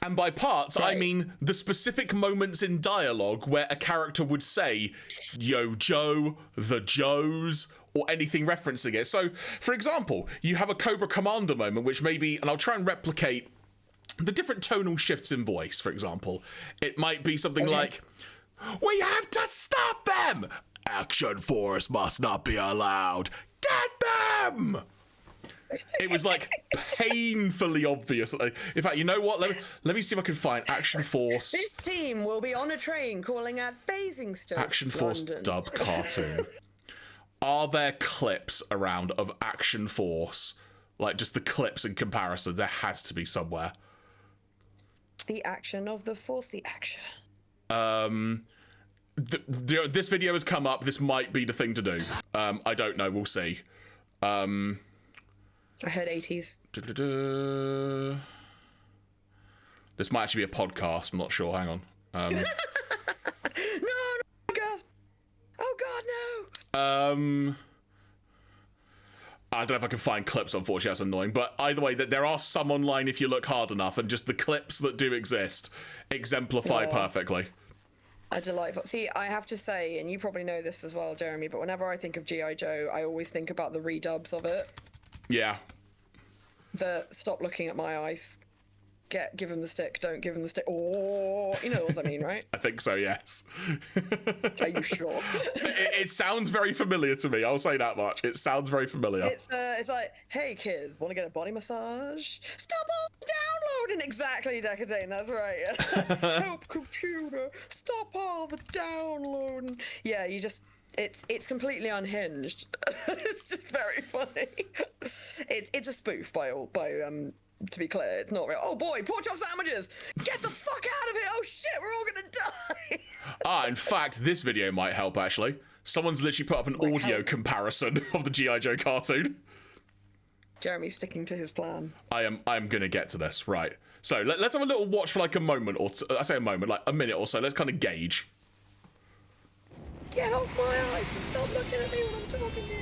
And by parts, I mean the specific moments in dialogue where a character would say, Yo Joe, the Joes, or anything referencing it. So, for example, you have a Cobra Commander moment, which maybe, and I'll try and replicate the different tonal shifts in voice, for example. It might be something like, we have to stop them! Action Force must not be allowed. Get them! It was like painfully obvious. In fact, you know what? Let me see if I can find Action Force. This team will be on a train calling at Basingstoke, Action Force London. dub cartoon. Are there clips around of Action Force? Like just the clips in comparison. There has to be somewhere. The action of the Force, the action. This video has come up. This might be the thing to do. I don't know. We'll see. I heard 80s. This might actually be a podcast. I'm not sure. Hang on. No, God. Oh, God, no. I don't know if I can find clips, unfortunately, that's annoying. But either way, there are some online if you look hard enough, and just the clips that do exist exemplify perfectly. A delightful. See, I have to say, and you probably know this as well, Jeremy, but whenever I think of G.I. Joe, I always think about the redubs of it. Yeah. The stop looking at my eyes, give him the stick, don't give him the stick. Oh, you know what I mean, right? I think so, yes. Are you sure? It sounds very familiar to me. I'll say that much. It sounds very familiar. It's like, hey kids, want to get a body massage? Stop all downloading. Exactly, Decadane. That's right. Help computer, stop all the downloading. Yeah, you just. It's completely unhinged. It's just very funny. It's a spoof to be clear, it's not real. Oh boy, pork chop sandwiches! Get the fuck out of it! Oh shit, we're all gonna die! In fact, this video might help, actually. Someone's literally put up an audio comparison of the G.I. Joe cartoon. Jeremy's sticking to his plan. I am gonna get to this, right. So, let's have a little watch for like a moment, or I say a moment, like a minute or so. Let's kind of gauge. Get off my eyes and stop looking at me when I'm talking to you.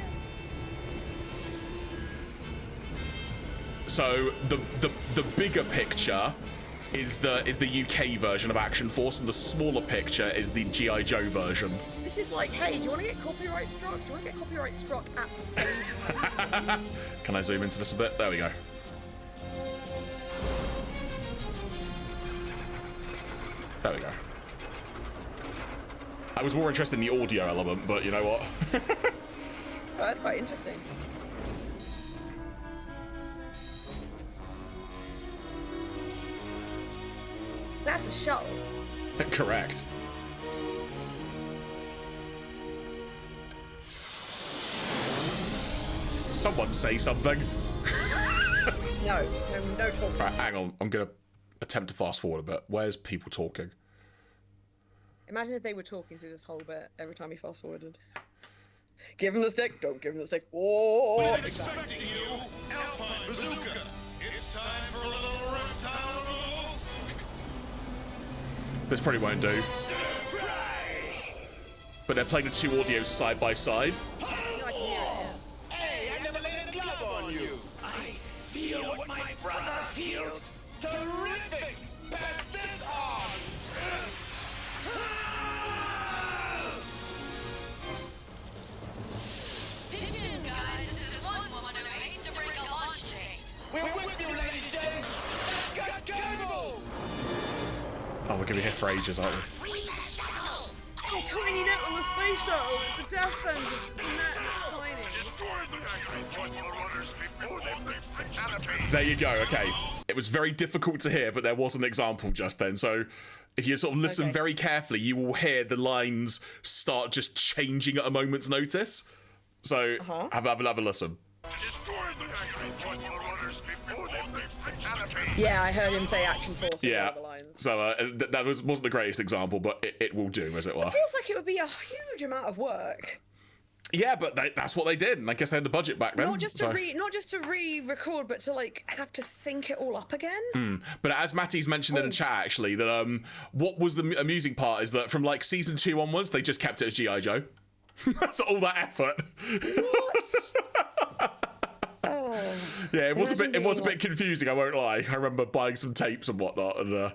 So the bigger picture is the UK version of Action Force, and the smaller picture is the G.I. Joe version. This is like, hey, do you want to get copyright struck? Do you want to get copyright struck at the same time? Can I zoom into this a bit? There we go. There we go. I was more interested in the audio element, but you know what? Oh, that's quite interesting. That's a shuttle. Correct. Someone say something. No talking. Right, hang on. I'm gonna attempt to fast forward a bit. Where's people talking? Imagine if they were talking through this whole bit every time he fast forwarded. Give him the stick, don't give him the stick. Oh! We're expecting you, Alpine Bazooka. It's time for a little reptile roll. This probably won't do. But they're playing the two audios side by side. Hey, I never laid a glove on you. I feel what my brother feels. Terrific. Pass this on. Listen, guys, this is one woman who hates to break a launch date. We're with you, Lady Jane. Let's get cannibal. Oh, we're gonna be here for ages, aren't we? A tiny net on the space shuttle. It's a death sentence. It's a net. It's tiny. Destroy the Action Force marauders before they breach the canopy. There you go. Okay. It was very difficult to hear, but there was an example just then. So if you sort of listen very carefully, you will hear the lines start just changing at a moment's notice. So have a listen. Destroy the Action Force marauders before they breach the canopy. Yeah, I heard him say Action Force. Yeah. So that wasn't the greatest example, but it will do, as it were. It feels like it would be a huge amount of work. Yeah, but that's what they did, and I guess they had the budget back then. Not just to re-record, but to like have to sync it all up again. But as Matty's mentioned in the chat, actually, that what was the amusing part is that from like season 2 onwards, they just kept it as G.I. Joe. That's all that effort. What? Yeah, it was a bit confusing. I won't lie. I remember buying some tapes and whatnot, and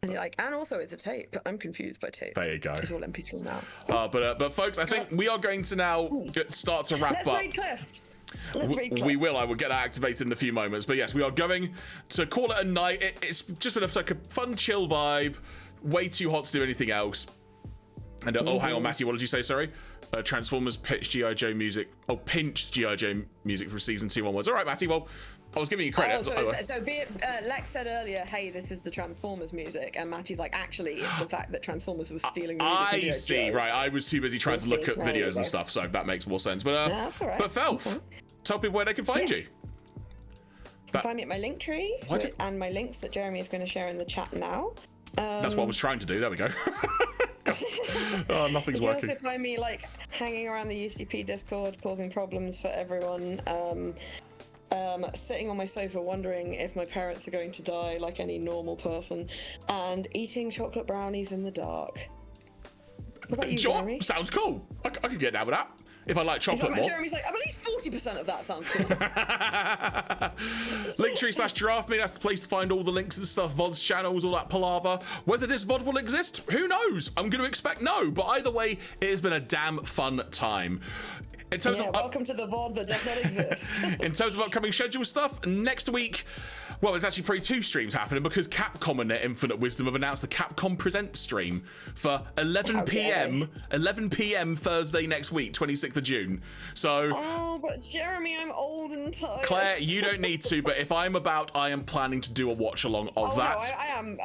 you're like, and also it's a tape. I'm confused by tape. There you go. It's all MP3 now. But folks, I think we are going to now start to wrap up. Let's Cliff. We will. I will get that activated in a few moments. But yes, we are going to call it a night. It's just been like a fun, chill vibe. Way too hot to do anything else. And oh, hang on, Matty, what did you say? Sorry. Transformers pitched G.I. Joe music. Oh, pinched G.I. Joe music from season 2 onwards. All right, Matty. Well, I was giving you credit. Lex said earlier, hey, this is the Transformers music, and Matty's like, actually, it's the fact that Transformers was stealing music. I see. Right, I was too busy trying to look at videos and stuff, so that makes more sense. But that's all right. But Felf, tell people where they can find you. You can find me at my Linktree, and my links that Jeremy is going to share in the chat now. That's what I was trying to do. There we go. Oh, nothing's you working. You also find me like hanging around the UCP Discord, causing problems for everyone. Sitting on my sofa wondering if my parents are going to die like any normal person, and eating chocolate brownies in the dark. What about you, Jeremy? Sounds cool. I could get down with that. if I like chocolate more. Jeremy's like, at least 40% of that sounds cool. Linktree/Giraffemy, that's the place to find all the links and stuff, VODs, channels, all that palaver. Whether this VOD will exist, who knows? I'm going to expect no, but either way, it has been a damn fun time. In terms of welcome to the VOD that does not exist. In terms of upcoming schedule stuff, next week, well, there's actually probably 2 streams happening because Capcom and their infinite wisdom have announced the Capcom Present stream for 11 p.m. Thursday next week, 26th of June. So. Oh, but Jeremy, I'm old and tired. Claire, you don't need to, but if I'm about, I am planning to do a watch along of that. No, I am.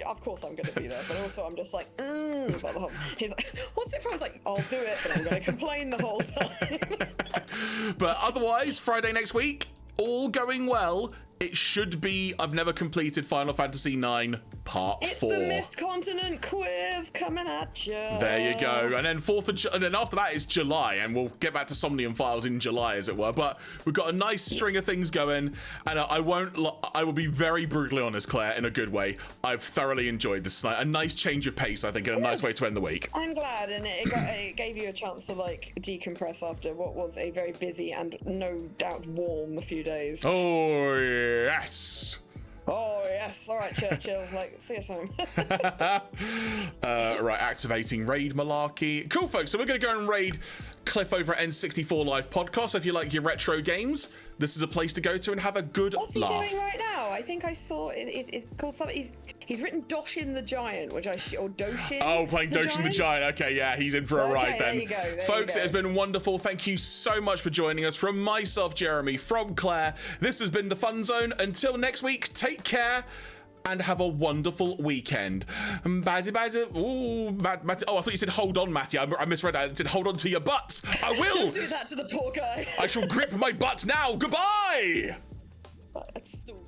Of course, I'm going to be there, but also I'm just like, about the whole. He's like, what's it for? I was like, I'll do it, but I'm going to complain the whole time. But otherwise, Friday next week, all going well. It should be I've never completed Final Fantasy IX Part 4. It's the Mist Continent quiz coming at you. There you go. And then and then after that is July, and we'll get back to Somnium Files in July, as it were. But we've got a nice string of things going, and I will be very brutally honest, Claire, in a good way. I've thoroughly enjoyed this night. A nice change of pace, I think, and a nice way to end the week. I'm glad, and it gave you a chance to like decompress after what was a very busy and no doubt warm few days. Oh yes. Oh yes, all right, Churchill. Like, see us home. Right, activating raid malarkey. Cool, folks. So we're going to go and raid Cliff over at N64 Live Podcast. So if you like your retro games, this is a place to go to and have a good laugh. What's he doing right now? I think I saw it called something. He's written Doshin the Giant, or Doshin. Oh, playing Doshin the Giant. Okay, yeah, he's in for a ride then. There you go. Folks, it has been wonderful. Thank you so much for joining us. From myself, Jeremy, from Claire, this has been the Fun Zone. Until next week, take care and have a wonderful weekend. Bazzy. Ooh, Matty. Oh, I thought you said hold on, Matty. I misread that. It said hold on to your butt. I will. Don't do that to the poor guy. I shall grip my butt now. Goodbye. That's still.